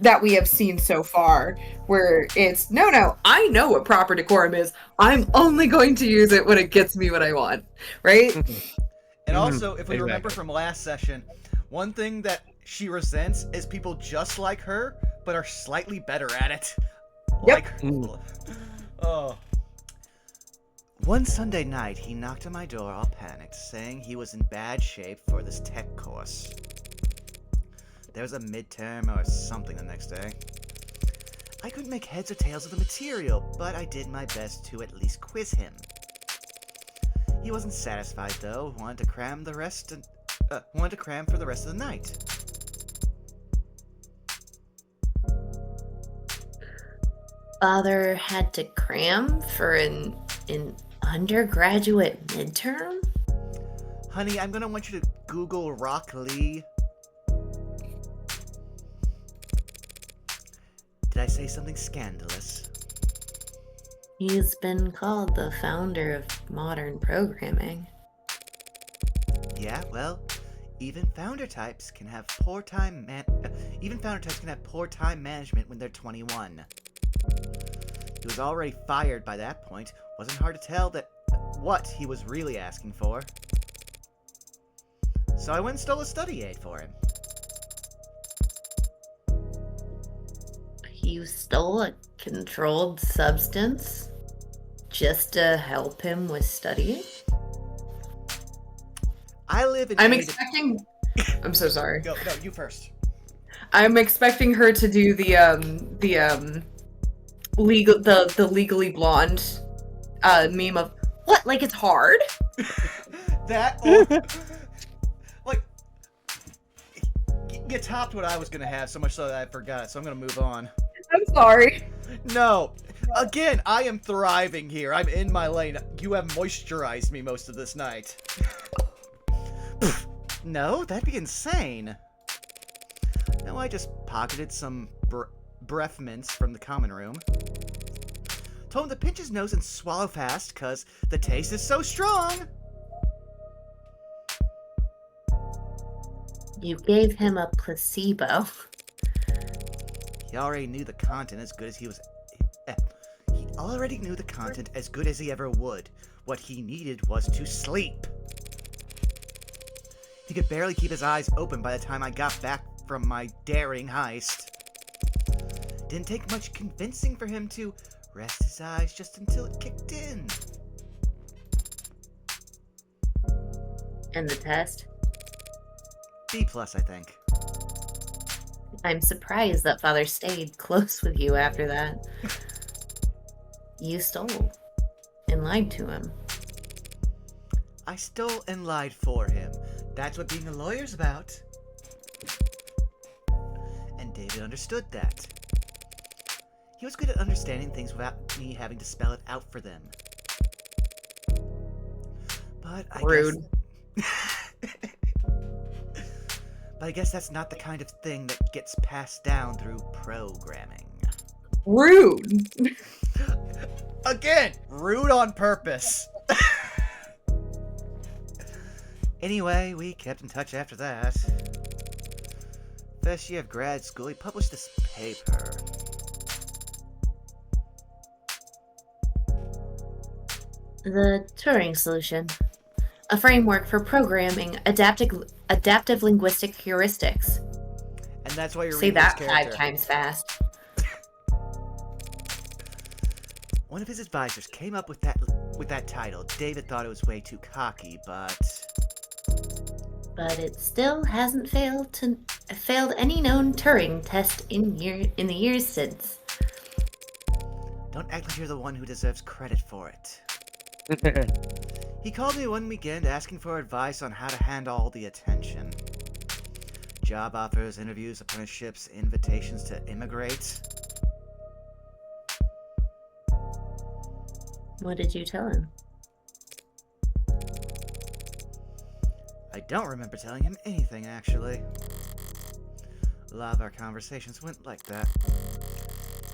that we have seen so far, where it's, no, I know what proper decorum is. I'm only going to use it when it gets me what I want, right? And also, if we remember from last session, one thing that she resents is people just like her, but are slightly better at it. Yep. Oh. One Sunday night, he knocked on my door all panicked, saying he was in bad shape for this tech course. There was a midterm or something the next day. I couldn't make heads or tails of the material, but I did my best to at least quiz him. He wasn't satisfied though, wanted to cram for the rest of the night. Father had to cram for an undergraduate midterm? Honey, I'm gonna want you to Google Rock Lee. I say something scandalous? He's been called the founder of modern programming. Yeah, well, even founder types can have poor time management when they're 21. He was already fired by that point. Wasn't hard to tell that what he was really asking for. So I went and stole a study aid for him. You stole a controlled substance just to help him with studying? I live in. I'm so sorry. Go, no, you first. I'm expecting her to do the legally blonde meme of what? Like it's hard? That or, like you topped what I was gonna have so much so that I forgot. So I'm gonna move on. I'm sorry. No, again, I am thriving here. I'm in my lane. You have moisturized me most of this night. No, that'd be insane. No, I just pocketed some breath mints from the common room. Told him to pinch his nose and swallow fast, cause the taste is so strong. You gave him a placebo. He already knew the content as good as he was. He already knew the content as good as he ever would. What he needed was to sleep. He could barely keep his eyes open by the time I got back from my daring heist. Didn't take much convincing for him to rest his eyes just until it kicked in. And the test? B+, I think. I'm surprised that father stayed close with you after that. You stole and lied to him. I stole and lied for him. That's what being a lawyer's about. And David understood that. He was good at understanding things without me having to spell it out for them. But I Rude. But I guess that's not the kind of thing that gets passed down through programming. Rude. Again, rude on purpose. Anyway, we kept in touch after that. First year of grad school, he published this paper. The Turing solution. A framework for programming adaptive linguistic heuristics. And that's why you're Say reading that this 5 character. times fast. One of his advisors came up with that title. David thought it was way too cocky, but But it still hasn't failed any known Turing test in the years since. don't act like you're the one who deserves credit for it. He called me one weekend asking for advice on how to handle all the attention. Job offers, interviews, apprenticeships, invitations to immigrate. What did you tell him? I don't remember telling him anything, actually. A lot of our conversations went like that.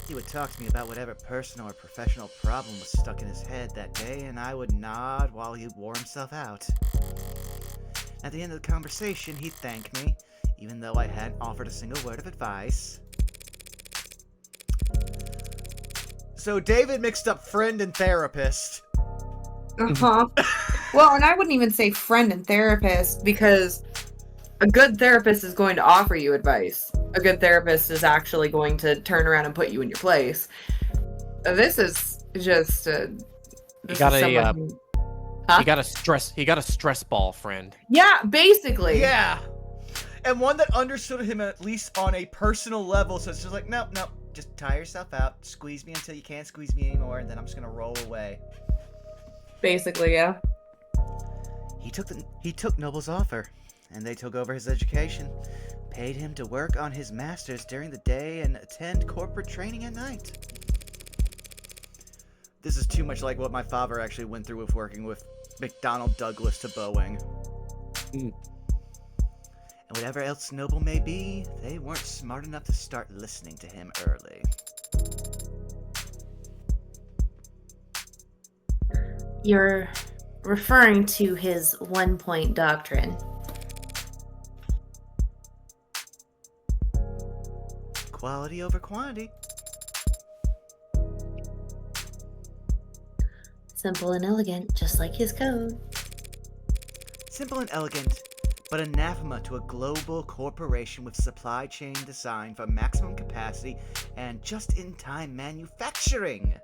He would talk to me about whatever personal or professional problem was stuck in his head that day, and I would nod while he wore himself out. At the end of the conversation, he'd thank me, even though I hadn't offered a single word of advice. So David mixed up friend and therapist. Uh-huh. Well, and I wouldn't even say friend and therapist, because a good therapist is going to offer you advice. A good therapist is actually going to turn around and put you in your place. This is just He got a stress ball friend. Yeah, basically. Yeah! And one that understood him at least on a personal level, so it's just like, nope, just tire yourself out, squeeze me until you can't squeeze me anymore, and then I'm just gonna roll away. Basically, yeah. He took Noble's offer, and they took over his education, paid him to work on his master's during the day and attend corporate training at night. This is too much like what my father actually went through with working with McDonnell Douglas to Boeing. Mm. And whatever else Noble may be, they weren't smart enough to start listening to him early. You're referring to his 1-point doctrine. Quality over quantity. Simple and elegant, just like his code. Simple and elegant, but anathema to a global corporation with supply chain designed for maximum capacity and just-in-time manufacturing.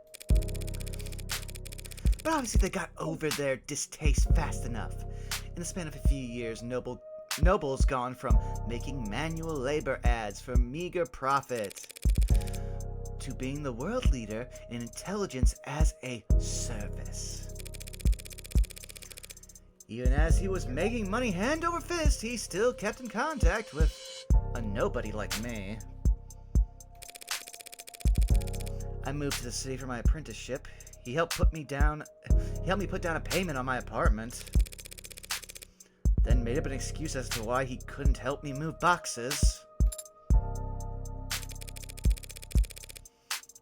But obviously they got over their distaste fast enough. In the span of a few years, Noble's gone from making manual labor ads for meager profit to being the world leader in intelligence as a service. Even as he was making money hand over fist, he still kept in contact with a nobody like me. I moved to the city for my apprenticeship. He helped me put down a payment on my apartment. Then made up an excuse as to why he couldn't help me move boxes.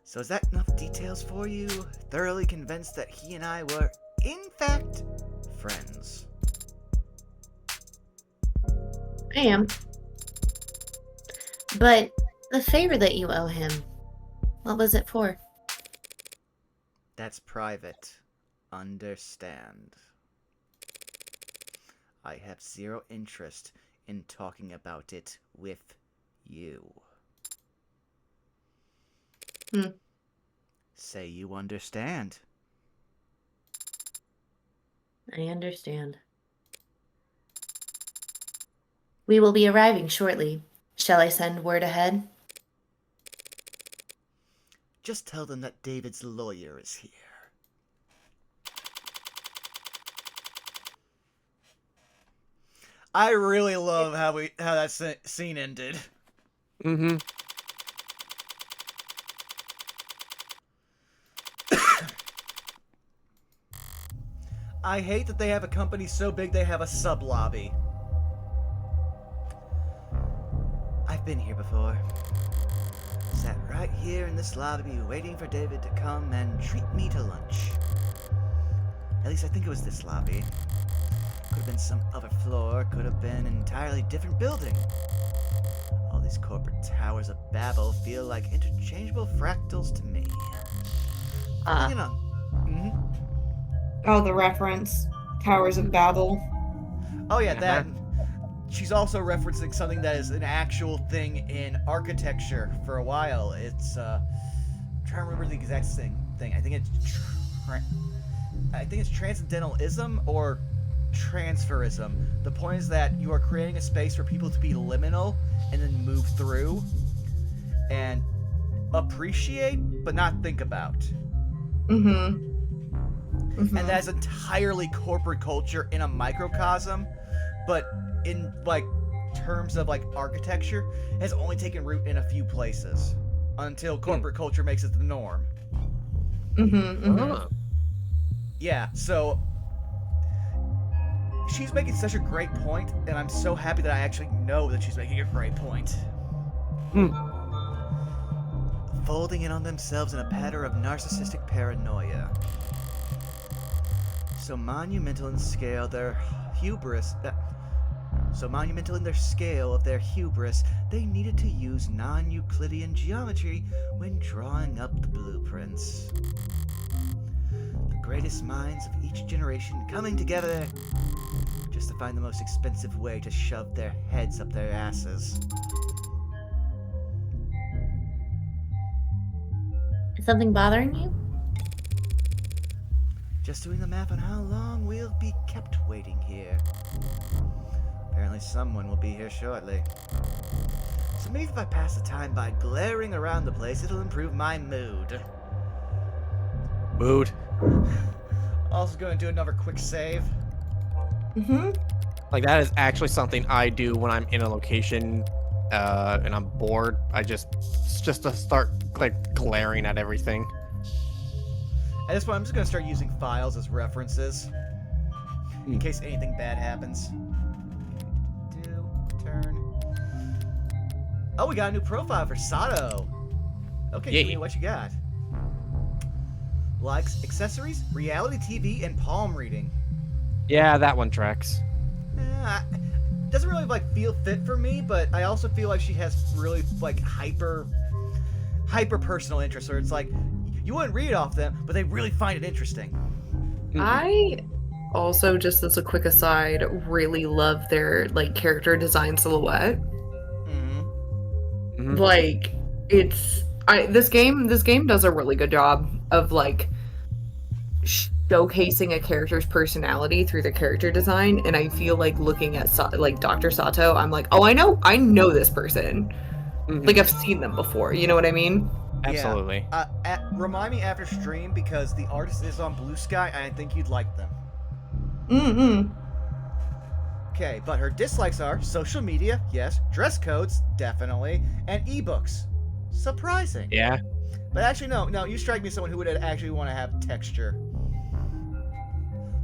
So is that enough details for you? Thoroughly convinced that he and I were, in fact, friends. I am. But the favor that you owe him, what was it for? That's private. Understand. I have zero interest in talking about it with you. Say you understand. I understand. We will be arriving shortly. Shall I send word ahead? Just tell them that David's lawyer is here. I really love how that scene ended. Mm-hmm. I hate that they have a company so big they have a sub-lobby. I've been here before. Sat right here in this lobby waiting for David to come and treat me to lunch. At least I think it was this lobby. Could have been some other floor, could have been an entirely different building. All these corporate towers of Babel feel like interchangeable fractals to me. You know. Oh, the reference. Towers of Babel. Oh yeah, that. She's also referencing something that is an actual thing in architecture for a while. It's I'm trying to remember the exact thing. I think it's transcendentalism or transferism. The point is that you are creating a space for people to be liminal and then move through and appreciate but not think about. And that's entirely corporate culture in a microcosm, but in like terms of like architecture has only taken root in a few places until corporate culture makes it the norm. Yeah, so she's making such a great point, and I'm so happy that I actually know that she's making a great point. Folding in on themselves in a pattern of narcissistic paranoia. So monumental in scale, their hubris. So monumental in their scale of their hubris, they needed to use non-Euclidean geometry when drawing up the blueprints. The greatest minds of each generation coming together just to find the most expensive way to shove their heads up their asses. Is something bothering you? Just doing the math on how long we'll be kept waiting here. Apparently someone will be here shortly. So maybe if I pass the time by glaring around the place, it'll improve my mood. Mood. Also going to do another quick save. Like, that is actually something I do when I'm in a location and I'm bored. It's just to start like glaring at everything. At this point, I'm just going to start using files as references. In case anything bad happens. Turn. Oh, we got a new profile for Sato. Okay, Yay. Jimmy, what you got? likes accessories, reality TV, and palm reading. Yeah, that one tracks. Doesn't really like feel fit for me, but I also feel like she has really like hyper personal interests, where it's like you wouldn't read off them, but they really find it interesting. I also, just as a quick aside, really love their like character design silhouette. Mm-hmm. Like this game does a really good job of like showcasing a character's personality through their character design, and I feel like looking at like Dr. Sato, I'm like, oh, I know this person. Like I've seen them before, you know what I mean? Absolutely. Yeah. Remind me after stream, because the artist is on Blue Sky, and I think you'd like them. Okay, but her dislikes are social media, yes, dress codes, definitely, and ebooks. Surprising. Yeah. But actually, no, you strike me as someone who would actually want to have texture.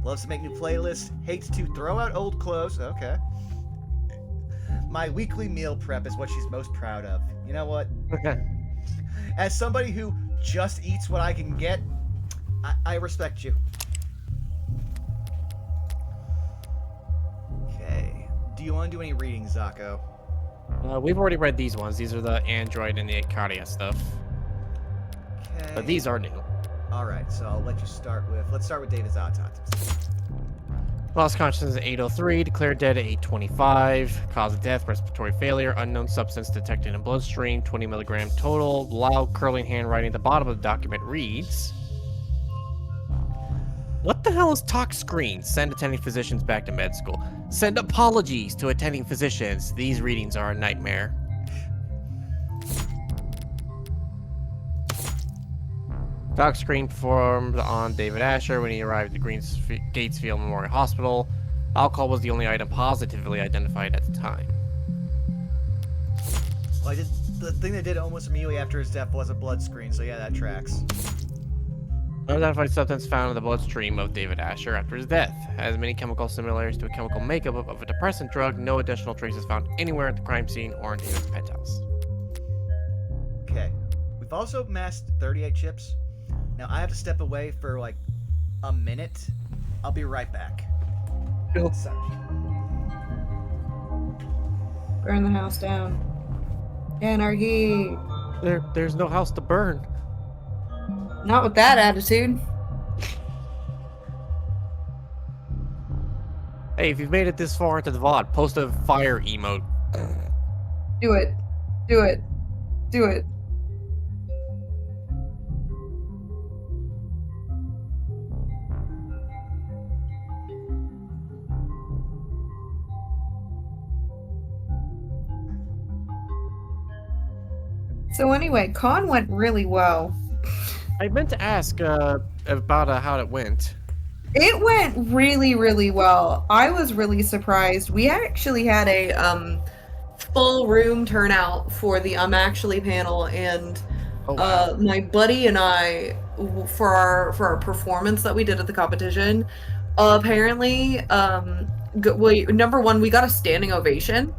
Loves to make new playlists, hates to throw out old clothes, okay. My weekly meal prep is what she's most proud of. You know what? As somebody who just eats what I can get, I respect you. Okay. Do you want to do any reading, Zako? We've already read these ones. These are the Android and the Acadia stuff. Okay. But these are new. Alright, so I'll let you start with... Let's start with David's autopsy. Lost consciousness at 8:03, declared dead at 8:25, cause of death, respiratory failure, unknown substance detected in bloodstream, 20 milligram total. Loud curling handwriting at the bottom of the document reads, what the hell is talk screen? Send attending physicians back to med school. Send apologies to attending physicians. These readings are a nightmare. Doc screen performed on David Asher when he arrived at Gatesfield Memorial Hospital. Alcohol was the only item positively identified at the time. Well, the thing they did almost immediately after his death was a blood screen, so yeah, that tracks. Unidentified substance found in the bloodstream of David Asher after his death. Has many chemical similarities to a chemical makeup of a depressant drug. No additional traces found anywhere at the crime scene or in David's penthouse. Okay. We've also masked 38 chips. Now, I have to step away for, like, a minute. I'll be right back. Cool. Sorry. Burn the house down. Anarchy. There's no house to burn. Not with that attitude. Hey, if you've made it this far into the VOD, post a fire emote. Do it. Do it. Do it. So anyway, con went really well. I meant to ask about how it went. It went really, really well. I was really surprised. We actually had a Full room turnout for the Actually panel, and Oh, wow. my buddy and I, for our performance that we did at the competition, apparently, number one, we got a standing ovation.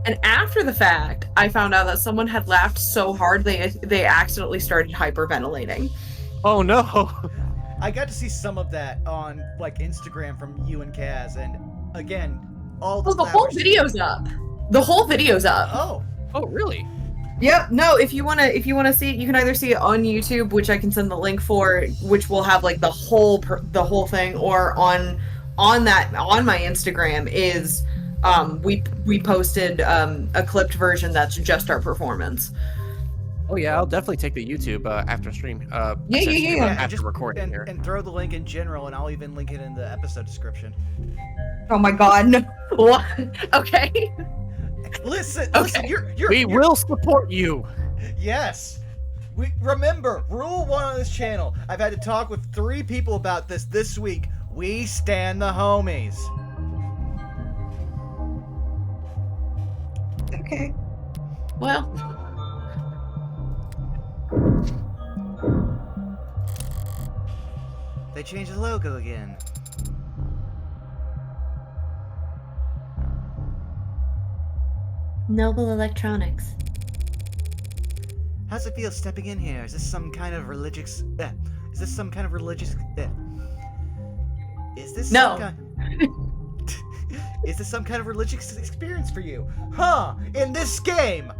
And after the fact, I found out that someone had laughed so hard they accidentally started hyperventilating. Oh no. I got to see some of that on, like, Instagram from you and Kaz, and, again, all the Oh, the whole flowers- video's up. The whole video's up. Oh. Oh, really? Yep. No, if you wanna see it, you can either see it on YouTube, which I can send the link for, which will have like the whole thing, or on my Instagram is we posted a clipped version that's just our performance. Oh yeah, I'll definitely take the YouTube after stream. Yeah. After just, recording here. and throw the link in general, and I'll even link it in the episode description. oh my god, no. What? Okay. Listen, you're We will support you. Yes. Remember, rule 1 on this channel. I've had to talk with 3 people about this week. We stand the homies. Okay. Well, They changed the logo again. Noble Electronics. How's it feel stepping in here? Is this some kind of Is this some kind of religious? Is this No. some kind? Is this some kind of religious experience for you? Huh? In this game?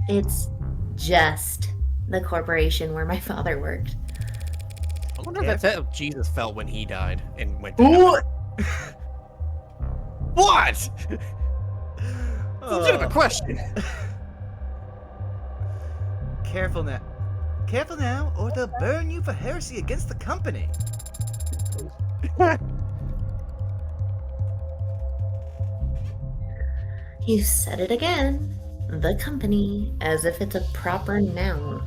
It's just the corporation where my father worked. I wonder if that's how Jesus felt when he died and went to Ooh. heaven. What? It's a legitimate question. Careful now. Careful now, or they'll burn you for heresy against the company. You said it again. The company, as if it's a proper noun.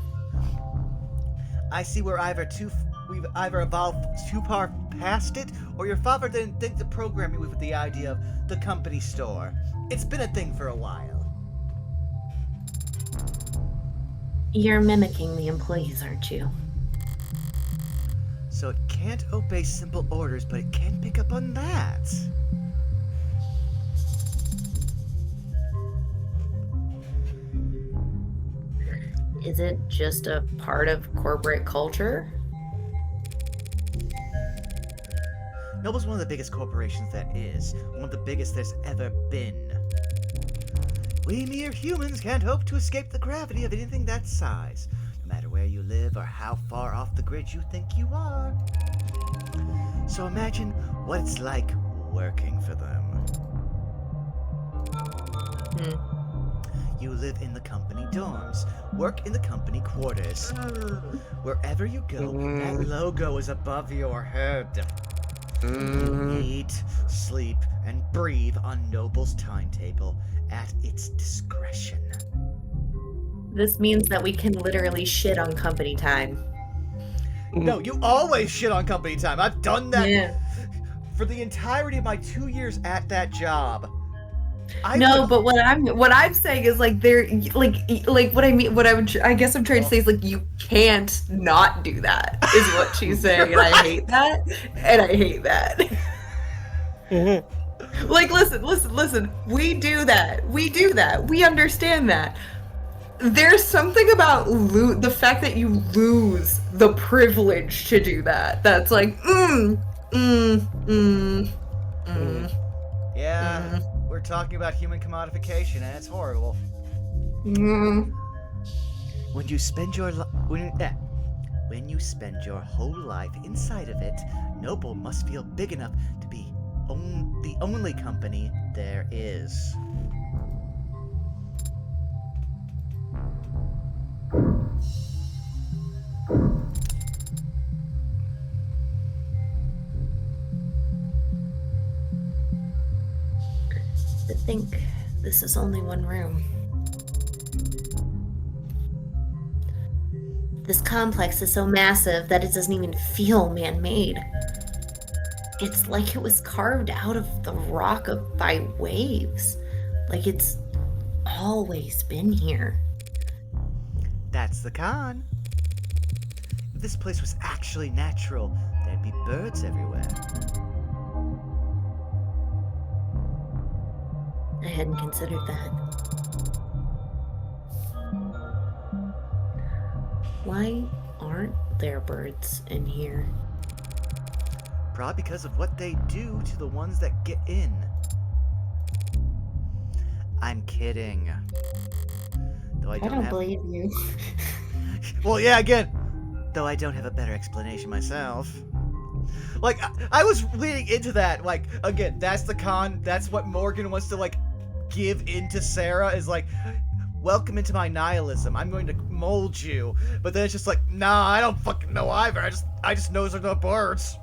I see we've either evolved too far past it, or your father didn't think to program me with the idea of the company store. It's been a thing for a while. You're mimicking the employees, aren't you? So it can't obey simple orders, but it can pick up on that. Is it just a part of corporate culture? Noble's one of the biggest corporations that is. One of the biggest there's ever been. We mere humans can't hope to escape the gravity of anything that size, no matter where you live or how far off the grid you think you are. So imagine what it's like working for them. You live in the company dorms, work in the company quarters. Wherever you go, that logo is above your head. Eat, sleep, and breathe on Noble's timetable at its discretion. This means that we can literally shit on company time. No, you always shit on company time. I've done that Yeah. for the entirety of my 2 years at that job. But what I'm saying is like there like what I mean I guess I'm trying to say is like you can't not do that is what she's saying, and I hate that, Like listen, we do that, we understand that. There's something about the fact that you lose the privilege to do that that's like Yeah, we're talking about human commodification, and it's horrible. When you spend your when you spend your whole life inside of it, Noble must feel big enough to be the only company there is. To think this is only one room. This complex is so massive that it doesn't even feel man-made. It's like it was carved out of the rock by waves. Like it's always been here. That's the con. If this place was actually natural, there'd be birds everywhere. I hadn't considered that. Why aren't there birds in here? Probably because of what they do to the ones that get in. I'm kidding. Though I don't believe you. Well, yeah, again. Though I don't have a better explanation myself. Like, I was leading into that. Like, again, that's the con. That's what Morgan wants to, like, give into Sarah is like, welcome into my nihilism. I'm going to mold you. But then it's just like, nah, I don't fucking know either. I just know there's no birds.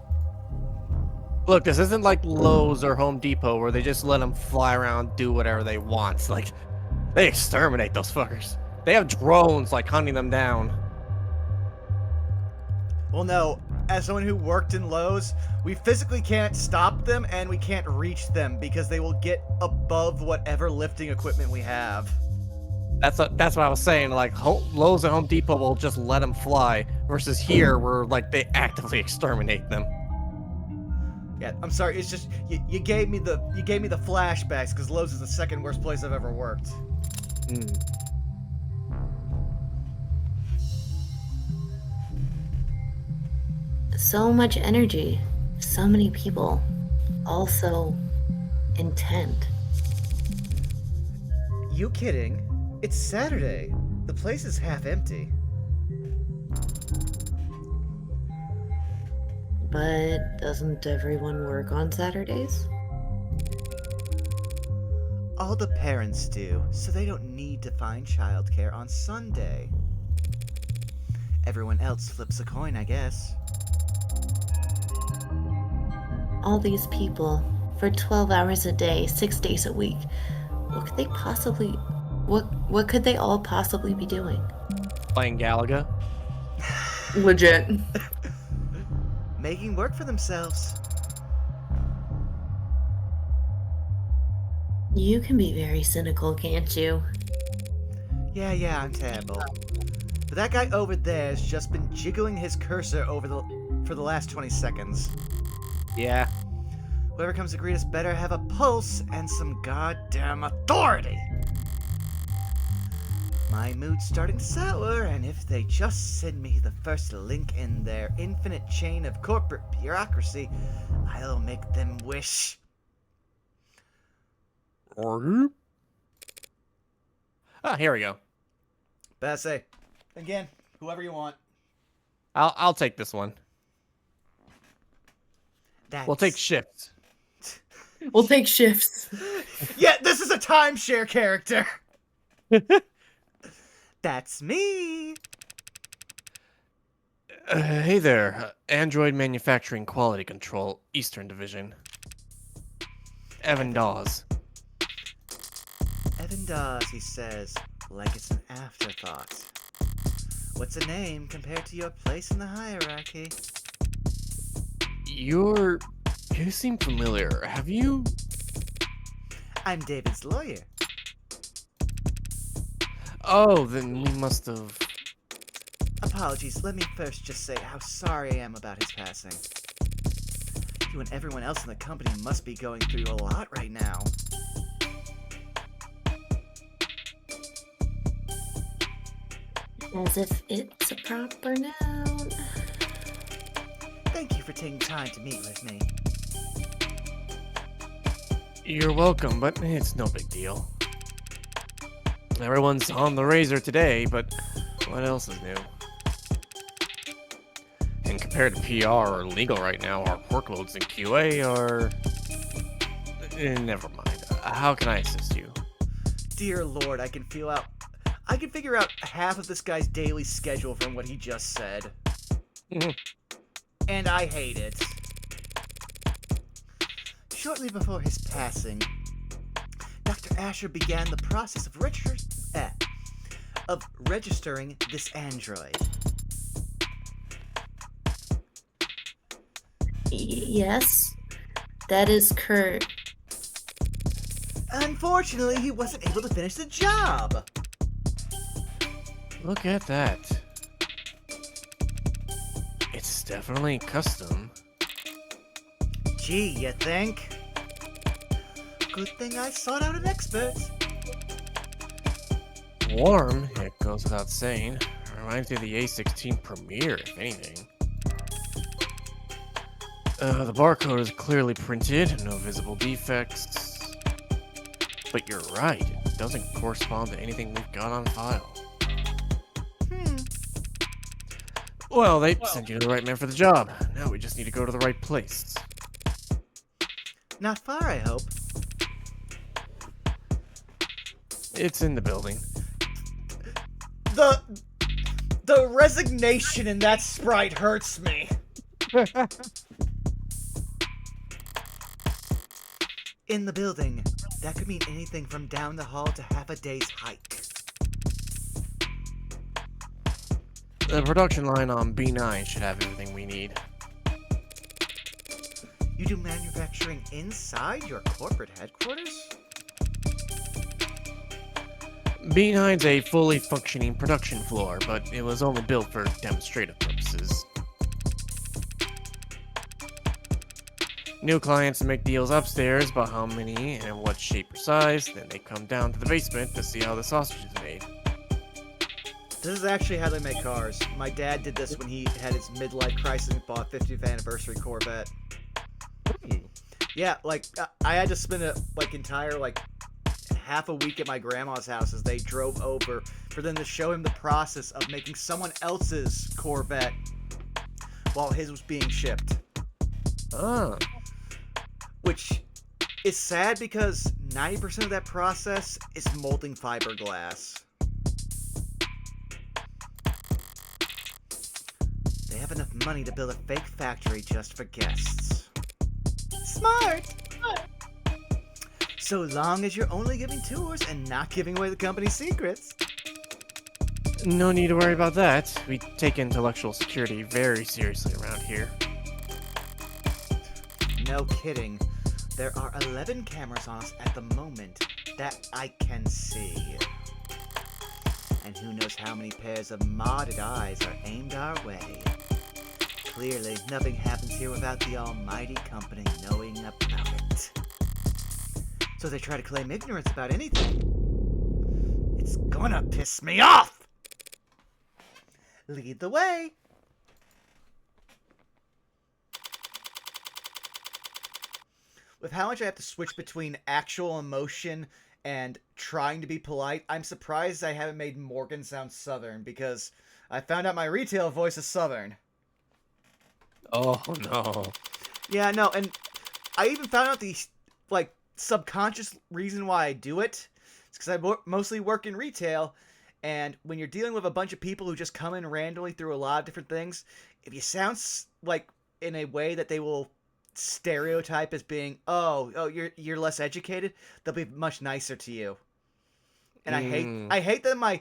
Look, this isn't like Lowe's or Home Depot where they just let them fly around, do whatever they want. It's like, they exterminate those fuckers. They have drones, like, hunting them down. Well, no. As someone who worked in Lowe's, we physically can't stop them and we can't reach them because they will get above whatever lifting equipment we have. That's what I was saying. Like, Lowe's and Home Depot will just let them fly, versus here, where like they actively exterminate them. Yeah, I'm sorry. It's just you gave me the flashbacks because Lowe's is the second worst place I've ever worked. So much energy. So many people. All so intent. You kidding? It's Saturday. The place is half empty. But doesn't everyone work on Saturdays? All the parents do, so they don't need to find childcare on Sunday. Everyone else flips a coin, I guess. All these people, for 12 hours a day, 6 days a week. What could they possibly... What could they all possibly be doing? Playing Galaga. Legit. Making work for themselves. You can be very cynical, can't you? Yeah, I'm terrible. But that guy over there's just been jiggling his cursor for the last 20 seconds. Yeah. Whoever comes to greet us better have a pulse and some goddamn authority. My mood's starting to sour, and if they just send me the first link in their infinite chain of corporate bureaucracy, I'll make them wish. Ah, here we go. Basse. Again, whoever you want. I'll take this one. We'll take shifts. We'll take shifts. Yeah, this is a timeshare character. That's me. Hey there, Android Manufacturing Quality Control, Eastern Division. Evan Dawes. Evan Dawes, he says, like it's an afterthought. What's a name compared to your place in the hierarchy? You seem familiar. Have you... I'm David's lawyer. Oh, then we must have... Apologies, let me first just say how sorry I am about his passing. You and everyone else in the company must be going through a lot right now. As if it's a proper noun. Thank you for taking time to meet with me. You're welcome, but it's no big deal. Everyone's on the razor today, but what else is new? And compared to PR or legal right now, our workloads in QA are... Never mind. How can I assist you? Dear Lord, I can figure out half of this guy's daily schedule from what he just said. And I hate it. Shortly before his passing, Dr. Asher began the process of registering this android. Yes, that is Kurt. Unfortunately, he wasn't able to finish the job. Look at that. It's definitely custom. Gee, you think? Good thing I sought out an expert. Warm, it goes without saying. Reminds me of the A16 Premiere, if anything. The barcode is clearly printed, no visible defects. But you're right, it doesn't correspond to anything we've got on file. Well, they sent you to the right man for the job. Now we just need to go to the right place. Not far, I hope. It's in the building. The resignation in that sprite hurts me. In the building. That could mean anything from down the hall to half a day's hike. The production line on B9 should have everything we need. You do manufacturing inside your corporate headquarters? B9's a fully functioning production floor, but it was only built for demonstrative purposes. New clients make deals upstairs about how many and what shape or size, then they come down to the basement to see how the sausage is made. This is actually how they make cars. My dad did this when he had his midlife crisis and bought 50th anniversary Corvette. Yeah, like I had to spend a entire half a week at my grandma's house as they drove over for them to show him the process of making someone else's Corvette while his was being shipped. Oh. Which is sad because 90% of that process is molding fiberglass. They have enough money to build a fake factory just for guests. Smart! So long as you're only giving tours and not giving away the company's secrets. No need to worry about that. We take intellectual security very seriously around here. No kidding. There are 11 cameras on us at the moment that I can see. And who knows how many pairs of modded eyes are aimed our way. Clearly, nothing happens here without the almighty company knowing about it. So they try to claim ignorance about anything. It's gonna piss me off! Lead the way! With how much I have to switch between actual emotion and trying to be polite, I'm surprised I haven't made Morgan sound Southern, because I found out my retail voice is Southern. Oh no. Yeah, no, and I even found out the, subconscious reason why I do it. It's because I mostly work in retail, and when you're dealing with a bunch of people who just come in randomly through a lot of different things, if you sound, in a way that they will stereotype as being, you're less educated, they'll be much nicer to you. And I hate that my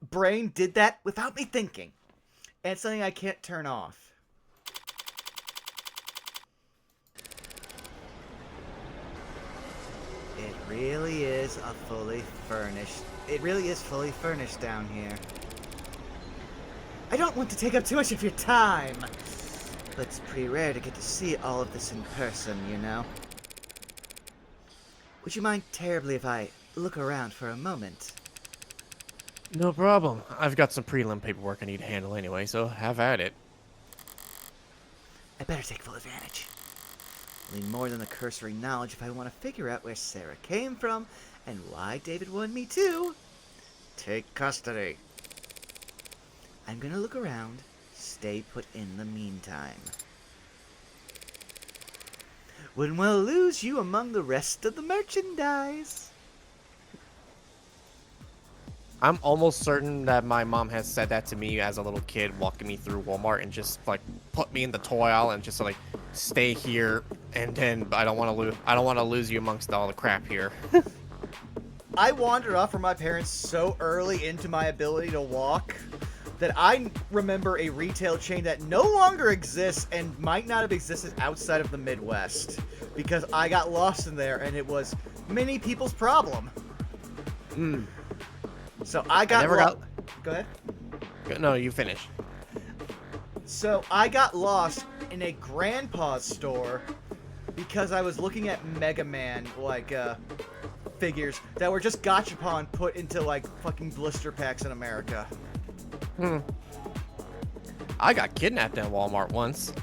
brain did that without me thinking. And it's something I can't turn off. It really is fully furnished down here. I don't want to take up too much of your time, but it's pretty rare to get to see all of this in person, you know. Would you mind terribly if I look around for a moment? No problem. I've got some prelim paperwork I need to handle anyway, so have at it. I better take full advantage. I need more than the cursory knowledge if I want to figure out where Sarah came from and why David wanted me to take custody. I'm gonna look around. Stay put in the meantime. Wouldn't well lose you among the rest of the merchandise. I'm almost certain that my mom has said that to me as a little kid, walking me through Walmart and just put me in the toy aisle and just stay here, and then I don't want to lose you amongst all the crap here. I wandered off from my parents so early into my ability to walk that I remember a retail chain that no longer exists and might not have existed outside of the Midwest, because I got lost in there and it was many people's problem. So I got Go ahead. No, you finish. So I got lost in a grandpa's store because I was looking at Mega Man figures that were just gachapon put into fucking blister packs in America. I got kidnapped at Walmart once.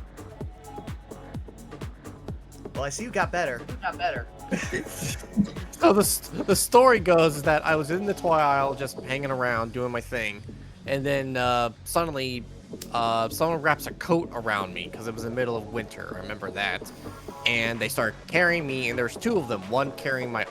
Well, I see you got better. So the story goes that I was in the toy aisle just hanging around doing my thing, and then suddenly someone wraps a coat around me because it was in the middle of winter. I remember that. And they start carrying me, and there's two of them. One carrying my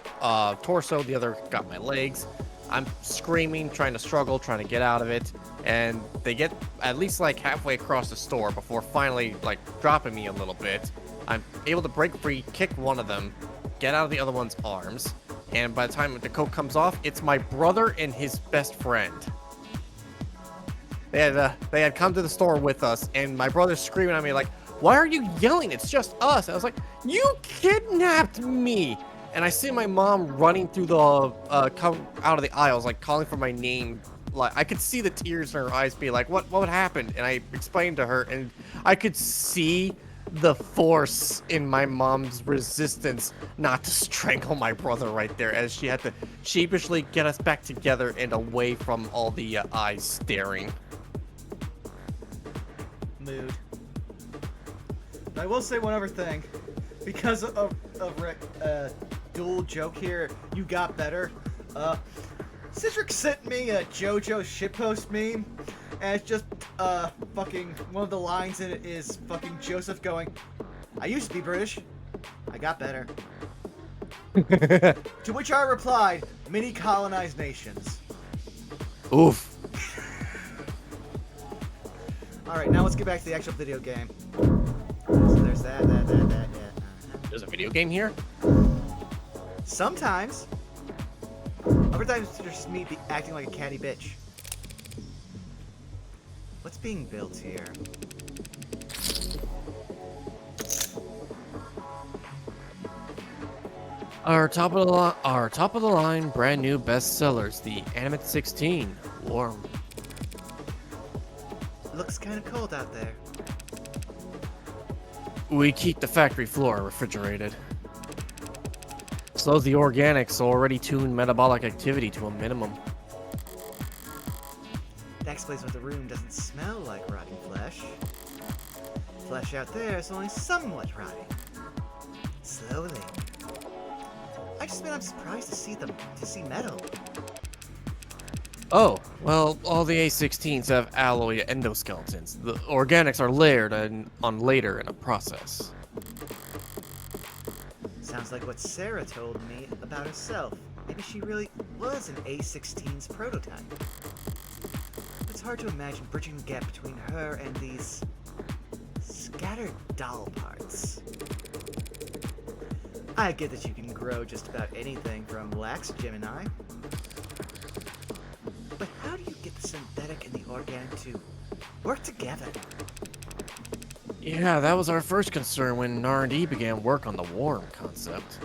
torso, the other got my legs. I'm screaming, trying to struggle, trying to get out of it. And they get at least halfway across the store before finally dropping me a little bit. I'm able to break free, kick one of them, get out of the other one's arms. And by the time the coat comes off, it's my brother and his best friend. They had come to the store with us, and my brother's screaming at me "Why are you yelling? It's just us." And I was like, "You kidnapped me!" And I see my mom running through the come out of the aisles, calling for my name. I could see the tears in her eyes, be like, "What happened?" And I explained to her, and I could see the force in my mom's resistance not to strangle my brother right there, as she had to sheepishly get us back together and away from all the eyes staring. Mood. I will say one other thing. Because of Rick, dual joke here, you got better. Citric sent me a JoJo shitpost meme, and it's just, fucking, one of the lines in it is fucking Joseph going, I used to be British. I got better. To which I replied, many colonized nations. Oof. Alright, now let's get back to the actual video game. So there's that, yeah. There's a video game here? Sometimes. Other times it's just me acting like a catty bitch. What's being built here? Our top of the line brand new bestsellers, the Animate 16, Warm. Looks kind of cold out there. We keep the factory floor refrigerated. Slows the organics already tuned metabolic activity to a minimum. That explains why the room doesn't smell like rotting flesh. Flesh out there is only somewhat rotting. Slowly. I'm surprised to see metal. Oh, well, all the A16s have alloy endoskeletons. The organics are layered on later in a process. Sounds like what Sarah told me about herself. Maybe she really was an A16's prototype. It's hard to imagine bridging the gap between her and these scattered doll parts. I get that you can grow just about anything from lax Gemini. But how do you get the synthetic and the organic to work together? Yeah, that was our first concern when R&D began work on the Warm concept.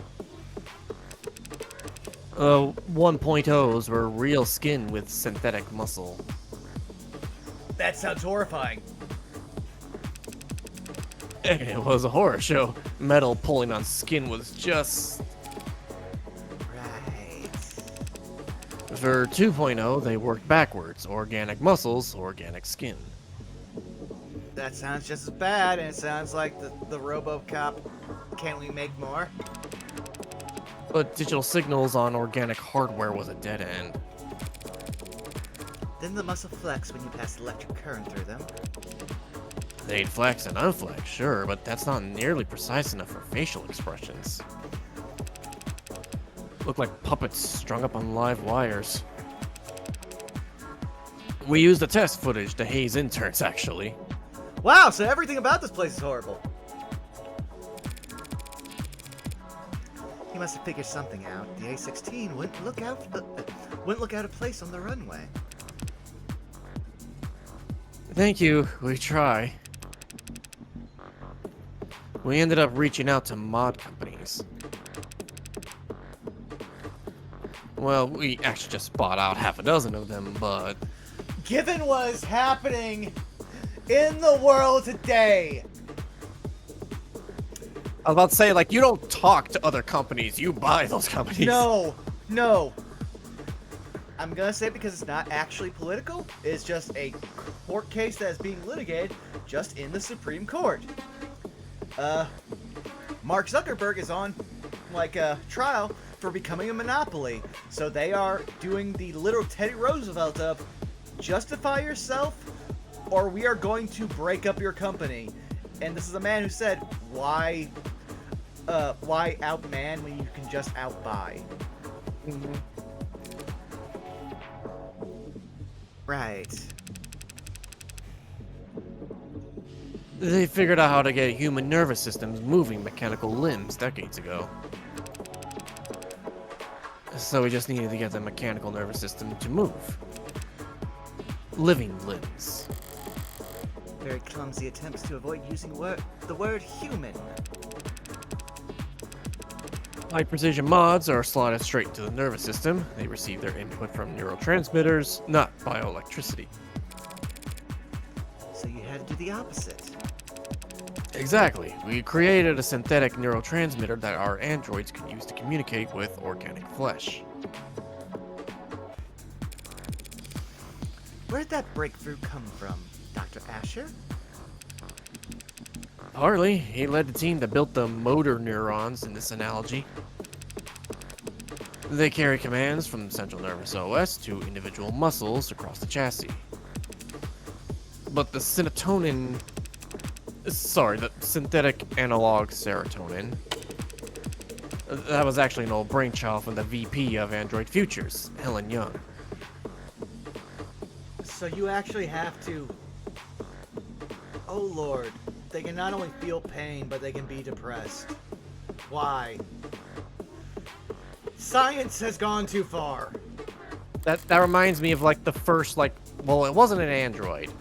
1.0s were real skin with synthetic muscle. That sounds horrifying. It was a horror show. Metal pulling on skin was just... Right. For 2.0, they worked backwards. Organic muscles, organic skin. That sounds just as bad, and it sounds like the RoboCop, can we make more? But digital signals on organic hardware was a dead end. Then the muscle flex when you pass electric current through them. They'd flex and unflex, sure, but that's not nearly precise enough for facial expressions. Look like puppets strung up on live wires. We used the test footage to haze interns, actually. Wow, so everything about this place is horrible. He must have figured something out. The A16 wouldn't look out of place on the runway. Thank you, we try. We ended up reaching out to mod companies. Well, we actually just bought out half a dozen of them, but... Given what is happening in the world today. I was about to say, like, you don't talk to other companies, you buy those companies. No. I'm gonna say it because it's not actually political. It's just a court case that is being litigated just in the Supreme Court. Mark Zuckerberg is on, like, a trial for becoming a monopoly. So they are doing the literal Teddy Roosevelt of justify yourself or we are going to break up your company. And this is a man who said, why outman when you can just outbuy? Mm-hmm. Right. They figured out how to get human nervous systems moving mechanical limbs decades ago. So we just needed to get the mechanical nervous system to move. Living limbs. Very clumsy attempts to avoid using the word human. High precision mods are slotted straight into the nervous system. They receive their input from neurotransmitters, not bioelectricity. So you had to do the opposite. Exactly. We created a synthetic neurotransmitter that our androids could use to communicate with organic flesh. Where did that breakthrough come from, Dr. Asher? Harley, he led the team that built the motor neurons in this analogy. They carry commands from the central nervous OS to individual muscles across the chassis. But the synthetic analog serotonin, that was actually an old brainchild from the VP of Android Futures, Helen Young. So you actually have to... Oh lord, they can not only feel pain, but they can be depressed. Why? Science has gone too far. That reminds me of like the first well, it wasn't an android,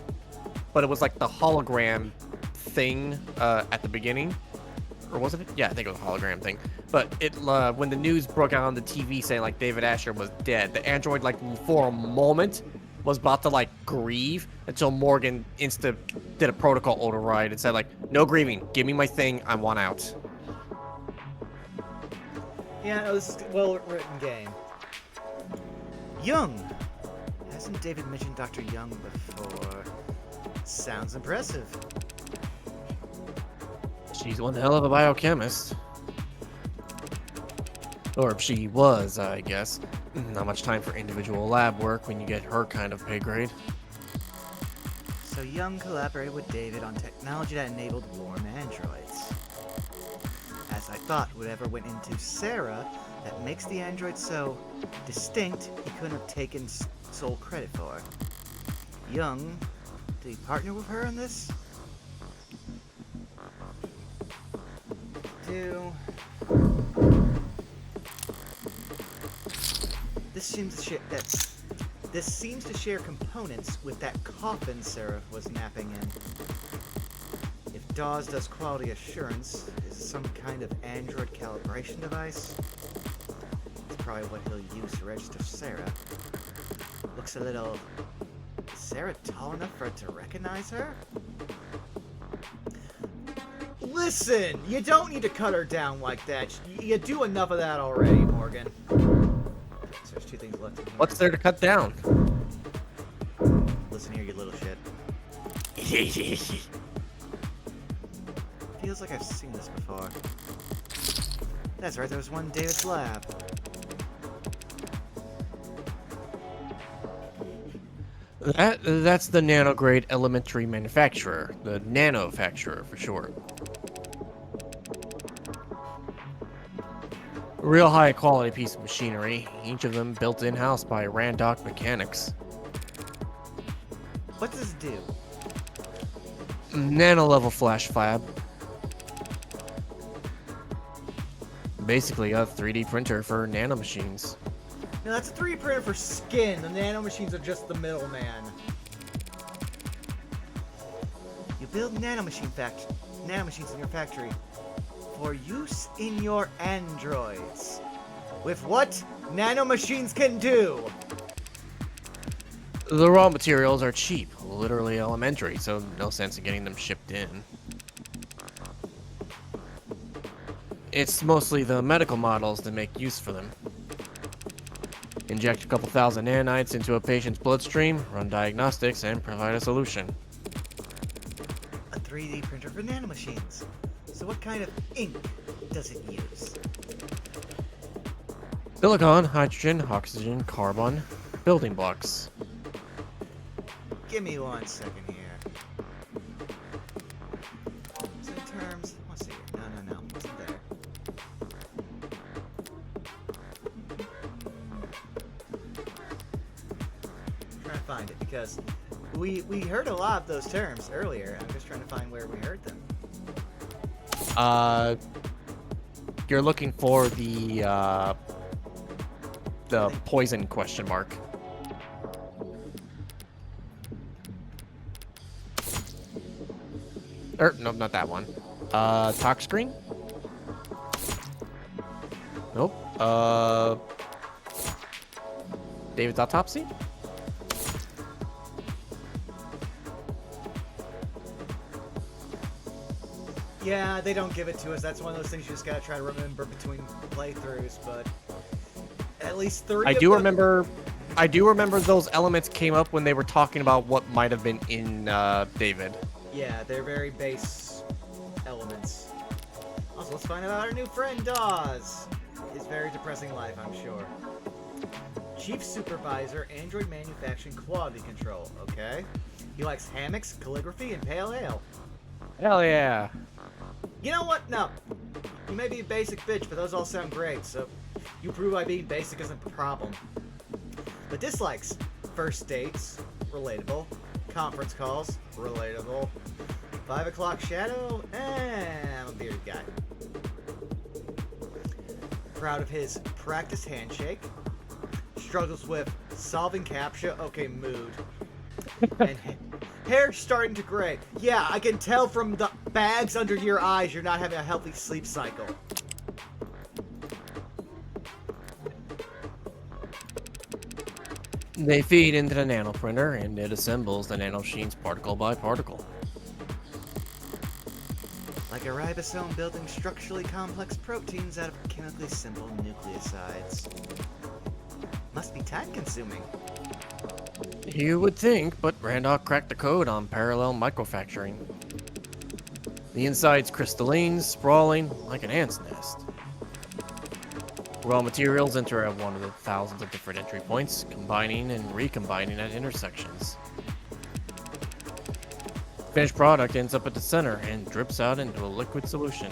but it was like the hologram thing at the beginning, or wasn't it? Yeah, I think it was a hologram thing. But it when the news broke out on the TV saying like David Asher was dead, the android like for a moment was about to like grieve until Morgan did a protocol override and said like, no grieving, give me my thing, I want out. Yeah, no, this is a well-written game. Young. Hasn't David mentioned Dr. Young before? Sounds impressive. She's one hell of a biochemist. Or she was, I guess. Not much time for individual lab work when you get her kind of pay grade. So Young collaborated with David on technology that enabled warm androids. As I thought, whatever went into Sarah that makes the android so distinct, he couldn't have taken sole credit for. Young, did he partner with her on this? This seems to share components with that coffin Sarah was napping in. If Dawes does quality assurance, is it some kind of android calibration device? It's probably what he'll use to register Sarah. Looks a little... Is Sarah tall enough for it to recognize her? Listen, you don't need to cut her down like that. You do enough of that already, Morgan. So there's two things left in here. What's there to cut down? Listen here, you little shit. Feels like I've seen this before. That's right, there was one in David's lab. That's the nanograde elementary manufacturer, the nanofacturer for short. A real high quality piece of machinery, each of them built in-house by Randock Mechanics. What does it do? Nano-level flash fab. Basically a 3D printer for nanomachines. No, that's a 3D printer for skin. The nanomachines are just the middleman. You build nanomachines in your factory for use in your androids. With what nanomachines can do. The raw materials are cheap, literally elementary, so no sense in getting them shipped in. It's mostly the medical models that make use for them. Inject a couple thousand nanites into a patient's bloodstream, run diagnostics, and provide a solution. A 3D printer for nanomachines. So what kind of ink does it use? Silicon, hydrogen, oxygen, carbon, building blocks. Give me 1 second here. So in terms, let's see here. No, it's there. I'm trying to find it because we heard a lot of those terms earlier. I'm just trying to find where we heard them. You're looking for the poison question mark. No, not that one. Talk screen? Nope. David's autopsy? Yeah, they don't give it to us. That's one of those things you just gotta try to remember between playthroughs, but at least 3 I of do them... remember. I do remember those elements came up when they were talking about what might have been in David. Yeah, they're very base elements. Also, let's find out our new friend, Dawes. His very depressing life, I'm sure. Chief Supervisor, Android Manufacturing Quality Control, okay? He likes hammocks, calligraphy, and pale ale. Hell yeah. You know what? No. You may be a basic bitch, but those all sound great, so you prove why being basic isn't a problem. But dislikes: first dates, relatable. Conference calls, relatable. 5 o'clock shadow, I'm a bearded guy. Proud of his practice handshake. Struggles with solving CAPTCHA, okay, mood. And hair starting to gray. Yeah, I can tell from the bags under your eyes you're not having a healthy sleep cycle. They feed into the nanoprinter, and it assembles the nanomachines particle by particle. Like a ribosome building structurally complex proteins out of chemically simple nucleosides. Must be time-consuming. You would think, but Randolph cracked the code on parallel microfactoring. The inside's crystalline, sprawling, like an ant's nest. Raw materials enter at one of the thousands of different entry points, combining and recombining at intersections. Finished product ends up at the center and drips out into a liquid solution.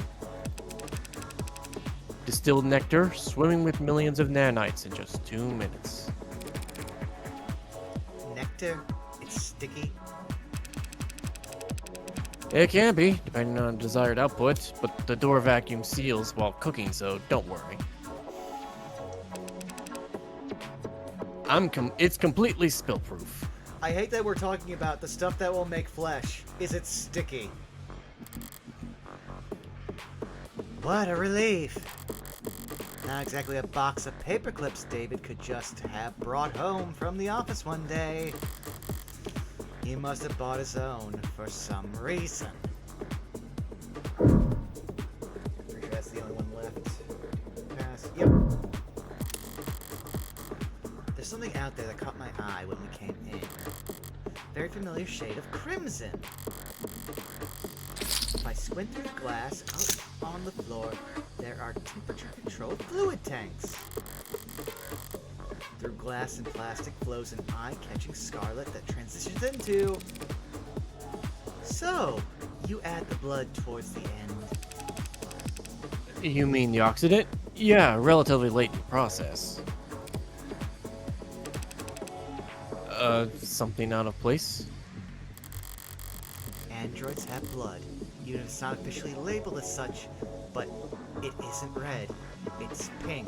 Distilled nectar swimming with millions of nanites in just 2 minutes. Nectar? It's sticky. It can be, depending on desired output, but the door vacuum seals while cooking, so don't worry. It's completely spill-proof. I hate that we're talking about the stuff that will make flesh. Is it sticky? What a relief. Not exactly a box of paper clips David could just have brought home from the office one day. He must have bought his own for some reason. Pretty sure that's the only one left. Pass. Yep. There's something out there that caught my eye when we came in. Very familiar shade of crimson. If I squint through the glass, out on the floor, there are temperature-controlled fluid tanks. Through glass and plastic flows an eye-catching scarlet that transitions into... So, you add the blood towards the end. You mean the oxidant? Yeah, relatively late in the process. Something out of place? Androids have blood, even if it's not officially labeled as such, but it isn't red. It's pink,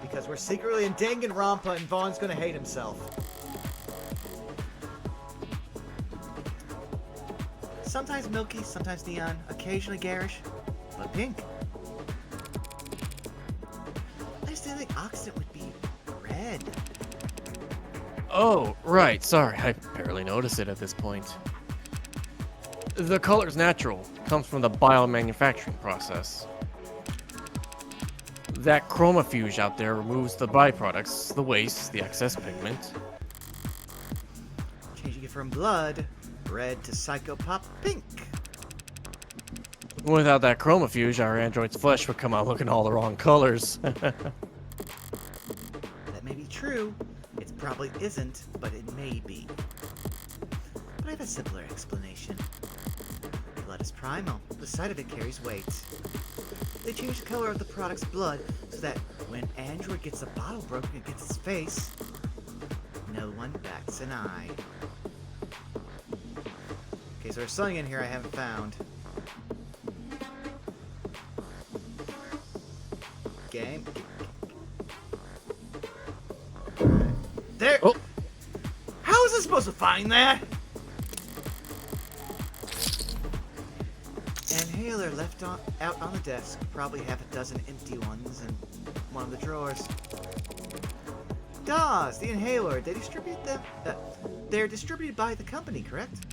because we're secretly in Danganronpa and Vaughn's gonna hate himself. Sometimes milky, sometimes neon, occasionally garish, but pink. I just didn't think oxidant would be red. Oh, right, sorry, I barely noticed it at this point. The color's natural, comes from the biomanufacturing process. That chromofuge out there removes the byproducts, the waste, the excess pigment. Changing it from blood, red to psychopop pink. Without that chromofuge, our android's flesh would come out looking all the wrong colors. That may be true. It probably isn't, but it may be. But I have a simpler explanation. Blood is primal. The sight of it carries weight. They change the color of the product's blood so that when Android gets a bottle broken against his face, no one bats an eye. Okay, so there's something in here I haven't found. Game. There! Oh. How is I supposed to find that? Inhaler left out on the desk. Probably half a dozen empty ones in one of the drawers. Dawes, the inhaler. They distribute them. They're distributed by the company, correct?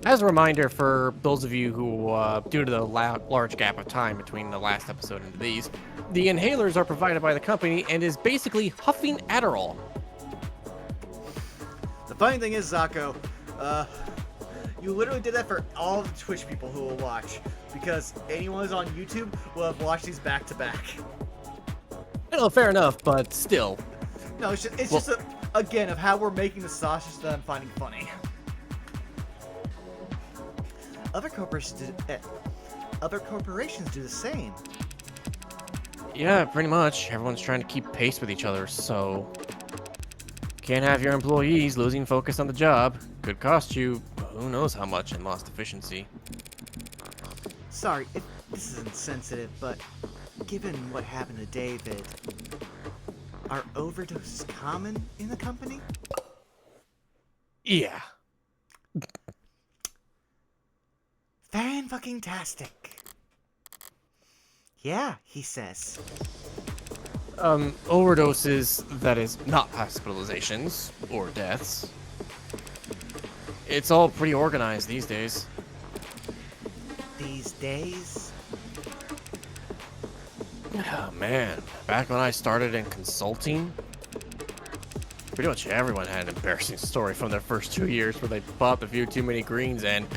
As a reminder for those of you who, due to the large gap of time between the last episode and these, the inhalers are provided by the company and is basically huffing Adderall. The funny thing is, Zako, you literally did that for all the Twitch people who will watch, because anyone who's on YouTube will have watched these back to back. I know, fair enough, but still. No, it's just again, of how we're making the sausage that I'm finding funny. Other corporations do the same. Yeah, pretty much. Everyone's trying to keep pace with each other, so... Can't have your employees losing focus on the job. Could cost you who knows how much in lost efficiency. Sorry, if this is insensitive, but given what happened to David, are overdoses common in the company? Yeah. Fan-fucking-tastic. Yeah, he says. Overdoses, that is, not hospitalizations or deaths. It's all pretty organized these days. These days? Oh man, back when I started in consulting, pretty much everyone had an embarrassing story from their first 2 years where they popped a few too many greens and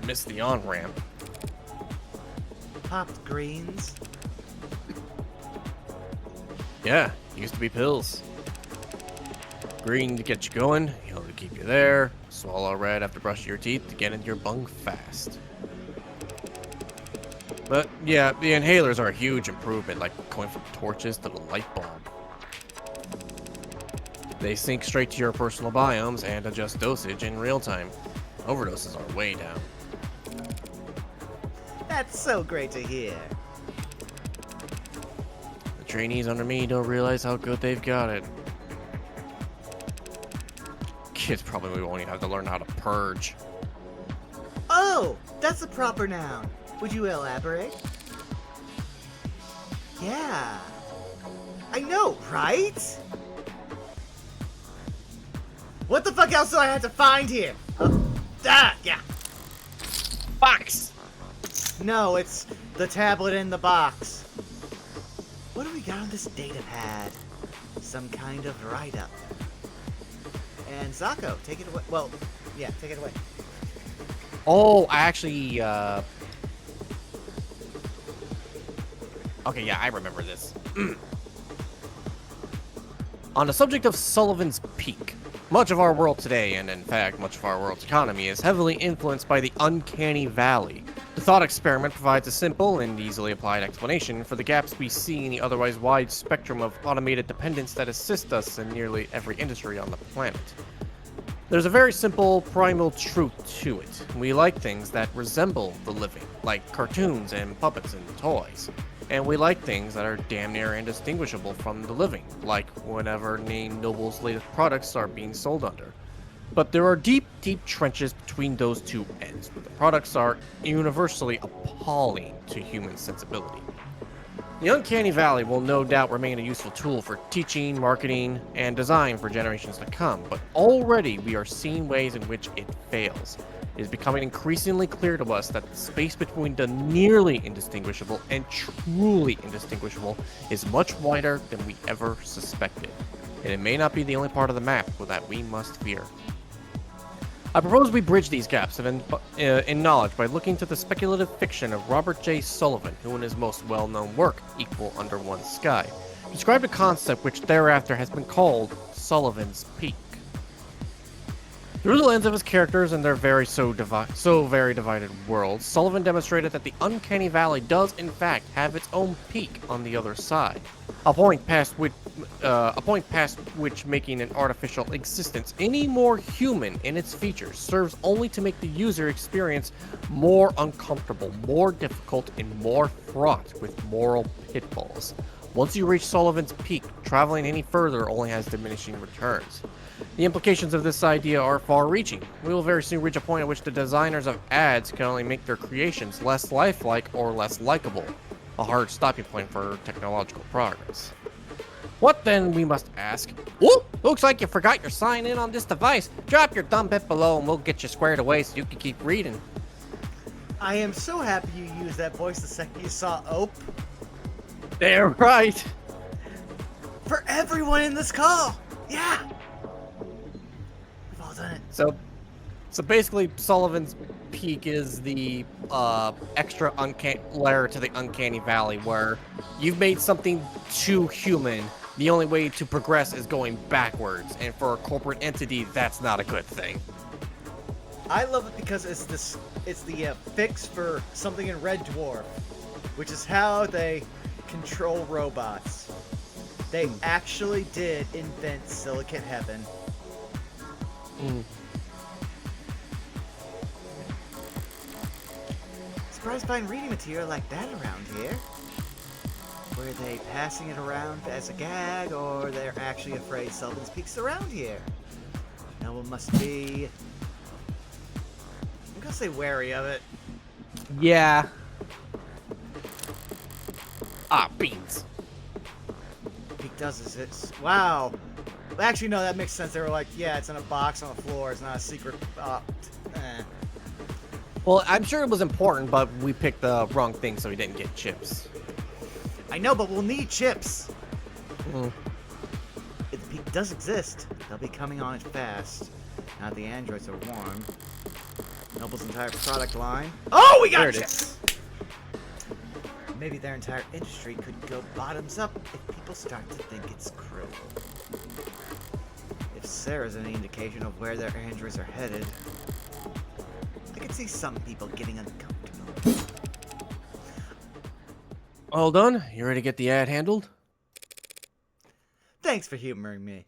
missed the on-ramp. Popped greens? Yeah, used to be pills. Green to get you going, yellow to keep you there, swallow red after brushing your teeth to get into your bunk fast. But yeah, the inhalers are a huge improvement, like going from torches to the light bulb. They sync straight to your personal biomes and adjust dosage in real time. Overdoses are way down. That's so great to hear. The trainees under me don't realize how good they've got it. Kids probably won't even have to learn how to purge. Oh, that's a proper noun. Would you elaborate? Yeah. I know, right? What the fuck else do I have to find here? Yeah. Box! No, it's the tablet in the box. What do we got on this data pad? Some kind of write-up. And Zako, take it away. Well, yeah, take it away. Oh, I actually, Okay, yeah, I remember this. On the subject of Sullivan's Peak, much of our world today, and in fact, much of our world's economy, is heavily influenced by the uncanny valley. The thought experiment provides a simple and easily applied explanation for the gaps we see in the otherwise wide spectrum of automated dependence that assist us in nearly every industry on the planet. There's a very simple, primal truth to it. We like things that resemble the living, like cartoons and puppets and toys. And we like things that are damn near indistinguishable from the living, like whenever named Noble's latest products are being sold under. But there are deep, deep trenches between those two ends, where the products are universally appalling to human sensibility. The Uncanny Valley will no doubt remain a useful tool for teaching, marketing, and design for generations to come, but already we are seeing ways in which it fails. It is becoming increasingly clear to us that the space between the nearly indistinguishable and truly indistinguishable is much wider than we ever suspected, and it may not be the only part of the map that we must fear. I propose we bridge these gaps in knowledge by looking to the speculative fiction of Robert J. Sullivan, who in his most well-known work, Equal Under One Sky, described a concept which thereafter has been called Sullivan's Peak. Through the lens of his characters and their very divided worlds, Sullivan demonstrated that the Uncanny Valley does in fact have its own peak on the other side, a point past which making an artificial existence any more human in its features serves only to make the user experience more uncomfortable, more difficult, and more fraught with moral pitfalls. Once you reach Sullivan's Peak, traveling any further only has diminishing returns. The implications of this idea are far-reaching. We will very soon reach a point at which the designers of ads can only make their creations less lifelike or less likable, a hard stopping point for technological progress. What then, we must ask? Whoop! Looks like you forgot your sign in on this device. Drop your dumb bit below and we'll get you squared away so you can keep reading. I am so happy you used that voice the second you saw Ope. They're right. For everyone in this call! Yeah! We've all done it. So basically, Sullivan's Peak is the extra layer to the uncanny valley, where you've made something too human. The only way to progress is going backwards, and for a corporate entity, that's not a good thing. I love it because it's the fix for something in Red Dwarf, which is how they control robots. They actually did invent Silicate Heaven. Surprised to find reading material like that around here. Were they passing it around as a gag, or they're actually afraid Sullivan's Peak's around here? No one must be... I'm gonna say wary of it. Yeah. Ah, beans. Peak does it. Wow. Actually, no, that makes sense. They were like, yeah, it's in a box on the floor. It's not a secret. Well, I'm sure it was important, but we picked the wrong thing, so we didn't get chips. I know, but we'll need chips. Mm. If the peak does exist, they'll be coming on it fast. Now the androids are warm. Noble's entire product line. Oh, we got There it chips! Maybe their entire industry could go bottoms up if people start to think it's cruel. If Sarah's any indication of where their androids are headed, I could see some people getting uncomfortable. All done? You ready to get the ad handled? Thanks for humoring me.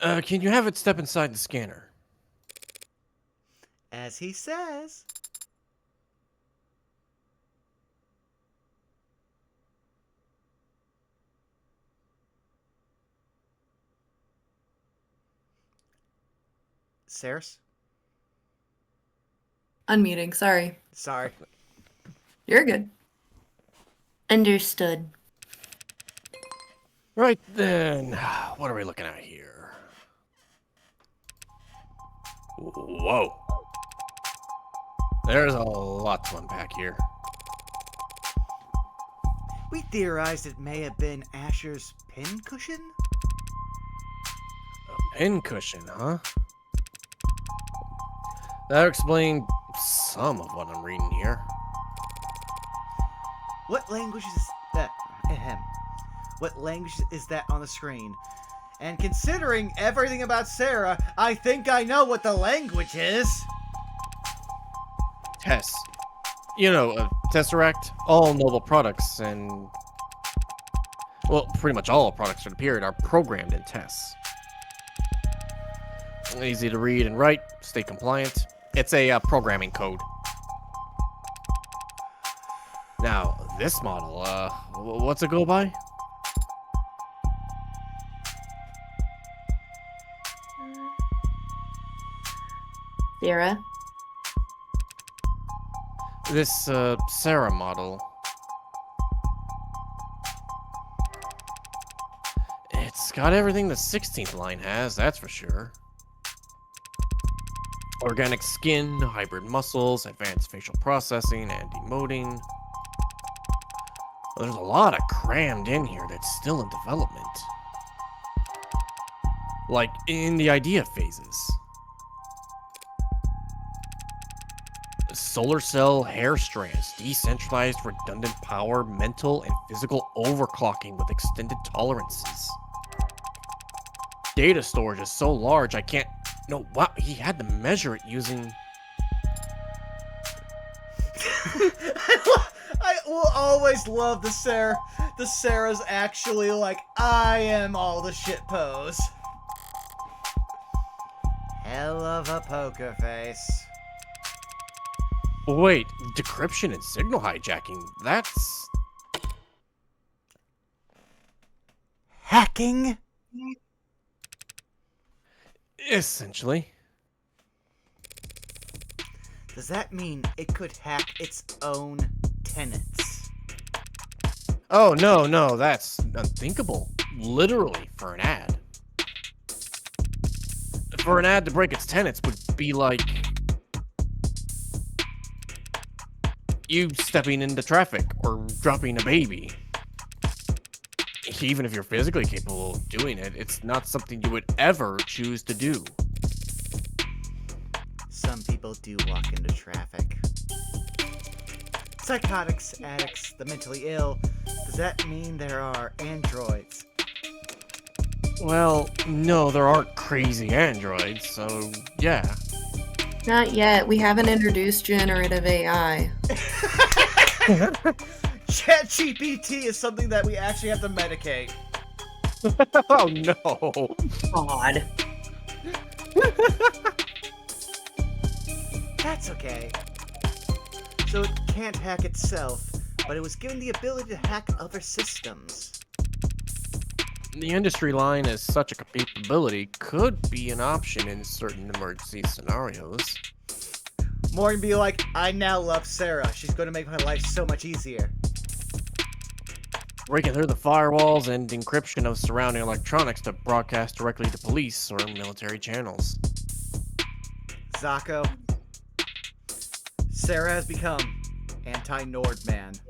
Can you have it step inside the scanner? As he says. Saris? Unmuting, sorry. Sorry. You're good. Understood. Right then, what are we looking at here? Whoa. There's a lot to unpack here. We theorized it may have been Asher's pincushion? A pincushion, huh? That'll explain some of what I'm reading here. What language is that? Ahem. What language is that on the screen? And considering everything about Sarah, I think I know what the language is. Tess. You know, Tesseract, all Noble products, and... well, pretty much all products for the period are programmed in Tess. Easy to read and write, stay compliant. It's a programming code. Now, this model, what's it go by? Sarah? This, Sarah model. It's got everything the 16th line has, that's for sure. Organic skin, hybrid muscles, advanced facial processing, and emoting. Well, there's a lot of crammed in here that's still in development. Like, in the idea phases. Solar cell hair strands, decentralized redundant power, mental and physical overclocking with extended tolerances. Data storage is so large I can't... No, wow, he had to measure it using... I will always love the Sarah. The Sarah's actually like, I am all the shit pose. Hell of a poker face. Wait, decryption and signal hijacking, that's... Hacking? Essentially. Does that mean it could hack its own tenants? Oh, no, that's unthinkable. Literally, for an ad. For an ad to break its tenets would be like you stepping into traffic or dropping a baby. Even if you're physically capable of doing it, it's not something you would ever choose to do. Some people do walk into traffic. Psychotics, addicts, the mentally ill. Does that mean there are androids? Well, no, there aren't crazy androids, so yeah. Not yet. We haven't introduced generative AI. ChatGPT is something that we actually have to medicate. Oh no. God. That's okay. So it can't hack itself, but it was given the ability to hack other systems. The industry line as such a capability could be an option in certain emergency scenarios. Morgan be like, I now love Sarah. She's going to make my life so much easier. Breaking through the firewalls and encryption of surrounding electronics to broadcast directly to police or military channels. Zako, Sarah has become anti-Nordman.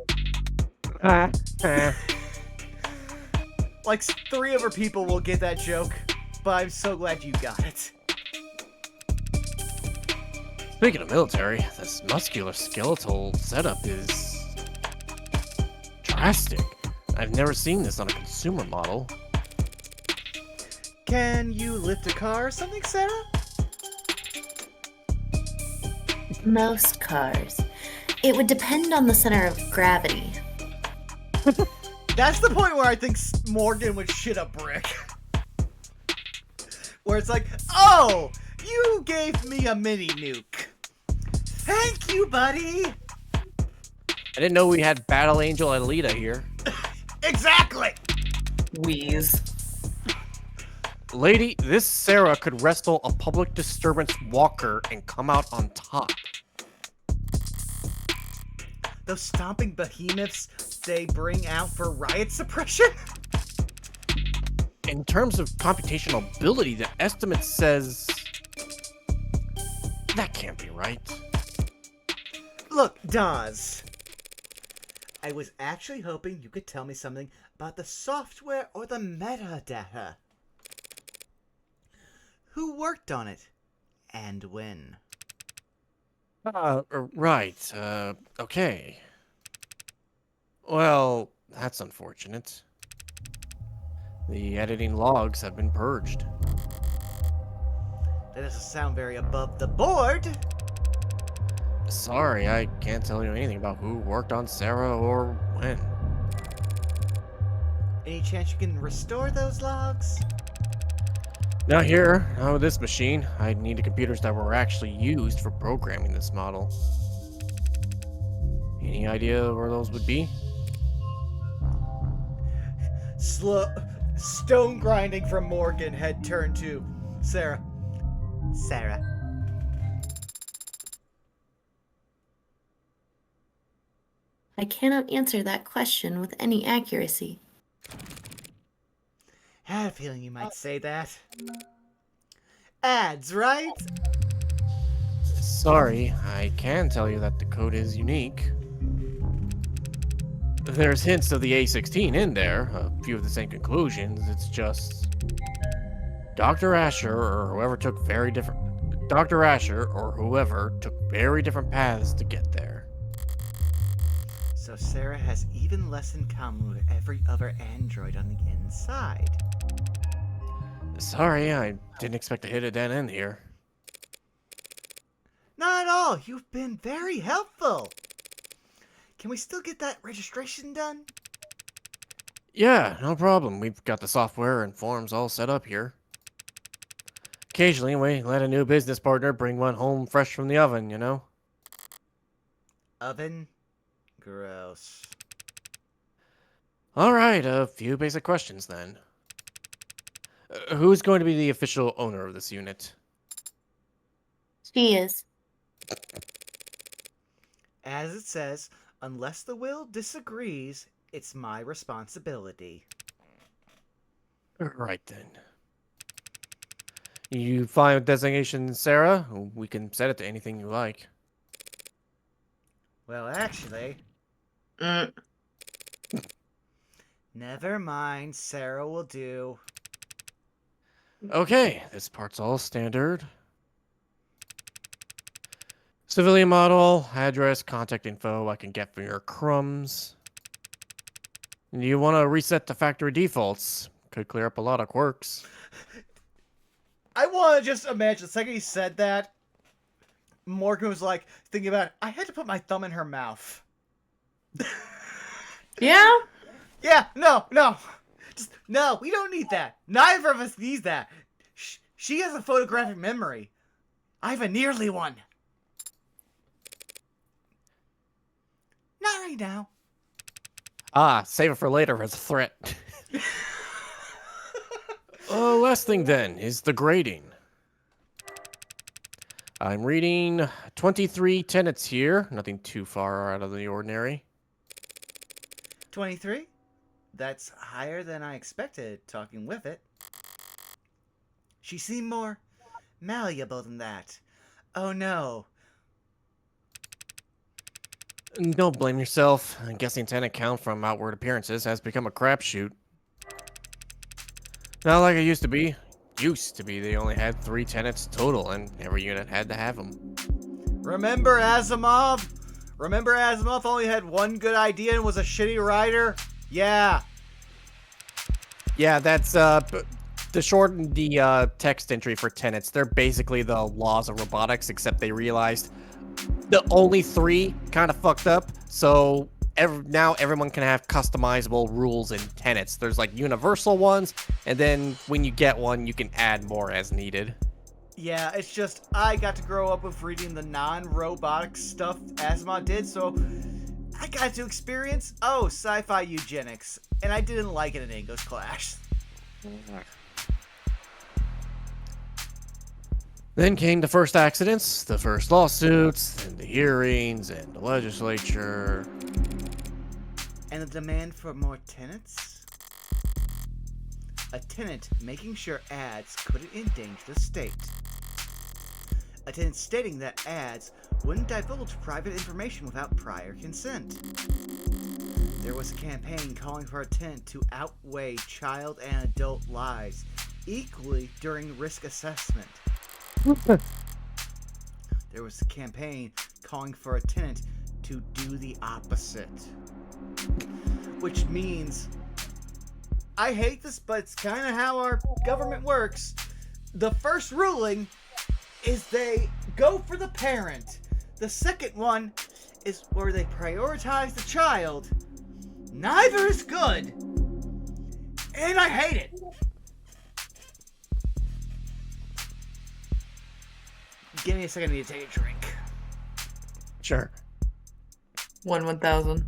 Like 3 of her people will get that joke, but I'm so glad you got it. Speaking of military, this muscular skeletal setup is drastic. I've never seen this on a consumer model. Can you lift a car or something, Sarah? Most cars. It would depend on the center of gravity. That's the point where I think Morgan would shit a brick. Where it's like, oh, you gave me a mini nuke. Thank you, buddy. I didn't know we had Battle Angel Alita here. Exactly. Wheeze. Lady, this Sarah could wrestle a public disturbance walker and come out on top. Those stomping behemoths they bring out for riot suppression? In terms of computational ability, the estimate says... That can't be right. Look, Dawes. I was actually hoping you could tell me something about the software or the metadata. Who worked on it? And when? Right, okay. Well, that's unfortunate. The editing logs have been purged. That doesn't sound very above the board. Sorry, I can't tell you anything about who worked on Sarah or when. Any chance you can restore those logs? Not here, not with this machine. I need the computers that were actually used for programming this model. Any idea where those would be? Stone grinding from Morgan, head turned to Sarah. Sarah. I cannot answer that question with any accuracy. Had a feeling you might say that. Ads, right? Sorry, I can tell you that the code is unique. There's hints of the A16 in there, a few of the same conclusions, it's just... Dr. Asher or whoever took very different paths to get there. So Sarah has even less in common with every other android on the inside. Sorry, I didn't expect to hit a dead end here. Not at all. You've been very helpful. Can we still get that registration done? Yeah, no problem. We've got the software and forms all set up here. Occasionally, we let a new business partner bring one home fresh from the oven, you know? Oven? Gross. Alright, a few basic questions then. Who's going to be the official owner of this unit? She is. As it says, unless the will disagrees, It's my responsibility. Right then. You fine with designation, Sarah? We can set it to anything you like. Well, actually, Mm. never mind. Sarah will do. Okay, this part's all standard. Civilian model, address, contact info I can get from your crumbs. You want to reset the factory defaults. Could clear up a lot of quirks. I want to just imagine the second he said that, Morgan was like thinking about it. I had to put my thumb in her mouth. Yeah? Yeah, no. Just, no, we don't need that. Neither of us needs that. She has a photographic memory. I have a nearly one. Not right now. Ah, save it for later as a threat. Last thing then is the grading. I'm reading 23 tenets here. Nothing too far out of the ordinary. 23? That's higher than I expected, talking with it. She seemed more malleable than that. Oh no. Don't blame yourself. Guessing tenant count from outward appearances has become a crapshoot. Not like it used to be. They only had 3 tenants total, and every unit had to have them. Remember Asimov? Remember Asimov only had one good idea and was a shitty writer? Yeah. Yeah, that's to shorten the text entry for tenants. They're basically the laws of robotics, except they realized the only 3 kind of fucked up. So now everyone can have customizable rules in tenets. There's like universal ones, and then when you get one, you can add more as needed. Yeah, it's just I got to grow up with reading the non-robotic stuff Asimov did, so I got to experience, sci-fi eugenics, and I didn't like it in English class. Then came the first accidents, the first lawsuits, and the hearings, and the legislature. And the demand for more tenants? A tenant making sure ads couldn't endanger the state. A tenant stating that ads wouldn't divulge private information without prior consent. There was a campaign calling for a tenant to outweigh child and adult lives equally during risk assessment. There was a campaign calling for a tenant to do the opposite. Which means, I hate this, but it's kind of how our government works. The first ruling is they go for the parent. The second one is where they prioritize the child. Neither is good. And I hate it. Give me a second, I need to take a drink. Sure. 1,000.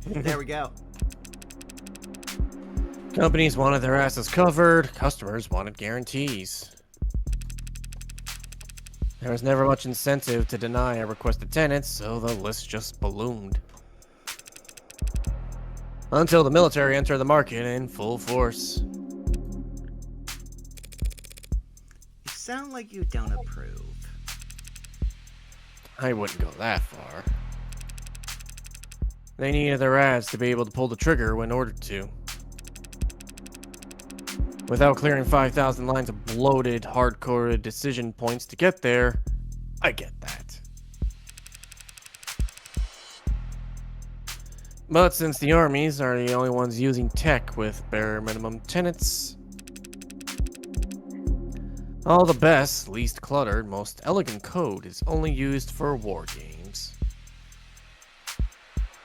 There we go. Companies wanted their asses covered, customers wanted guarantees. There was never much incentive to deny a requested tenant, so the list just ballooned. Until the military entered the market in full force. You sound like you don't approve. I wouldn't go that far. They needed their ads to be able to pull the trigger when ordered to. Without clearing 5,000 lines of bloated, hard-coded decision points to get there, I get that. But since the armies are the only ones using tech with bare minimum tenets, all the best, least cluttered, most elegant code is only used for war games.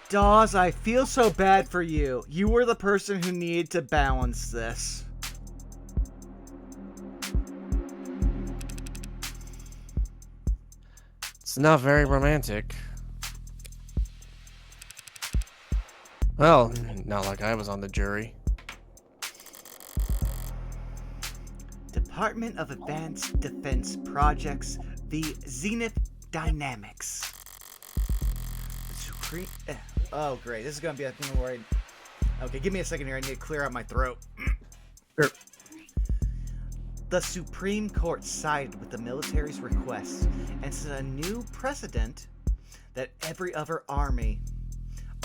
Dawes, I feel so bad for you. You were the person who needed to balance this. It's not very romantic. Well, not like I was on the jury. Department of Advanced Defense Projects, the Zenith Dynamics. Oh, great. This is going to be a thing where Okay, give me a second here. I need to clear out my throat. Sure. The Supreme Court sided with the military's request and set a new precedent that every other army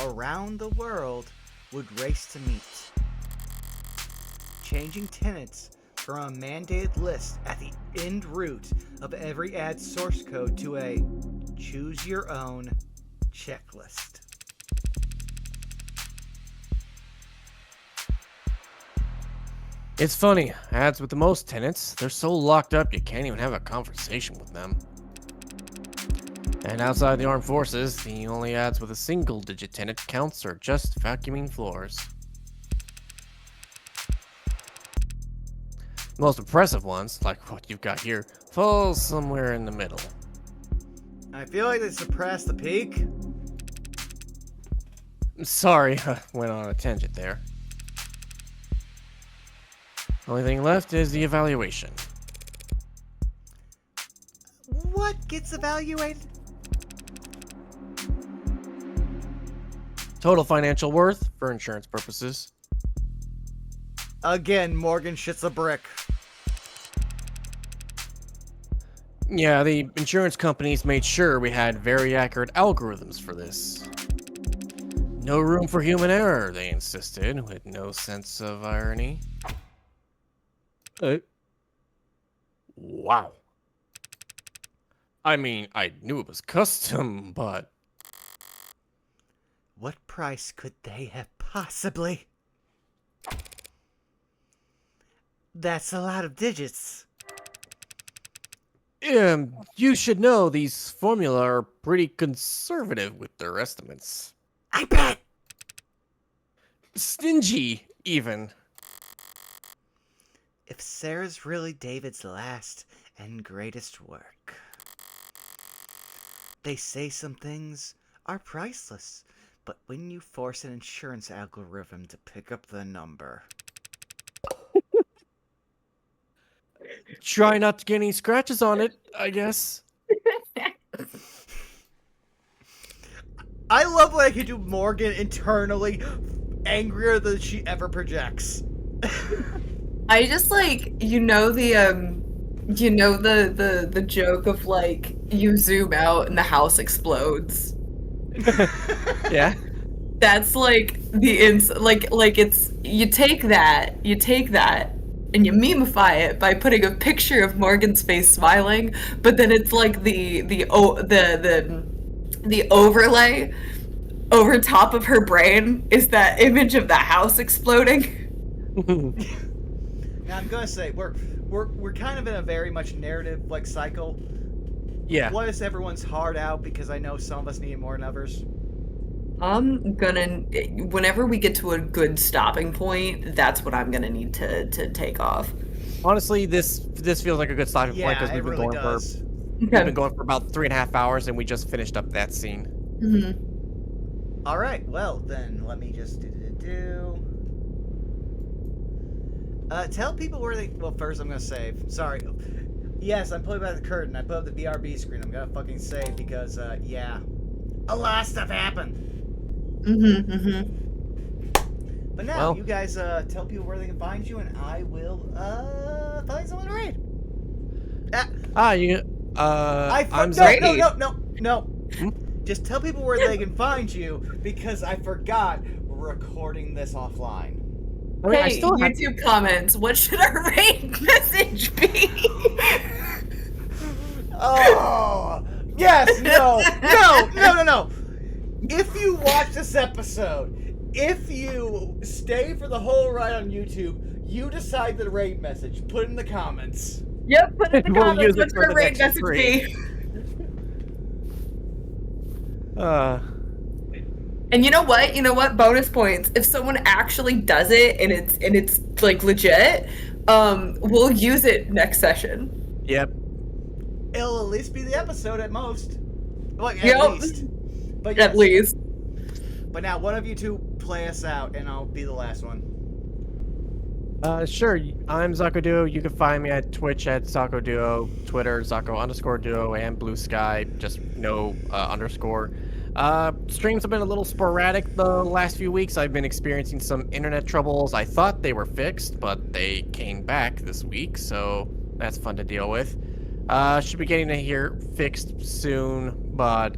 around the world would race to meet. Changing tenets from a mandated list at the end root of every ad source code to a choose your own checklist. It's funny, ads with the most tenants, they're so locked up you can't even have a conversation with them. And outside the armed forces, the only ads with a single-digit tenant counts are just vacuuming floors. The most impressive ones, like what you've got here, fall somewhere in the middle. I feel like they suppressed the peak. Sorry, I went on a tangent there. Only thing left is the evaluation. What gets evaluated? Total financial worth for insurance purposes. Again, Morgan shits a brick. Yeah, the insurance companies made sure we had very accurate algorithms for this. No room for human error, they insisted, with no sense of irony. Wow. I mean, I knew it was custom, but... What price could they have possibly? That's a lot of digits. You should know these formula are pretty conservative with their estimates. I bet! Stingy, even. If Sarah's really David's last and greatest work. They say some things are priceless, but when you force an insurance algorithm to pick up the number... Try not to get any scratches on it, I guess. I love when I can do Morgan internally angrier than she ever projects. I just like the joke of like you zoom out and the house explodes. Yeah. That's like like it's you take that and you memify it by putting a picture of Morgan's face smiling, but then it's like the overlay over top of her brain is that image of the house exploding. Now I'm gonna say we're kind of in a very much narrative like cycle. Yeah. What is everyone's heart out? Because I know some of us need it more than others. I'm gonna, whenever we get to a good stopping point, that's what I'm gonna need to take off. Honestly, this feels like a good stopping point because it really does. we've been going for about 3.5 hours and we just finished up that scene. Mm-hmm. All right, well then let me just tell people where they. Well, first I'm gonna save. Sorry. Yes, I'm pulling back the curtain. I put up the BRB screen. I'm gonna fucking save because yeah, a lot of stuff happened. Mm-hmm. Mm-hmm. But now you guys tell people where they can find you, and I will find someone to read. I'm sorry. Zakoduo. No. Just tell people where they can find you because I forgot we're recording this offline. I mean, Hey, YouTube comments. What should our raid message be? Oh yes, no. If you watch this episode, if you stay for the whole ride on YouTube, you decide the raid message. Put it in the comments. Yep, put in the We'll comments. use it What's for our the raid next message three. be? And you know what? Bonus points. If someone actually does it and it's like legit, we'll use it next session. Yep. It'll at least be the episode at most. Well, at Yep. least. But At yes. least. But now, one of you two play us out, and I'll be the last one. Sure. I'm Zakoduo. You can find me at Twitch at Zakoduo, Twitter Zako_Duo, and Blue Sky, just no underscore. Streams have been a little sporadic the last few weeks. I've been experiencing some internet troubles. I thought they were fixed, but they came back this week, so that's fun to deal with. Should be getting it here fixed soon, but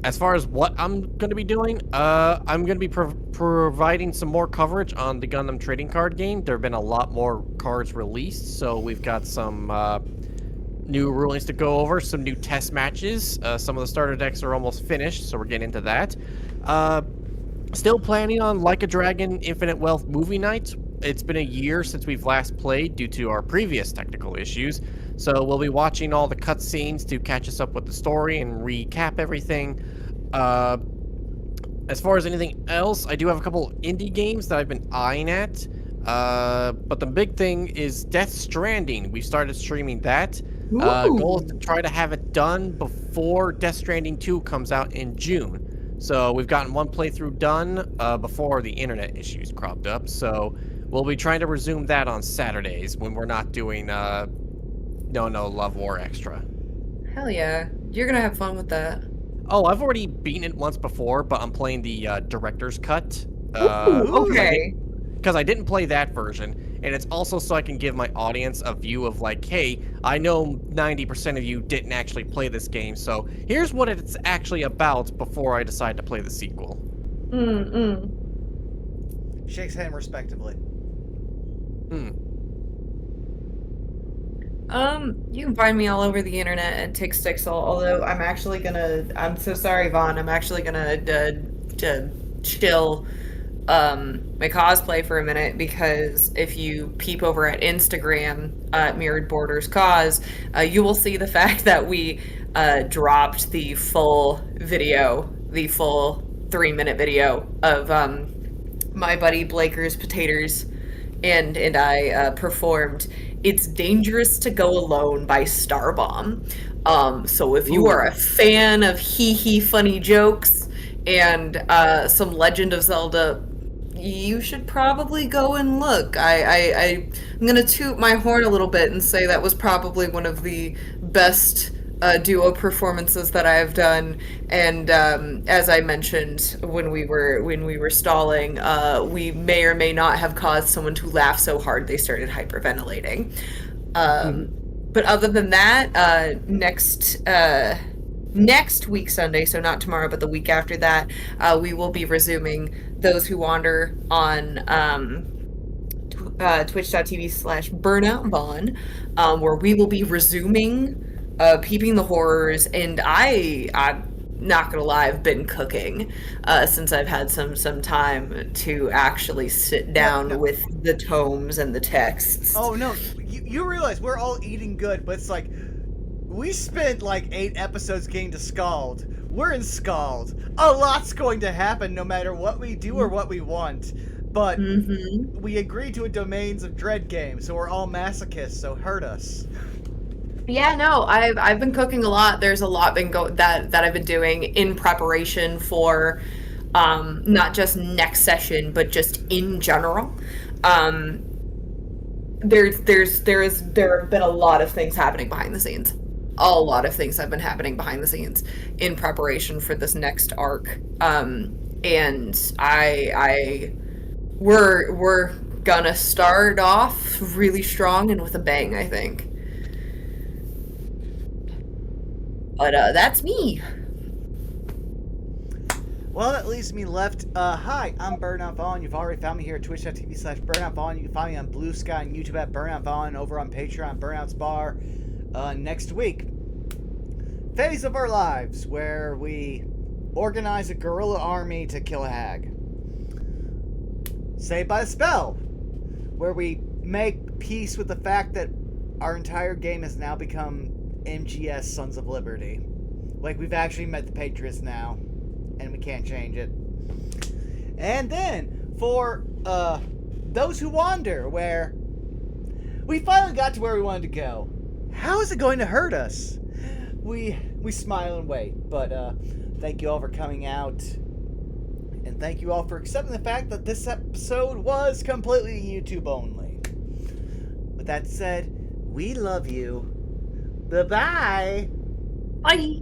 as far as what I'm going to be doing, I'm going to be providing some more coverage on the Gundam trading card game. There have been a lot more cards released, so we've got some new rulings to go over, some new test matches. Some of the starter decks are almost finished, so we're getting into that. Still planning on Like a Dragon Infinite Wealth movie night. It's been a year since we've last played due to our previous technical issues, so we'll be watching all the cutscenes to catch us up with the story and recap everything. As far as anything else, I do have a couple indie games that I've been eyeing at, but the big thing is Death Stranding. We started streaming that. Goal is to try to have it done before Death Stranding 2 comes out in June. So we've gotten one playthrough done before the internet issues cropped up, so we'll be trying to resume that on Saturdays when we're not doing No Love War Extra. Hell yeah. You're gonna have fun with that. Oh, I've already beaten it once before, but I'm playing the director's cut. Okay. Because I didn't play that version, and it's also so I can give my audience a view of like, hey, I know 90% of you didn't actually play this game, so here's what it's actually about before I decide to play the sequel. Shakes hand respectively. You can find me all over the internet at Tixdixl, although I'm so sorry, Vaughn, I'm actually gonna chill my cosplay for a minute, because if you peep over at Instagram at Mirrored Borders Cause, you will see the fact that we dropped the full 3-minute video of my buddy Blaker's Potatoes and I performed It's Dangerous to Go Alone by Starbomb. So if you are a fan of hee funny jokes and some Legend of Zelda, you should probably go and look. I'm gonna toot my horn a little bit and say that was probably one of the best duo performances that I have done. And as I mentioned when we were stalling, we may or may not have caused someone to laugh so hard they started hyperventilating. But other than that, next week Sunday, so not tomorrow but the week after that, we will be resuming Those Who Wander on twitch.tv/burnoutVaughn, where we will be resuming Peeping the Horrors. And I'm not gonna lie, I've been cooking since I've had some time to actually sit down with the tomes and the texts. Oh no, you realize we're all eating good, but it's like we spent like 8 episodes getting to Scald. We're in Scald. A lot's going to happen no matter what we do or what we want. But we agreed to a Domains of Dread game, so we're all masochists, so hurt us. Yeah, no, I've been cooking a lot. There's a lot that I've been doing in preparation for not just next session, but just in general. There have been a lot of things happening behind the scenes. A lot of things have been happening behind the scenes in preparation for this next arc. And we're gonna start off really strong and with a bang, I think. But that's me. Well, that leaves me left. Hi, I'm Burnout Vaughn. You've already found me here at twitch.tv/BurnoutVaughn. You can find me on Blue Sky and YouTube at Burnout Vaughn, over on Patreon, Burnout's Bar. Next week, Phase of Our Lives, where we organize a guerrilla army to kill a hag. Saved by a Spell, where we make peace with the fact that our entire game has now become MGS Sons of Liberty. Like, we've actually met the Patriots now, and we can't change it. And then, for Those Who Wander, where we finally got to where we wanted to go. How is it going to hurt us? We smile and wait, but thank you all for coming out, and thank you all for accepting the fact that this episode was completely YouTube only. With that said, we love you. Bye-bye. Bye.